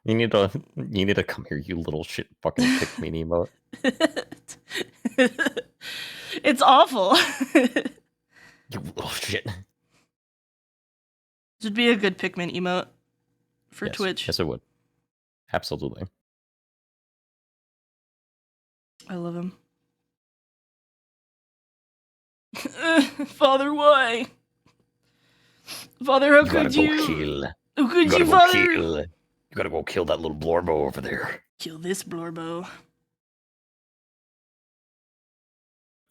You need to come here, you little shit fucking pick me emote. It's awful. You little shit. This would be a good Pikmin emote for Yes. Twitch. Yes, it would. Absolutely. I love him. Father, why? Father, how could you? kill. How could You gotta you, go Father? kill. You gotta go kill that little blorbo over there. Kill this Blorbo.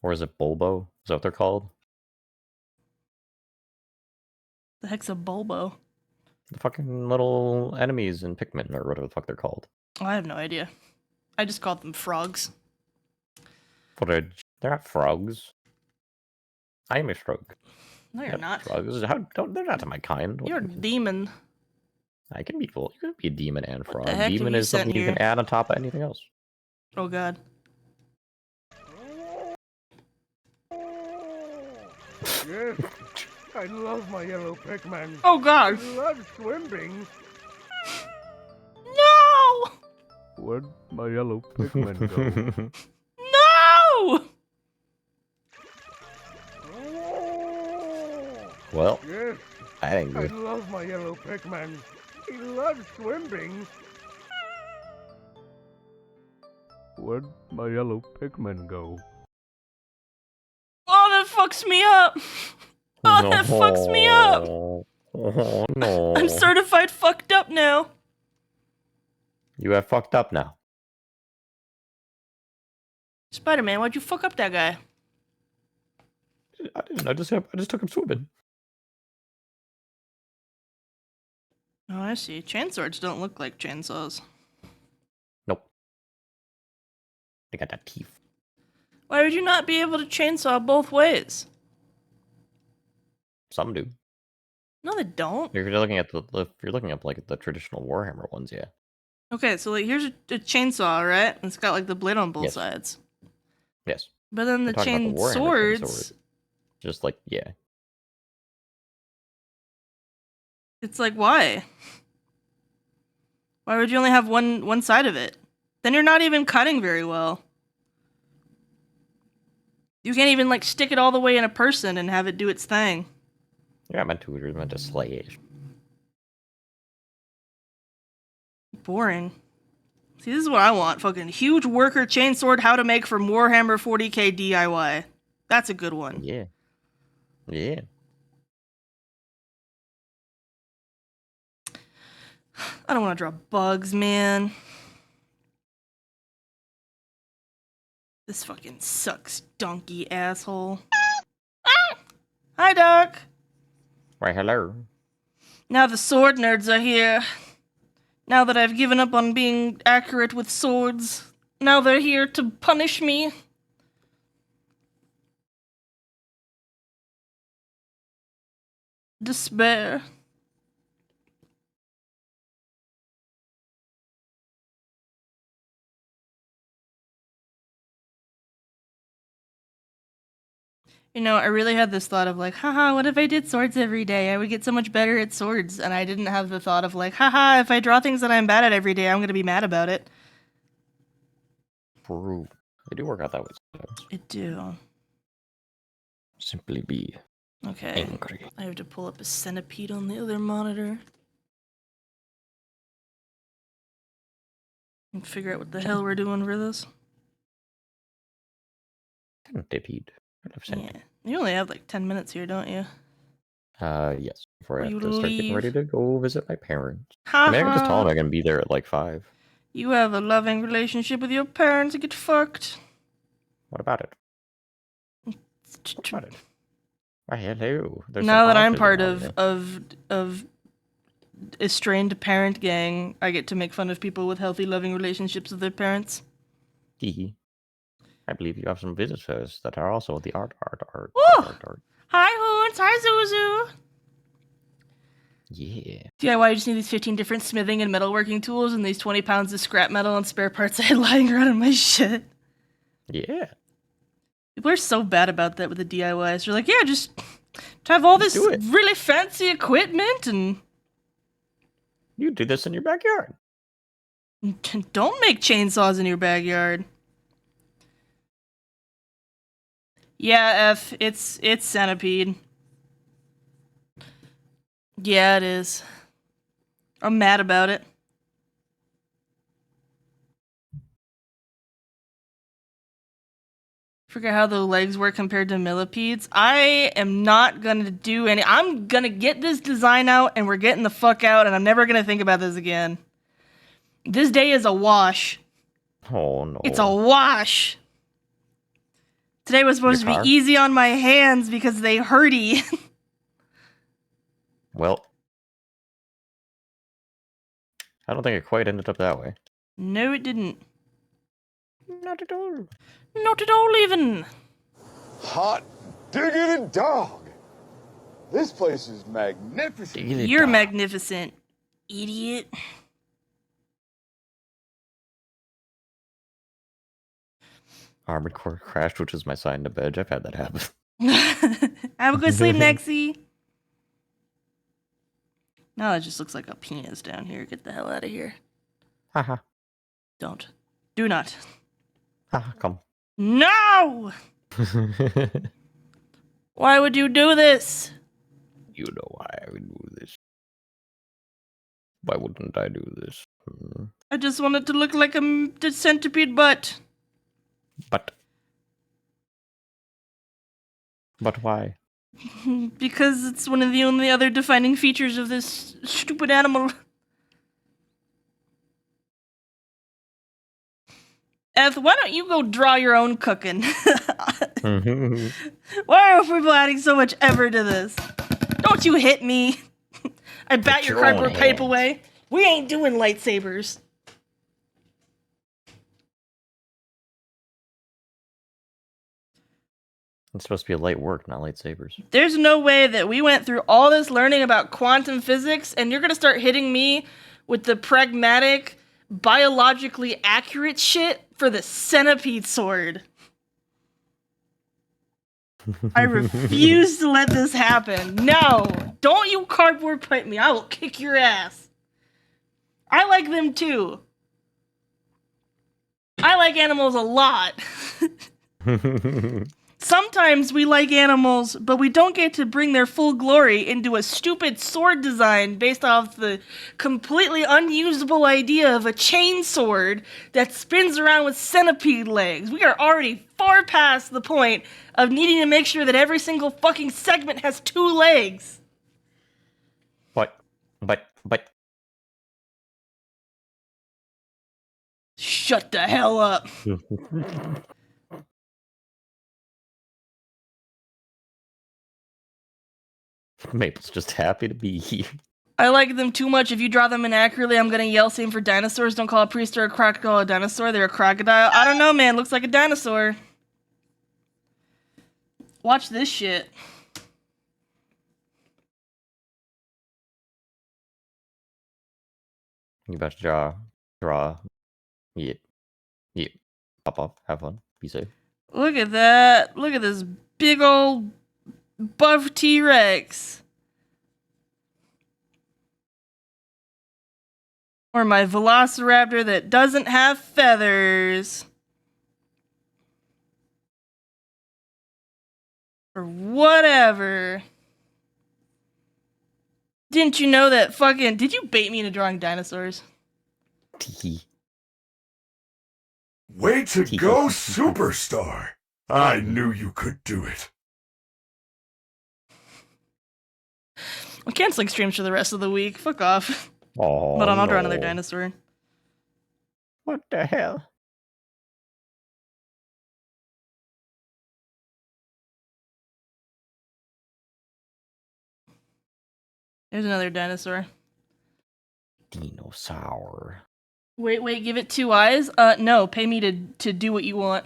Or is it Bulbo? Is that what they're called? The heck's a Bulbo? The fucking little enemies in Pikmin, or whatever the fuck they're called. Oh, I have no idea. I just called them frogs. They're not frogs. I am a frog. No, you're not. Frogs. They're not my kind. What You're a do you think? demon. I can be full. You can be a demon and What frog. the heck have Demon you is sent something you here? can add on top of anything else. Oh god. Yes, I love my yellow Pikmin. Oh god. love swimming. No! Where'd my yellow Pikmin go? No! Well, Yes, I ain't I good. love my yellow Pikmin. He loves swimming. Where'd my yellow Pikmin go? Oh, that fucks me up. Oh, that fucks me up. Oh no. I'm certified fucked up now. You have fucked up now. Spider-Man, why'd you fuck up that guy? I didn't. I just took him swimming. Oh, I see. Chainswords don't look like chainsaws. Nope. They got that teeth. Why would you not be able to chainsaw both ways? Some do. No, they don't. If you're looking at if you're looking at like the traditional Warhammer ones, yeah. Okay, so like here's a chainsaw, right? It's got like the blade on both Yes. sides. Yes. But then the We're talking chain about the Warhammer swords, sword. Just like yeah. it's like why? Why would you only have one side of it? Then you're not even cutting very well. You can't even like stick it all the way in a person and have it do its thing. You're not meant to. You're meant to slay it. Boring. See, this is what I want. Fucking huge worker chainsword how to make for Warhammer 40k DIY. That's a good one. Yeah. Yeah. I don't want to draw bugs, man. This fucking sucks, donkey asshole. Ah! Hi, Doc. Why, hello. Now the sword nerds are here. Now that I've given up on being accurate with swords, Now they're here to punish me. Despair. You know, I really had this thought of like, haha, what if I did swords every day? I would get so much better at swords. And I didn't have the thought of like, haha, if I draw things that I'm bad at every day, I'm gonna be mad about it. True. They do work out that way sometimes. It do. Simply be Okay. angry. I have to pull up a centipede on the other monitor. And figure out what the hell we're doing for this. Centipede. I love centipede. Yeah. You only have like 10 minutes here, don't you? Yes. Before I Will have you to start getting ready leave? to go visit my parents. Ha I mean, I can just tell ha. them I can be there at like 5. You have a loving relationship with your parents and get fucked. What about it? What about it? Why, hello. There's Now some that I'm autism part out here. of estranged parent gang, I get to make fun of people with healthy, loving relationships with their parents. Hee. I believe you have some visitors that are also the art. Woo! Hi, Hoons. Hi, Zuzu. Yeah. DIY just need these 15 different smithing and metalworking tools and these 20 pounds of scrap metal and spare parts I had lying around in my shit. Yeah. People are so bad about that with the DIYs. They're like, yeah, just to have all this Do it. really fancy equipment and You do this in your backyard. don't make chainsaws in your backyard. Yeah, it's centipede. Yeah, it is. I'm mad about it. Forget how the legs work compared to millipedes. I am not gonna do any. I'm gonna get this design out and we're getting the fuck out and I'm never gonna think about this again. This day is a wash. Oh no. It's a wash. Today was supposed to Your car? be easy on my hands because they hurty. Well, I don't think it quite ended up that way. No, it didn't. Not at all. Not at all, even. Hot diggity dog! This place is magnificent. You're magnificent, idiot. Armored Core crashed, which is my sign to bed. I've had that happen. Have a good sleep, Nexie. No, it just looks like a penis down here. Get the hell out of here. Haha. Don't. Do not. Haha, come. No! Why would you do this? You know why I would do this. Why wouldn't I do this? I just want it to look like a centipede butt. But why? Because it's one of the only other defining features of this stupid animal. Eth, why don't you go draw your own cooking? Why are people adding so much effort to this? Don't you hit me. I bat your your own cardboard pipe hands. away. We ain't doing lightsabers. It's supposed to be a light work, not lightsabers. There's no way that we went through all this learning about quantum physics and you're gonna start hitting me with the pragmatic, biologically accurate shit for the centipede sword. I refuse to let this happen. No! Don't you cardboard pipe me. I will kick your ass. I like them too. I like animals a lot. Sometimes we like animals, but we don't get to bring their full glory into a stupid sword design based off the completely unusable idea of a chain sword that spins around with centipede legs. We are already far past the point of needing to make sure that every single fucking segment has 2 legs. But. Shut the hell up. Maple's just happy to be here. I like them too much. If you draw them inaccurately, I'm gonna yell. Same for dinosaurs. Don't call a priest or a crocodile a dinosaur. They're a crocodile. I don't know, man. Looks like a dinosaur. Watch this shit. You about to draw. Yeah. Pop off. Have fun. Be safe. Look at that. Look at this big old buff T-Rex. Or my velociraptor that doesn't have feathers. Or whatever. Didn't you know that fucking... Did you bait me into drawing dinosaurs? Tee. Way to go, superstar! I knew you could do it. I'm canceling streams for the rest of the week. Fuck off. Oh, Hold on, I'll draw no. another dinosaur. What the hell? There's another dinosaur. Dinosaur. Wait, give it 2 eyes? No, pay me to do what you want.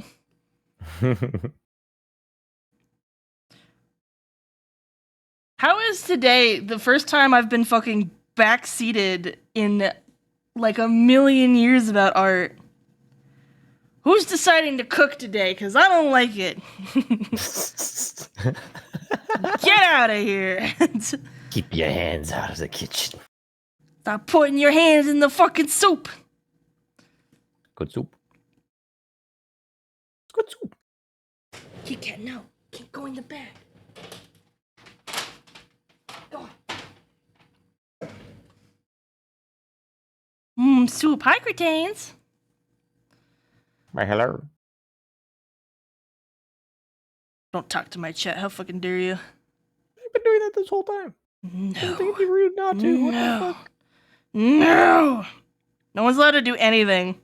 How is today the first time I've been fucking backseated in like a million years about art? Who's deciding to cook today? Because I don't like it. Get out of here. Keep your hands out of the kitchen. Stop putting your hands in the fucking soup. Good soup. Good soup. Kit Kat, no. Can't go in the bag. Go on. Soup. Hi, Cretains. My hello. Don't talk to my chat. How fucking dare you? I've been doing that this whole time. I think it'd be rude not to. What the fuck? No. No one's allowed to do anything.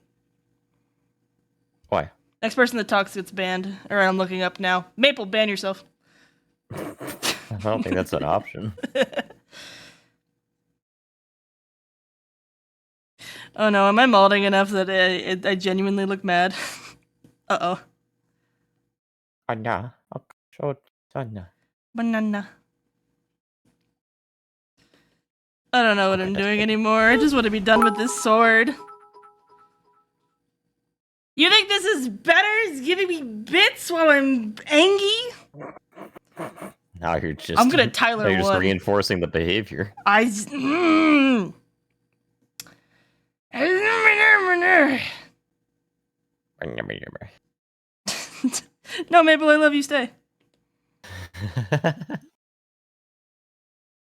Why? Next person that talks gets banned. Alright, I'm looking up now. Maple, ban yourself. I don't think that's an option. Oh no, am I molding enough that I genuinely look mad? Uh-oh. Anna. Show it. Anna. Banana. I don't know what I'm doing anymore. I just want to be done with this sword. You think this is better? It's giving me bits while I'm angry? Now you're just. I'm gonna Tyler You're just one. reinforcing the behavior. No, Maple, I love you. Stay.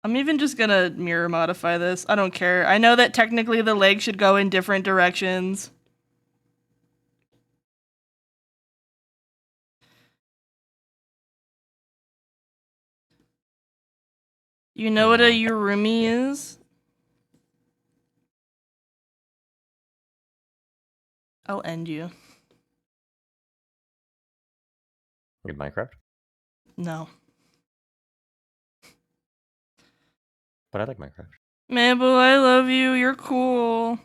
I'm even just gonna mirror modify this. I don't care. I know that technically the leg should go in different directions. You know what a Urumi is? I'll end you. Good Minecraft. No. But I like Minecraft. Mabel, I love you. You're cool.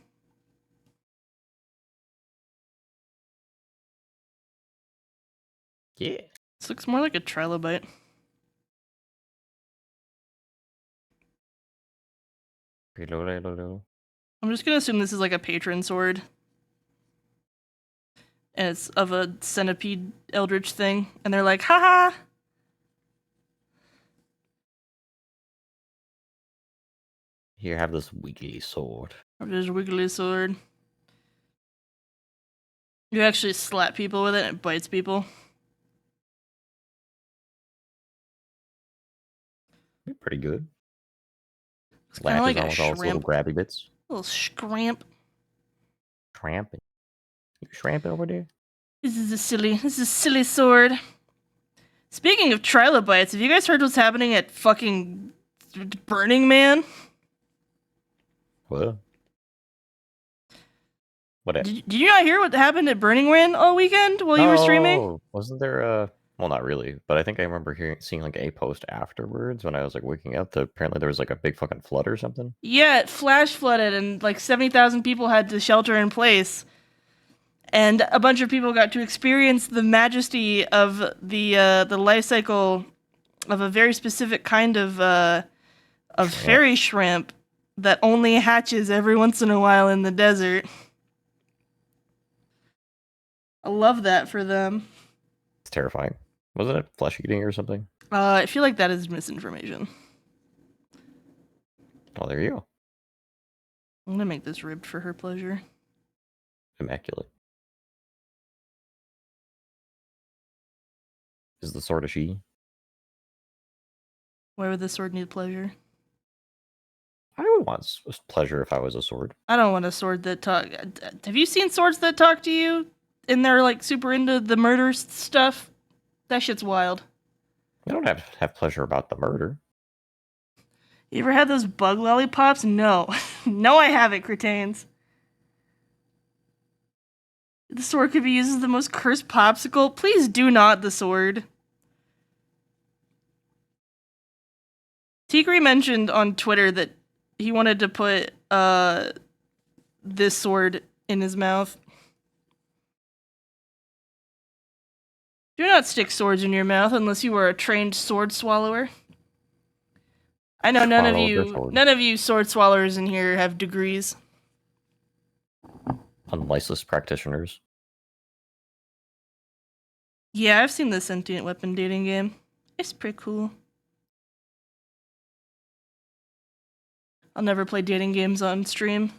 Yeah. This looks more like a trilobite. I'm just gonna assume this is like a patron sword. And it's of a centipede eldritch thing. And they're like, haha! Here, have this wiggly sword. Or just wiggly sword. You actually slap people with it and it bites people. Pretty good. It's kind of Latches like on a with all its little shrimp. grabby bits. Little scramp. Tramping. You tramping over there? This is a silly sword. Speaking of trilobites, have you guys heard what's happening at fucking Burning Man? What? What? Did you not hear what happened at Burning Man all weekend while you were streaming? Wasn't there Well, not really, but I think I remember seeing like a post afterwards when I was like waking up that apparently there was like a big fucking flood or something. Yeah, it flash flooded and like 70,000 people had to shelter in place. And a bunch of people got to experience the majesty of the life cycle of a very specific kind of fairy shrimp that only hatches every once in a while in the desert. I love that for them. It's terrifying. Wasn't it flesh eating or something? I feel like that is misinformation. Oh, there you go. I'm gonna make this ribbed for her pleasure. Immaculate. Is the sword a she? Why would this sword need pleasure? I would want pleasure if I was a sword. I don't want a sword that talk. Have you seen swords that talk to you? And they're like super into the murder stuff? That shit's wild. I don't have pleasure about the murder. You ever had those bug lollipops? No. No, I haven't, Cretains. The sword could be used as the most cursed popsicle. Please do not the sword. Tigri mentioned on Twitter that he wanted to put this sword in his mouth. Do not stick swords in your mouth unless you are a trained sword swallower. I know none of you sword swallowers in here have degrees. Unlicensed practitioners. Yeah, I've seen the sentient weapon dating game. It's pretty cool. I'll never play dating games on stream.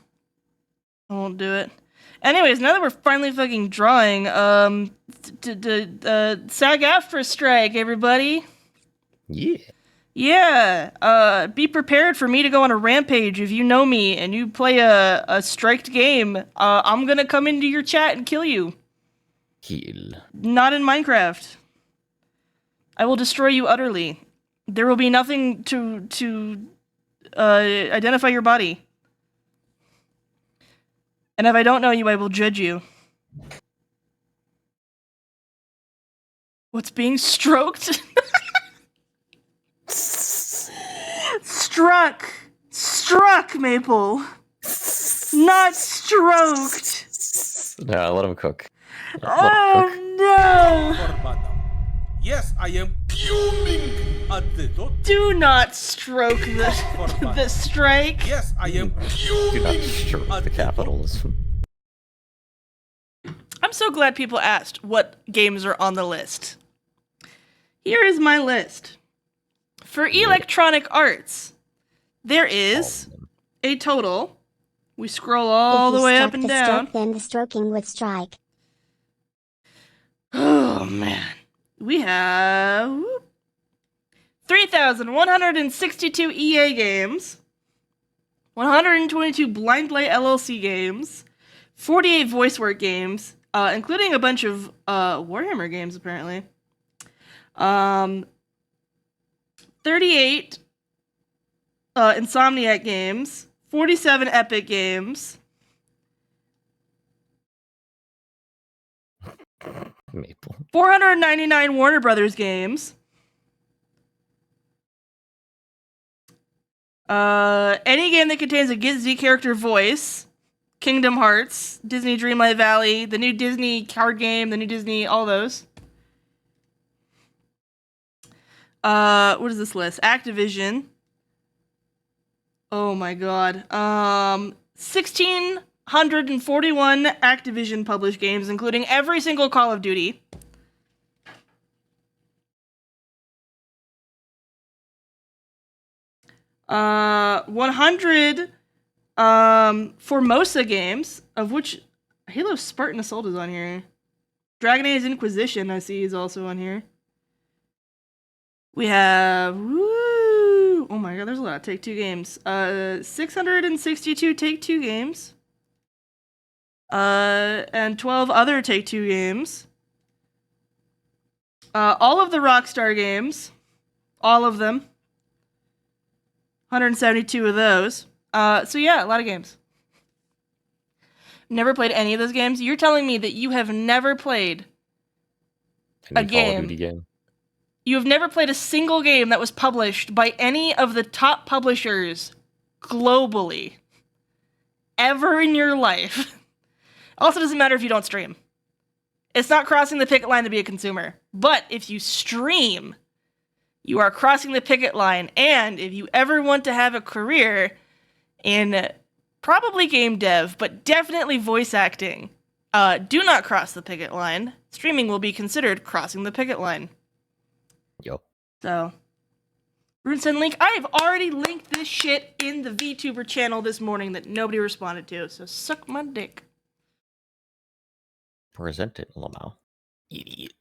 I won't do it. Anyways, now that we're finally fucking drawing, SAG-AFTRA strike, everybody. Yeah. Yeah, be prepared for me to go on a rampage. If you know me and you play a striked game, I'm gonna come into your chat and kill you. Kill. Not in Minecraft. I will destroy you utterly. There will be nothing to identify your body. And if I don't know you, I will judge you. What's being stroked? Struck, Maple. Not stroked. No, let him cook. Oh no! Yes, I am fuming at the thought. Do not stroke the strike. Yes, I am Do not fuming stroke at the capitalism. I'm so glad people asked what games are on the list. Here is my list. For Electronic Arts, there is a total. We scroll all the way up and down. Stroke, then the stroking would strike. Oh man. We have 3,162 EA games, 122 Blind Light LLC games, 48 voice work games, including a bunch of Warhammer games apparently. 38 Insomniac games, 47 Epic games. Maple. 499 Warner Brothers games. Any game that contains a Gizzy character voice. Kingdom Hearts, Disney Dreamlight Valley, the new Disney card game, the new Disney, all those. What is this list? Activision. Oh my god. 1,641 Activision published games, including every single Call of Duty. Uh, 100 Formosa games, of which Halo Spartan Assault is on here. Dragon Age Inquisition, I see, is also on here. We have, oh my god, there's a lot of Take-Two games. 662 Take-Two games. And 12 other Take-Two games. All of the Rockstar games. All of them. 172 of those. So yeah, a lot of games. Never played any of those games? You're telling me that you have never played a Call of game Duty game. You have never played a single game that was published by any of the top publishers globally ever in your life. Also doesn't matter if you don't stream. It's not crossing the picket line to be a consumer. But if you stream, you are crossing the picket line. And if you ever want to have a career in probably game dev, but definitely voice acting, do not cross the picket line. Streaming will be considered crossing the picket line. Yo. So, RuneSend link. I've already linked this shit in the VTuber channel this morning that nobody responded to, so suck my dick. Present it, Lamau. Idiot.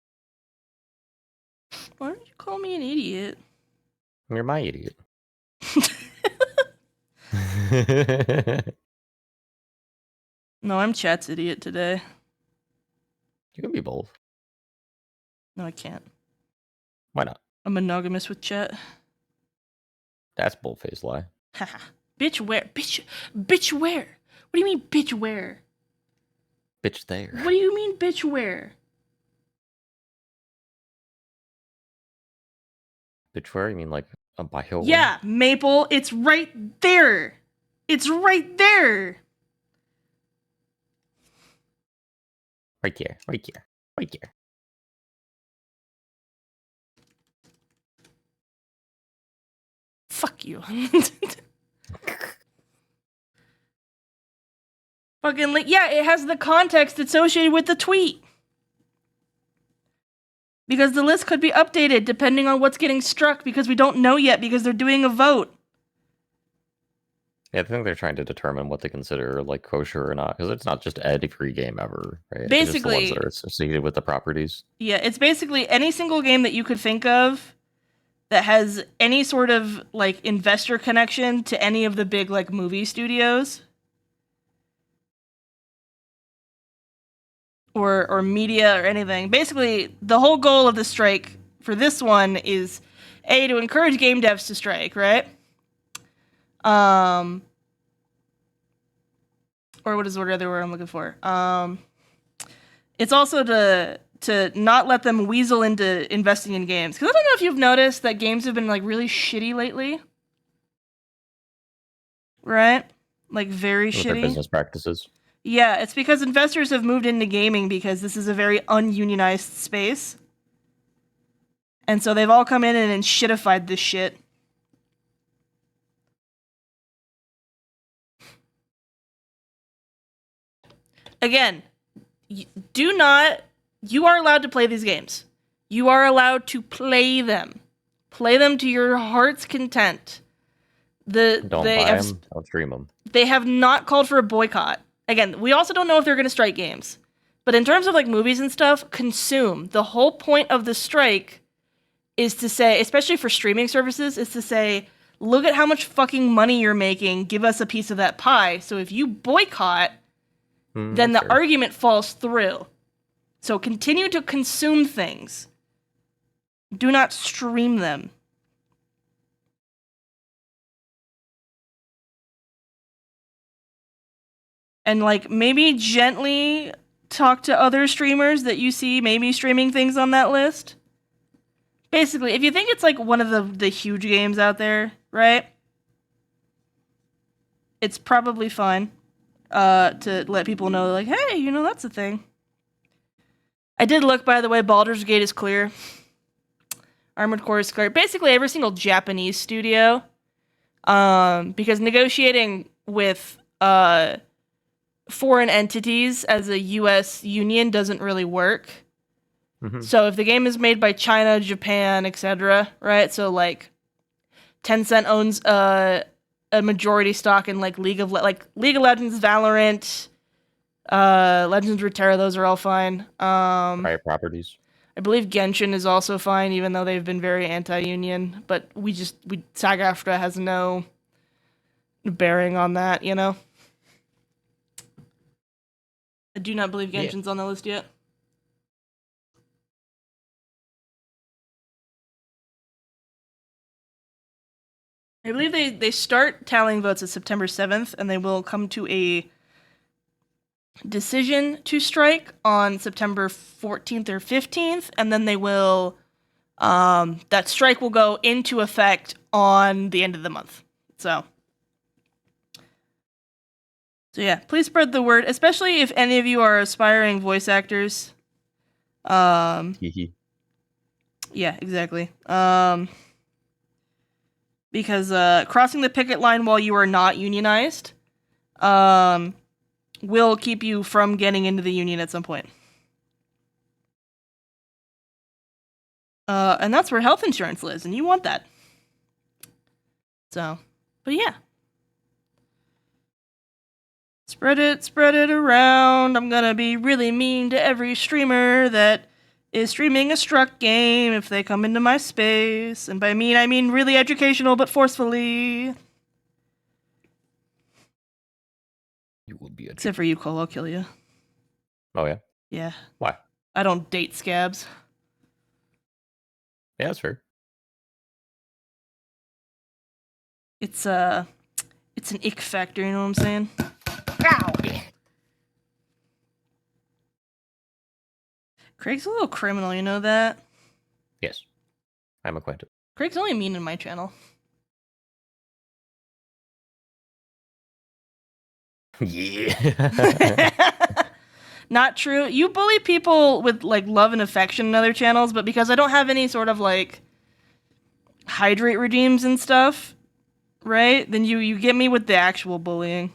Why don't you call me an idiot? You're my idiot. No, I'm Chat's idiot today. You can be both. No, I can't. Why not? I'm monogamous with Chat. That's bullface lie. Haha. Bitch where? Bitch where? What do you mean bitch where? Bitch there. What do you mean bitch where? Bitch where? You mean like a bio? Yeah, Maple, it's right there. It's right there. Right here. Right here. Right here. Fuck you. Fucking yeah, it has the context associated with the tweet. Because the list could be updated depending on what's getting struck because we don't know yet because they're doing a vote. Yeah, I think they're trying to determine what to consider like kosher or not, because it's not just every game ever, right? Basically, it's just the ones that are associated with the properties. Yeah, it's basically any single game that you could think of that has any sort of like investor connection to any of the big like movie studios or media or anything. Basically, the whole goal of the strike for this one is to encourage game devs to strike, right? Or what is the other word I'm looking for? It's also to not let them weasel into investing in games. Because I don't know if you've noticed that games have been like really shitty lately. Right? Like very With shitty. their business practices. Yeah, it's because investors have moved into gaming because this is a very ununionized space. And so they've all come in and shitified this shit. Again, you are allowed to play these games. You are allowed to play them. Play them to your heart's content. Don't buy them, don't stream them. They have not called for a boycott. Again, we also don't know if they're going to strike games. But in terms of like movies and stuff, consume. The whole point of the strike is to say, especially for streaming services, is to say, look at how much fucking money you're making. Give us a piece of that pie. So if you boycott, then the argument falls through. So continue to consume things. Do not stream them. And like maybe gently talk to other streamers that you see maybe streaming things on that list. Basically, if you think it's like one of the huge games out there, right? It's probably fine to let people know, like, hey, you know, that's a thing. I did look, by the way, Baldur's Gate is clear. Armored Core is clear. Basically, every single Japanese studio. Because negotiating with foreign entities as a U.S. union doesn't really work. Mm-hmm. So if the game is made by China, Japan, etc., right? So like Tencent owns a majority stock in like League of Legends, Valorant, Legends of Runeterra. Those are all fine. Riot properties. I believe Genshin is also fine, even though they've been very anti-union. But SAG-AFTRA has no bearing on that, you know. I do not believe Genshin's on the list yet. I believe they start tallying votes at September 7th, and they will come to a decision to strike on September 14th or 15th, and then they will that strike will go into effect on the end of the month. So yeah, please spread the word, especially if any of you are aspiring voice actors. Yeah, exactly. Because crossing the picket line while you are not unionized will keep you from getting into the union at some point. And that's where health insurance lives, and you want that. So, but yeah. Spread it around. I'm gonna be really mean to every streamer that is streaming a Struck game if they come into my space. And by mean, I mean really educational, but forcefully. You will be Except for you, Cole, I'll kill you. Oh, yeah? Yeah. Why? I don't date scabs. Yeah, that's fair. It's an ick factor, you know what I'm saying? Ow! Craig's a little criminal, you know that? Yes. I'm acquainted. Craig's only mean in my channel. Yeah. Not true. You bully people with, like, love and affection in other channels, but because I don't have any sort of, like, hydrate regimes and stuff, right? Then you get me with the actual bullying.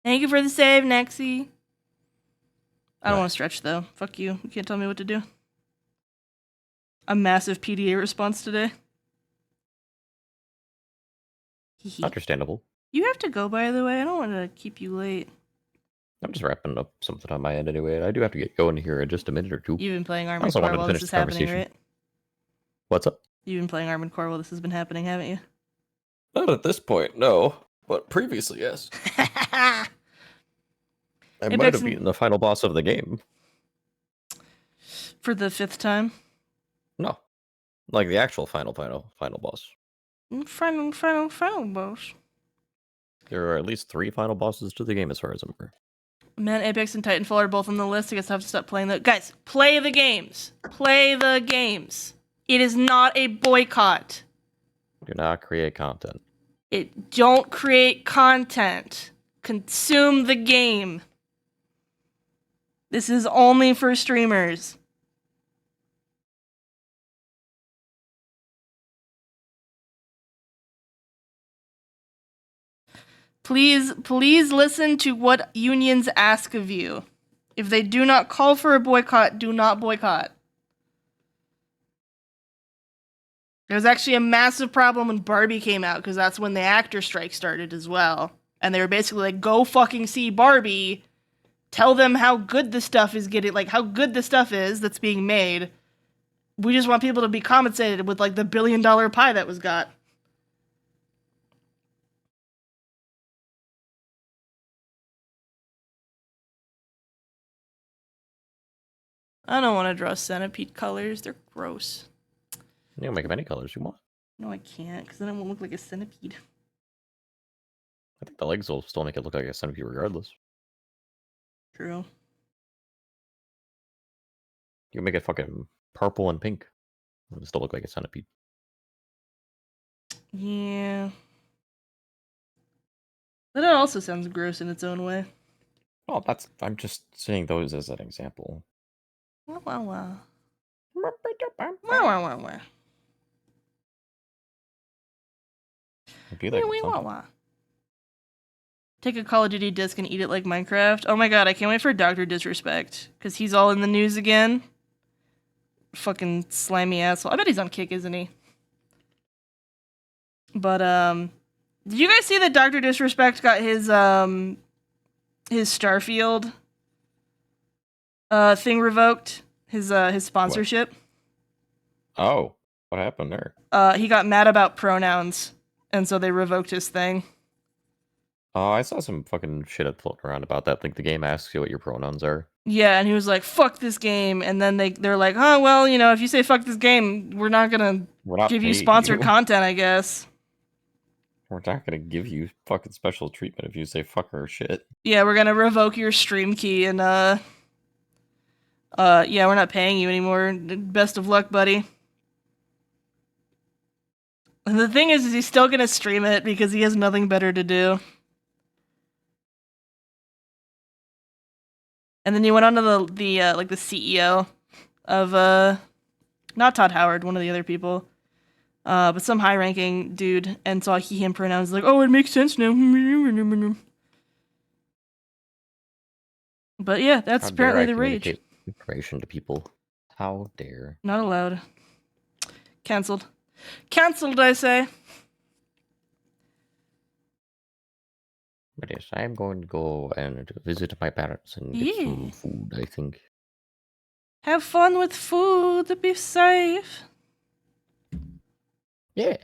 Thank you for the save, Nexie. I don't want to stretch, though. Fuck you. You can't tell me what to do. A massive PDA response today. Understandable. You have to go, by the way. I don't want to keep you late. I'm just wrapping up something on my end anyway. I do have to get going here in just a minute or two. You've been playing I Armored also Core wanted to while finish this is the happening, conversation. right? What's up? You've been playing Armored Core while this has been happening, haven't you? Not at this point, no. But previously, yes. I Apex might have and- beaten the final boss of the game. For the 5th time? No. Like the actual final boss. Final boss. There are at least 3 final bosses to the game as far as I'm aware. Man, Apex and Titanfall are both on the list. I guess I have to stop playing the... Guys, play the games. Play the games. It is not a boycott. Do not create content. Don't create content. Consume the game. This is only for streamers. Please listen to what unions ask of you. If they do not call for a boycott, do not boycott. There was actually a massive problem when Barbie came out, because that's when the actor strike started as well. And they were basically like, go fucking see Barbie. Tell them how good the stuff is getting, like, how good the stuff is that's being made. We just want people to be compensated with, like, the $1 billion pie that was got. I don't want to draw centipede colors. They're gross. You can make them any colors you want. No, I can't, because then it won't look like a centipede. I think the legs will still make it look like a centipede regardless. True. You can make it fucking purple and pink. It'll still look like a centipede. Yeah. But it also sounds gross in its own way. Well, I'm just saying those as an example. Wah, wah, wah. Wah, wah, wah, wah. It'd be like Wee, wee, wah, something. wah. Take a Call of Duty disc and eat it like Minecraft. Oh my god, I can't wait for Dr. Disrespect. Because he's all in the news again. Fucking slimy asshole. I bet he's on Kick, isn't he? But, did you guys see that Dr. Disrespect got his Starfield thing revoked? His sponsorship? Oh, what happened there? He got mad about pronouns, and so they revoked his thing. Oh, I saw some fucking shit floating around about that. Like the game asks you what your pronouns are. Yeah, and he was like, fuck this game. And then they're like, oh, well, you know, if you say fuck this game, we're not gonna give you sponsored content, I guess. We're not gonna give you fucking special treatment if you say fuck or shit. Yeah, we're gonna revoke your stream key and Yeah, we're not paying you anymore. Best of luck, buddy. And the thing is he's still gonna stream it because he has nothing better to do. And then you went on to the CEO of, not Todd Howard, one of the other people, but some high-ranking dude, and saw he, him pronouns, like, oh, it makes sense now. But yeah, that's How dare apparently I the rage. communicate information to people? How dare? Not allowed. Cancelled. Cancelled, I say. But yes, I am going to go and visit my parents and get some food, I think. Have fun with food. Be safe. Yeah.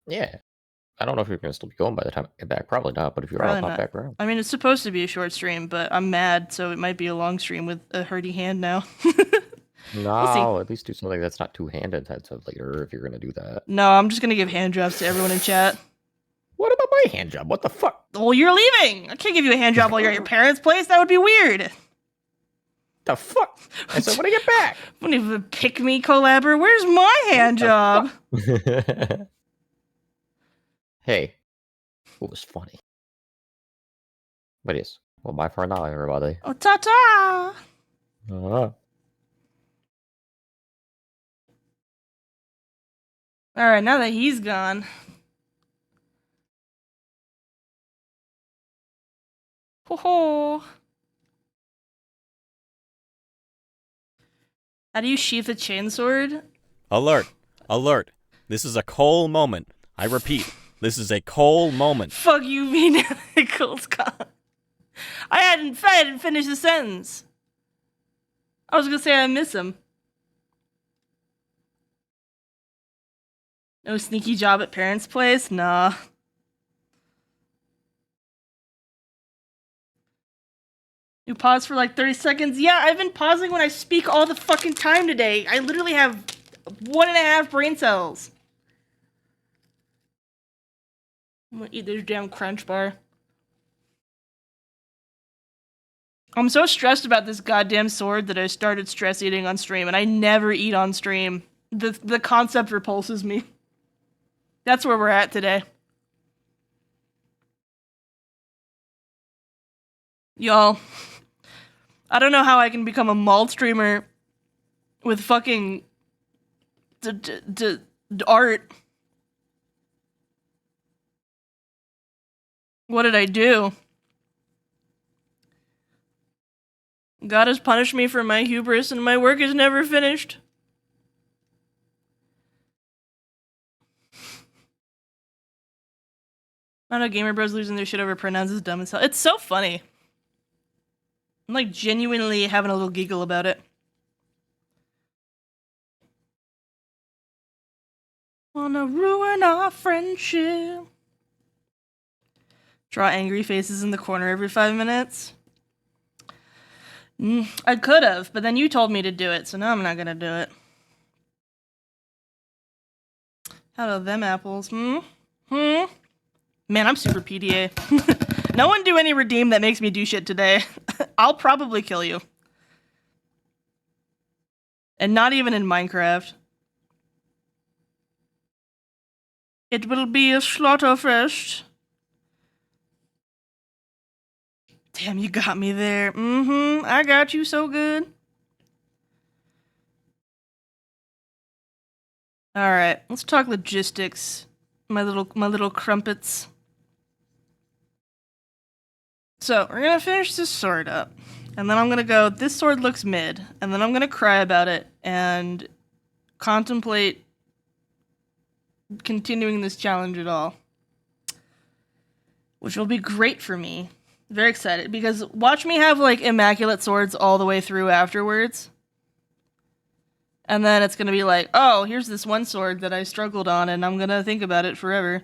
Yeah. I don't know if you're going to still be going by the time I get back. Probably not, but if you are, I'll Probably pop not. back around. I mean, it's supposed to be a short stream, but I'm mad, so it might be a long stream with a hurty hand now. No, at least do something that's not two-handed heads up later if you're going to do that. No, I'm just gonna give hand jobs to everyone in chat. What about my hand job? What the fuck? Well, you're leaving! I can't give you a hand job while you're at your parents' place. That would be weird. The fuck? I said when I get back. When you pick me, collabor, where's my hand job? Hey, it was funny. But yes, well, bye for now, everybody. Oh, ta-ta! Alright, now that he's gone. Ho-ho! How do you sheath a chainsword? Alert! Alert! This is a Cole moment. I repeat, this is a Cole moment. Fuck you, mean Nichols. I hadn't finished the sentence. I was gonna say I miss him. No sneaky job at parents' place? Nah. You pause for like 30 seconds? Yeah, I've been pausing when I speak all the fucking time today. I literally have 1.5 brain cells. I'm gonna eat this damn crunch bar. I'm so stressed about this goddamn sword that I started stress eating on stream, and I never eat on stream. The concept repulses me. That's where we're at today. Y'all, I don't know how I can become a malt streamer with fucking art. What did I do? God has punished me for my hubris, and my work is never finished. I know Gamer Bros losing their shit over pronouns is dumb as hell. It's so funny. I'm like genuinely having a little giggle about it. Wanna ruin our friendship. Draw angry faces in the corner every 5 minutes. I could have, but then you told me to do it, so now I'm not gonna do it. Hello, them apples. Man, I'm super PDA. No one do any redeem that makes me do shit today. I'll probably kill you. And not even in Minecraft. It will be a slaughterfest. Damn, you got me there. I got you so good. Alright, let's talk logistics. My little crumpets. So, we're gonna finish this sword up. And then I'm gonna go, this sword looks mid. And then I'm gonna cry about it and contemplate continuing this challenge at all. Which will be great for me. Very excited, because watch me have, like, immaculate swords all the way through afterwards. And then it's gonna be like, oh, here's this one sword that I struggled on, and I'm gonna think about it forever.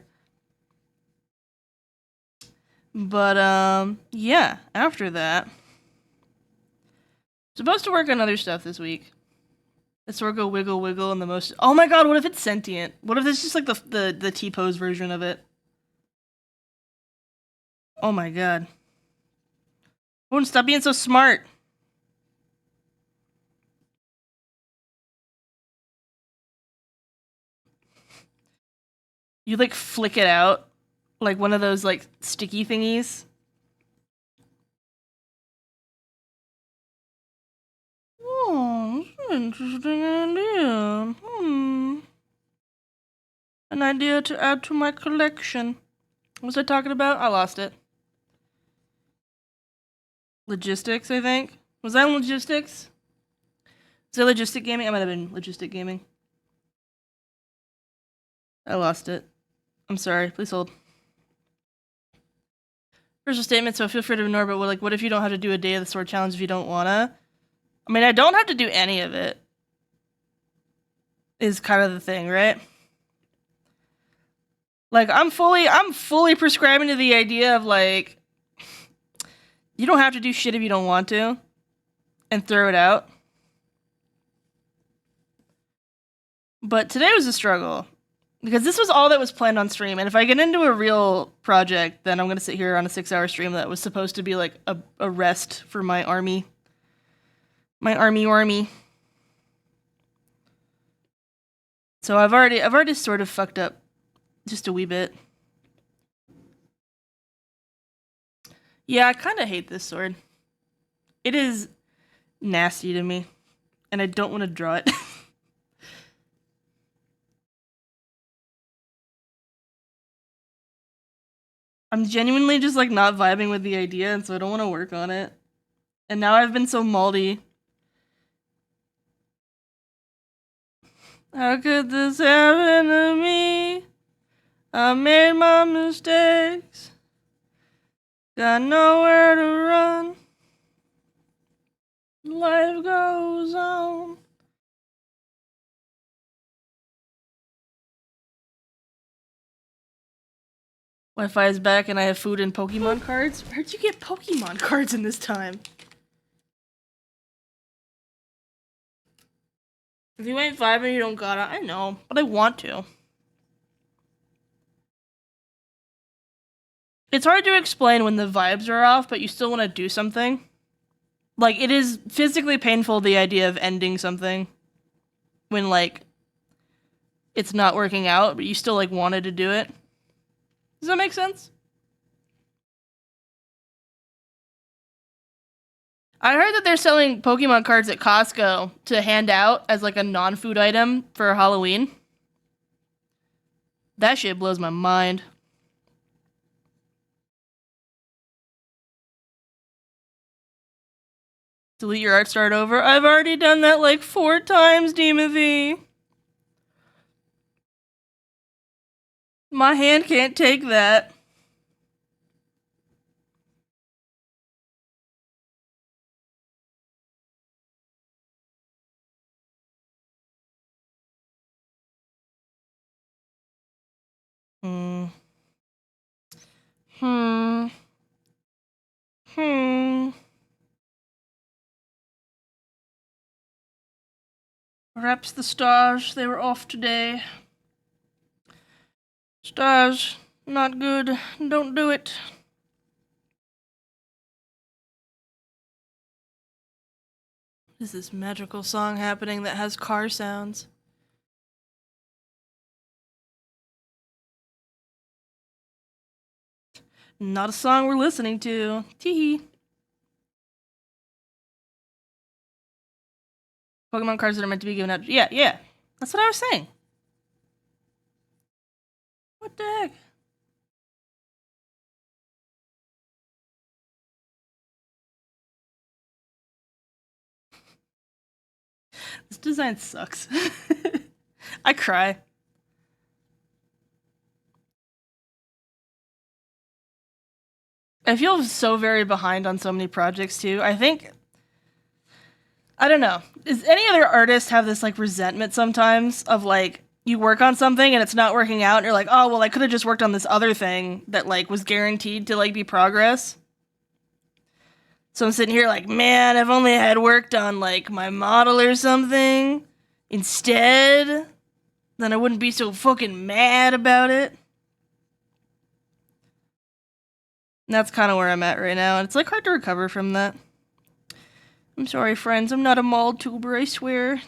But, yeah, after that. Supposed to work on other stuff this week. The sword go wiggle wiggle and the most... Oh my god, what if it's sentient? What if it's just like the T-pose version of it? Oh my god. Won't stop being so smart. You like flick it out like one of those like sticky thingies. Oh, that's an interesting idea. An idea to add to my collection. What was I talking about? I lost it. Logistics, I think. Was I on logistics? Was it logistic gaming? I might have been logistic gaming. I lost it. I'm sorry. Please hold. First statement, so feel free to ignore, but what if you don't have to do a Day of the Sword challenge if you don't wanna? I mean, I don't have to do any of it. Is kind of the thing, right? Like, I'm fully prescribing to the idea of, like, you don't have to do shit if you don't want to. And throw it out. But today was a struggle. Because this was all that was planned on stream. And if I get into a real project, then I'm going to sit here on a 6-hour stream that was supposed to be, like, a rest for my army. My army. So I've already sort of fucked up just a wee bit. Yeah, I kind of hate this sword. It is nasty to me, and I don't want to draw it. I'm genuinely just like not vibing with the idea, and so I don't want to work on it. And now I've been so moldy. How could this happen to me? I made my mistakes. Got nowhere to run. Life goes on. Wi-Fi is back and I have food and Pokemon cards. Where'd you get Pokemon cards in this time? If you ain't vibing, you don't gotta. I know, but I want to. It's hard to explain when the vibes are off, but you still want to do something. Like, it is physically painful, the idea of ending something. When, like, it's not working out, but you still, like, wanted to do it. Does that make sense? I heard that they're selling Pokemon cards at Costco to hand out as, like, a non-food item for Halloween. That shit blows my mind. Delete your art, start over. I've already done that like 4 times, Dimothy. My hand can't take that. Perhaps the stars, they were off today. Stars, not good. Don't do it. Is this magical song happening that has car sounds? Not a song we're listening to. Teehee. Pokemon cards that are meant to be given out. Yeah. That's what I was saying. What the heck? This design sucks. I cry. I feel so very behind on so many projects too. I don't know. Does any other artist have this like resentment sometimes of like you work on something and it's not working out and you're like, oh well, I could have just worked on this other thing that like was guaranteed to like be progress. So I'm sitting here like, man, if only I had worked on like my model or something instead, then I wouldn't be so fucking mad about it. And that's kind of where I'm at right now, and it's like hard to recover from that. I'm sorry, friends. I'm not a mold tuber, I swear.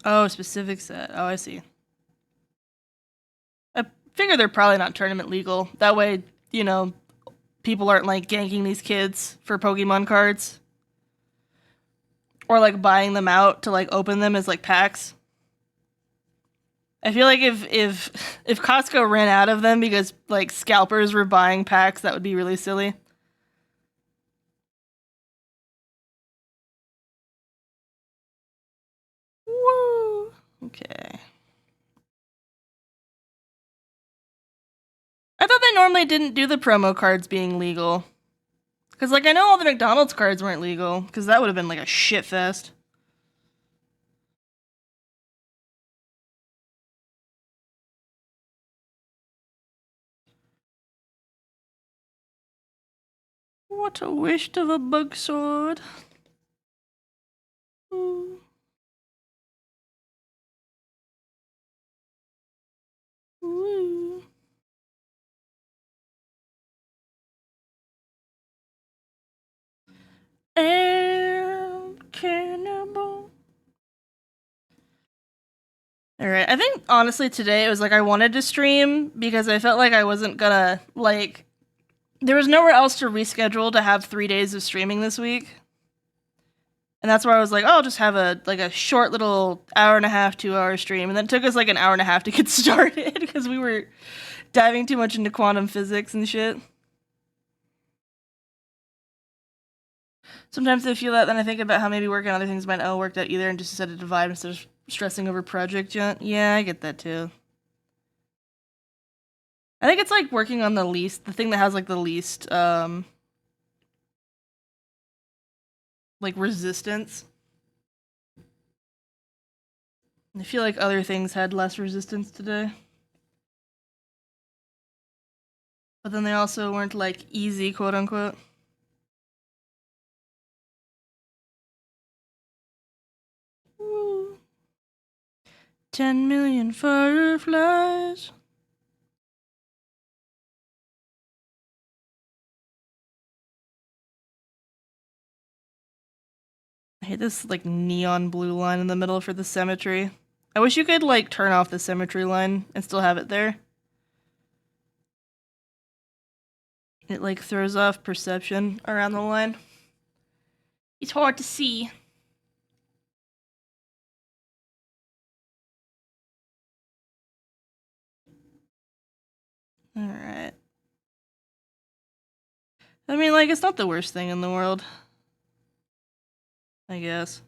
Oh, specific set. Oh, I see. I figure they're probably not tournament legal. That way, you know, people aren't like ganking these kids for Pokemon cards. Or like buying them out to like open them as like packs. I feel like if Costco ran out of them because like scalpers were buying packs, that would be really silly. Woo! Okay. I thought they normally didn't do the promo cards being legal. Because, like, I know all the McDonald's cards weren't legal, because that would have been, like, a shit fest. What a waste of a bug sword. Ooh. Ooh. And cannibal. Alright, I think honestly today it was like I wanted to stream because I felt like I wasn't gonna, like, there was nowhere else to reschedule to have 3 days of streaming this week. And that's where I was like, oh, I'll just have a short little hour and a half, 2 hour stream. And then it took us like an hour and a half to get started because we were diving too much into quantum physics and shit. Sometimes I feel that, then I think about how maybe working on other things might not have worked out either and just decided to vibe instead of stressing over project junk. Yeah, I get that too. I think it's like working on the thing that has like the least, like resistance. I feel like other things had less resistance today. But then they also weren't like easy, quote unquote. Woo. 10 million fireflies. I hate this like neon blue line in the middle for the symmetry. I wish you could like turn off the symmetry line and still have it there. It like throws off perception around the line. It's hard to see. Alright. I mean, like, it's not the worst thing in the world. I guess.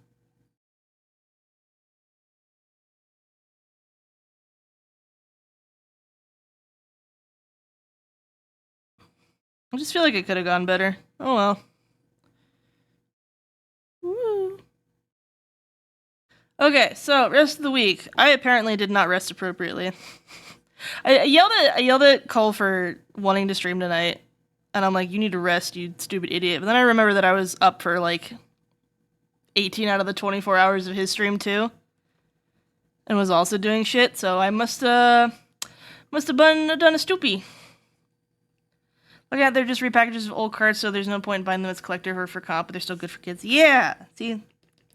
I just feel like it could have gone better. Oh well. Woo. Okay, so rest of the week. I apparently did not rest appropriately. I yelled at Cole for wanting to stream tonight, and I'm like, "You need to rest, you stupid idiot." But then I remember that I was up for like 18 out of the 24 hours of his stream too, and was also doing shit. So I must have done a stoopy. Look at, they're just repackages of old cards, so there's no point in buying them as collector or for comp, but they're still good for kids. Yeah, see,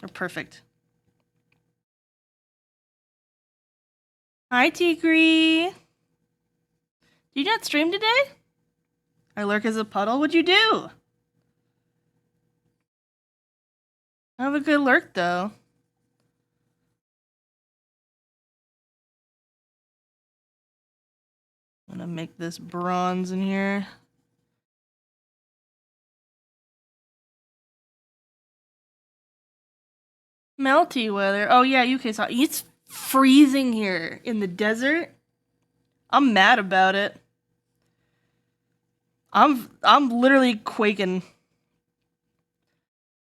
they're perfect. Hi, Tigri. Did you not stream today? I lurk as a puddle. What'd you do? Have a good lurk, though. I'm gonna make this bronze in here. Melty weather. Oh yeah, UK saw. It's freezing here in the desert. I'm mad about it. I'm literally quaking.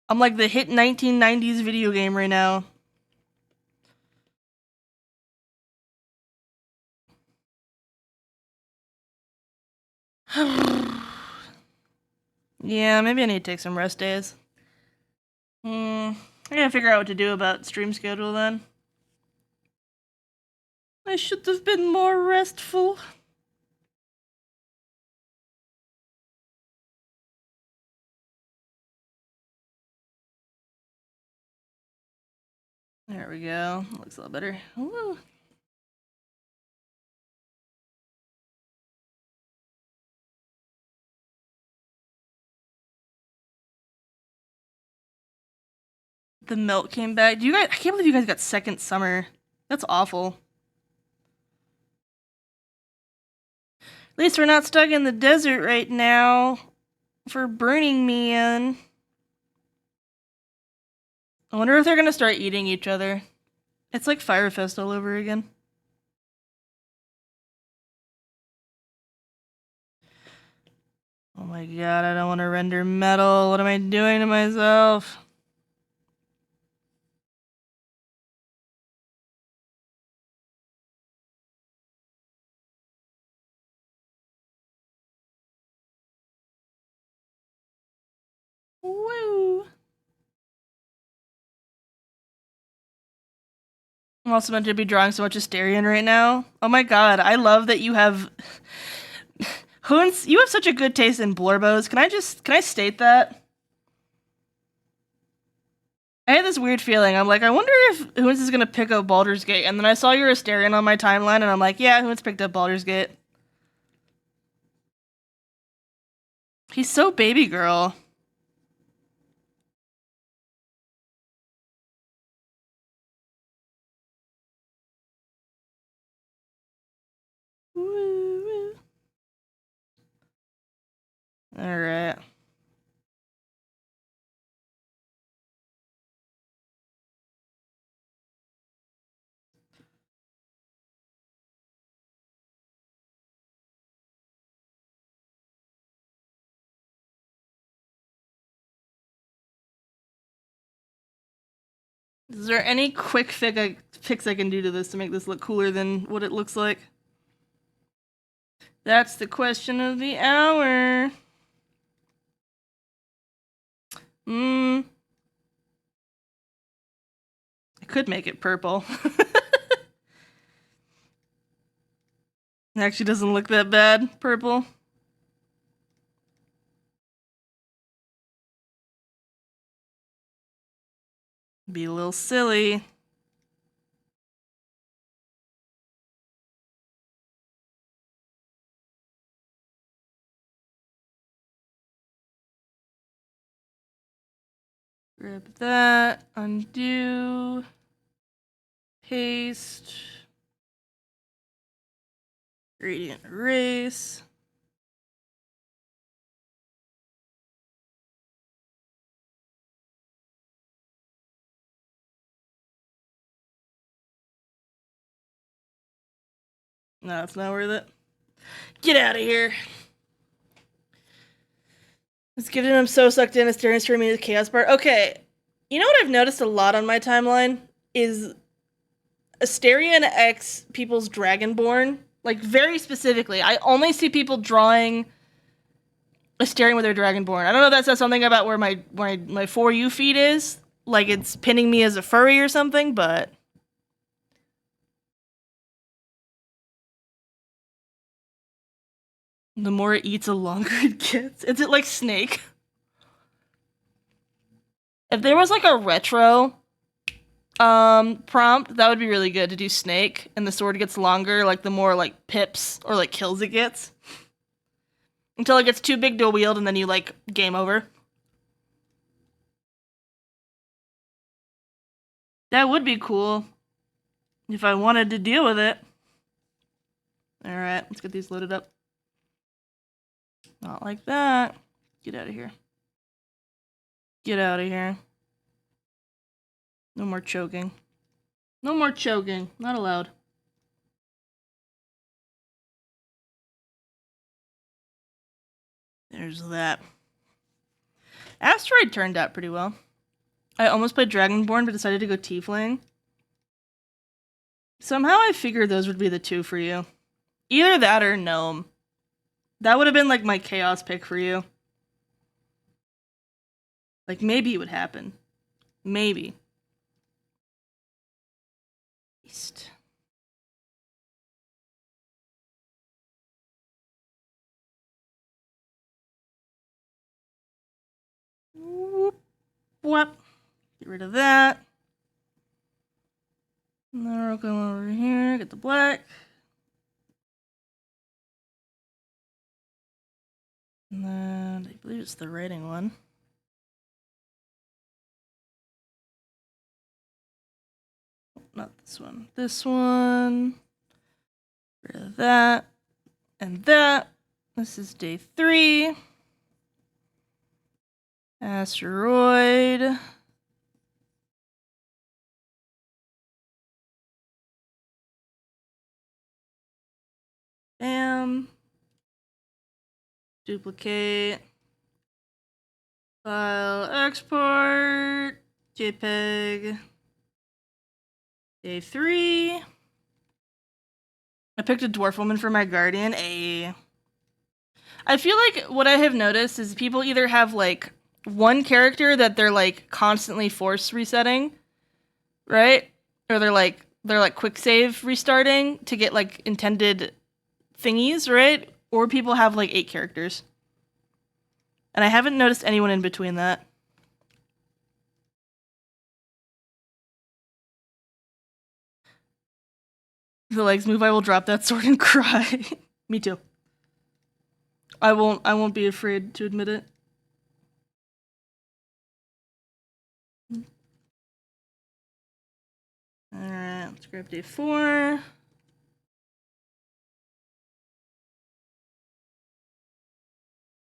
I'm like the hit 1990s video game right now. Yeah, maybe I need to take some rest days. I gotta figure out what to do about stream schedule then. I should have been more restful. There we go. Looks a lot better. Woo. The melt came back. I can't believe you guys got second summer. That's awful. At least we're not stuck in the desert right now for Burning Man. I wonder if they're gonna start eating each other. It's like Firefest all over again. Oh my god, I don't want to render metal. What am I doing to myself? Woo! I'm also meant to be drawing so much Asterion right now. Oh my god, I love that you have... Hoons, you have such a good taste in Blorbos. Can I state that? I had this weird feeling. I'm like, I wonder if Hoons is gonna pick up Baldur's Gate, and then I saw your Asterion on my timeline, and I'm like, yeah, Hoons picked up Baldur's Gate. He's so baby girl. Woo. Alright. Is there any quick fix I can do to this to make this look cooler than what it looks like? That's the question of the hour. I could make it purple. It actually doesn't look that bad, purple. Be a little silly. Grab that, undo, paste, gradient erase. No, it's not worth it. Get out of here. Let's get it. I'm so sucked in. Asterion for me the chaos part. Okay. You know what I've noticed a lot on my timeline is Asterion X people's Dragonborn. Like, very specifically. I only see people drawing Asterion with their Dragonborn. I don't know if that says something about where my For You feed is. Like, it's pinning me as a furry or something, but... The more it eats, the longer it gets. Is it like Snake? If there was like a retro prompt, that would be really good to do Snake, and the sword gets longer, like the more like pips or like kills it gets. Until it gets too big to wield, and then you like game over. That would be cool. If I wanted to deal with it. Alright, let's get these loaded up. Not like that. Get out of here. Get out of here. No more choking. No more choking. Not allowed. There's that. Asteroid turned out pretty well. I almost played Dragonborn, but decided to go Tiefling. Somehow I figured those would be the two for you. Either that or Gnome. That would have been like my chaos pick for you. Like, maybe it would happen. Maybe. Beast. Whoop. Whoop. Get rid of that. And then we'll come over here, get the black. And then I believe it's the writing one. Not this one. This one. Rid of that. And that. This is day 3. Asteroid. Bam. Duplicate. File export. JPEG. Day 3. I picked a dwarf woman for my guardian. I feel like what I have noticed is people either have like one character that they're like constantly force resetting, right? Or they're like quick save restarting to get like intended thingies, right? Or people have like 8 characters. And I haven't noticed anyone in between that. If the legs move, I will drop that sword and cry. Me too. I won't be afraid to admit it. Alright, let's grab day 4.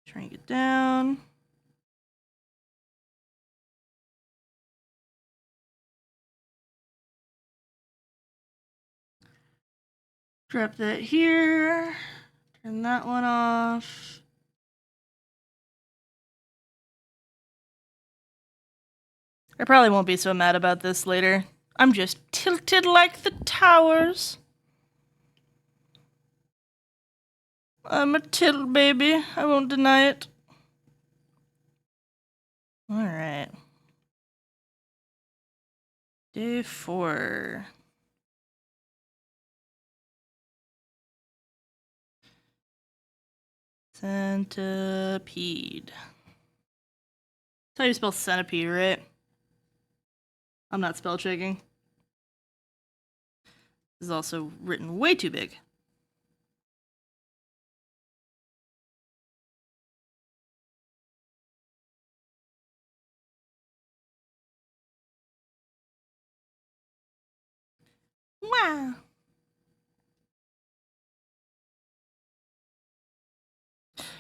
Trying to get down. Drop that here. Turn that one off. I probably won't be so mad about this later. I'm just tilted like the towers. I'm a tilt baby. I won't deny it. Alright. Day 4. Centipede. That's how you spell centipede, right? I'm not spell checking. This is also written way too big. Wow.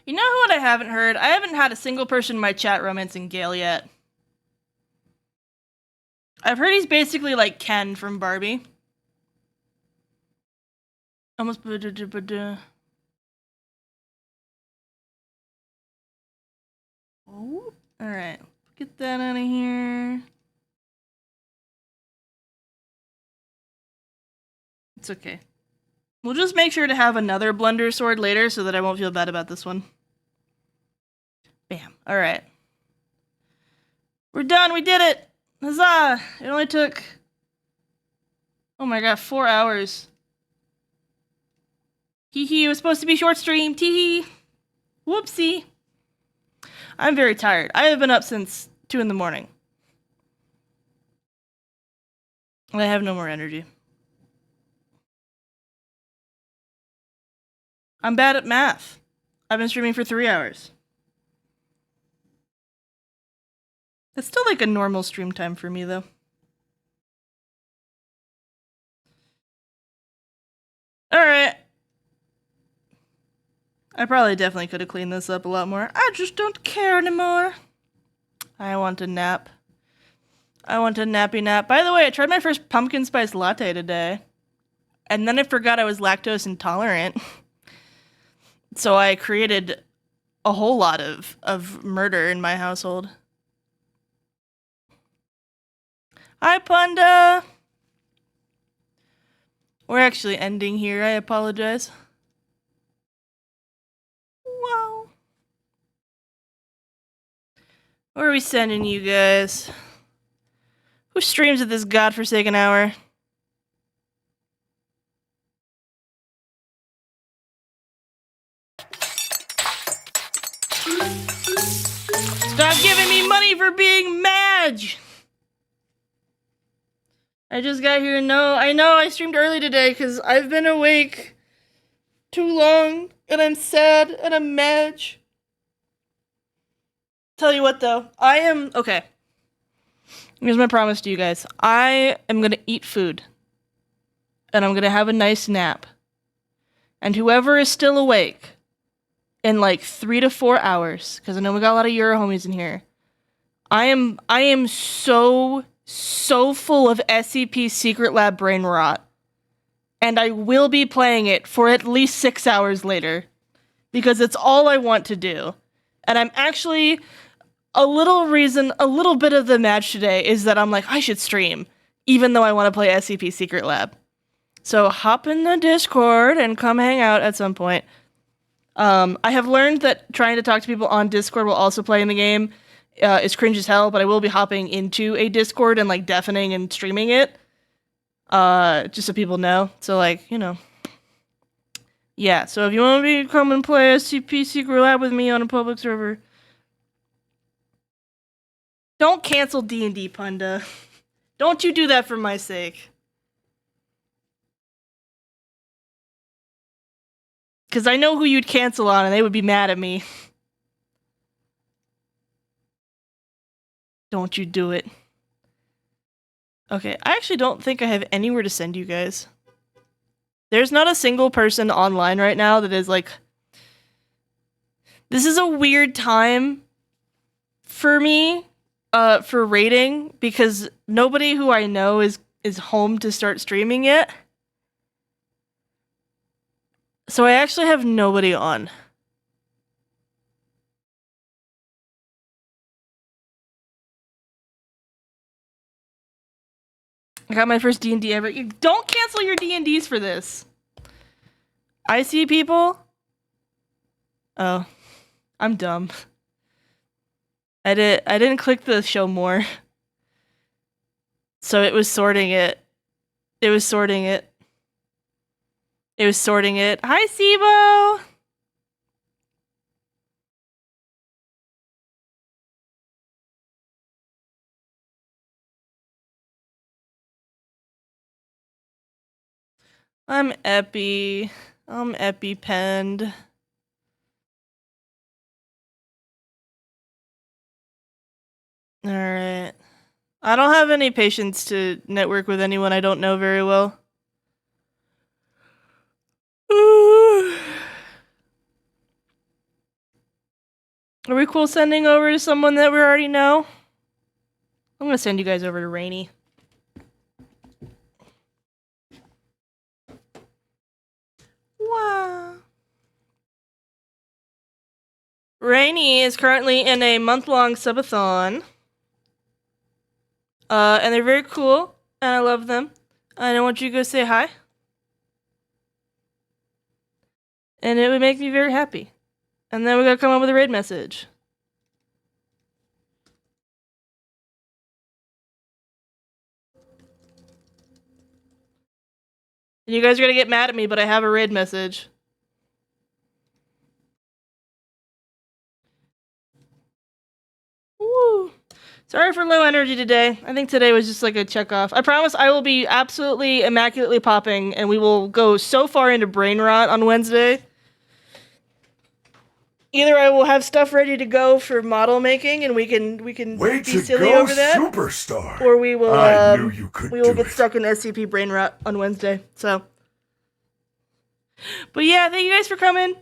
You know what I haven't heard? I haven't had a single person in my chat romancing Gale yet. I've heard he's basically like Ken from Barbie. Almost. Oh, alright. Get that out of here. It's okay. We'll just make sure to have another Blunder sword later so that I won't feel bad about this one. Bam. Alright. We're done. We did it. Huzzah. It only took... oh my god, 4 hours. Hee hee, it was supposed to be short stream. Tee hee. Whoopsie. I'm very tired. I have been up since 2 in the morning. I have no more energy. I'm bad at math. I've been streaming for 3 hours. That's still like a normal stream time for me, though. Alright. I probably definitely could have cleaned this up a lot more. I just don't care anymore. I want a nap. I want a nappy nap. By the way, I tried my first pumpkin spice latte today. And then I forgot I was lactose intolerant. So I created a whole lot of murder in my household. Hi, Panda! We're actually ending here. I apologize. Wow. Where are we sending you guys? Who streams at this godforsaken hour? Stop giving me money for being Madge! I just got here. No, I know I streamed early today because I've been awake too long, and I'm sad, and I'm mad. Tell you what, though. Okay. Here's my promise to you guys. I am gonna eat food. And I'm gonna have a nice nap. And whoever is still awake in like 3 to 4 hours, because I know we got a lot of Euro homies in here, I am so full of SCP Secret Lab brain rot. And I will be playing it for at least 6 hours later. Because it's all I want to do. And I'm actually... a little bit of the match today is that I'm like, I should stream, even though I want to play SCP Secret Lab. So hop in the Discord and come hang out at some point. I have learned that trying to talk to people on Discord while also playing the game is cringe as hell, but I will be hopping into a Discord and like deafening and streaming it. Just so people know. So like, you know. Yeah, so if you want me to come and play SCP Secret Lab with me on a public server, don't cancel D&D, Punda. Don't you do that for my sake. Because I know who you'd cancel on, and they would be mad at me. Don't you do it. Okay, I actually don't think I have anywhere to send you guys. There's not a single person online right now that is like... This is a weird time for me. For raiding, because nobody who I know is home to start streaming yet. So I actually have nobody on. I got my first D&D ever. You don't cancel your D&Ds for this. I see people. Oh, I'm dumb. I didn't click the show more. So it was sorting it. It was sorting it. It was sorting it. Hi, Sibo! I'm EpiPenned. Alright. I don't have any patience to network with anyone I don't know very well. Are we cool sending over to someone that we already know? I'm gonna send you guys over to Rainy. Wow. Rainy is currently in a month-long subathon. And they're very cool, and I love them. And I want you to go say hi. And it would make me very happy. And then we gotta come up with a raid message. And you guys are gonna get mad at me, but I have a raid message. Woo! Sorry for low energy today. I think today was just like a check off. I promise I will be absolutely immaculately popping, and we will go so far into brain rot on Wednesday. Either I will have stuff ready to go for model making, and we can Way be to silly go, over that, superstar! or we will I knew you could do get it. stuck in SCP brain rot on Wednesday. So, but yeah, thank you guys for coming.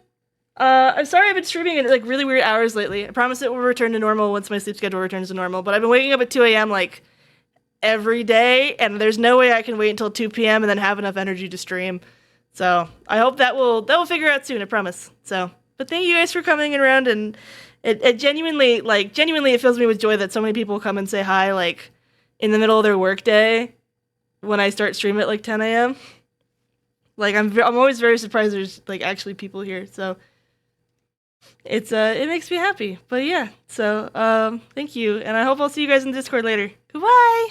I'm sorry I've been streaming at like really weird hours lately. I promise it will return to normal once my sleep schedule returns to normal. But I've been waking up at 2 a.m. like every day, and there's no way I can wait until 2 p.m. and then have enough energy to stream. So I hope that will figure out soon. I promise. So. But thank you guys for coming around, and it genuinely it fills me with joy that so many people come and say hi, like, in the middle of their workday when I start streaming at, like, 10 a.m. Like, I'm always very surprised there's, like, actually people here, so it makes me happy. But yeah, so, thank you, and I hope I'll see you guys in Discord later. Goodbye!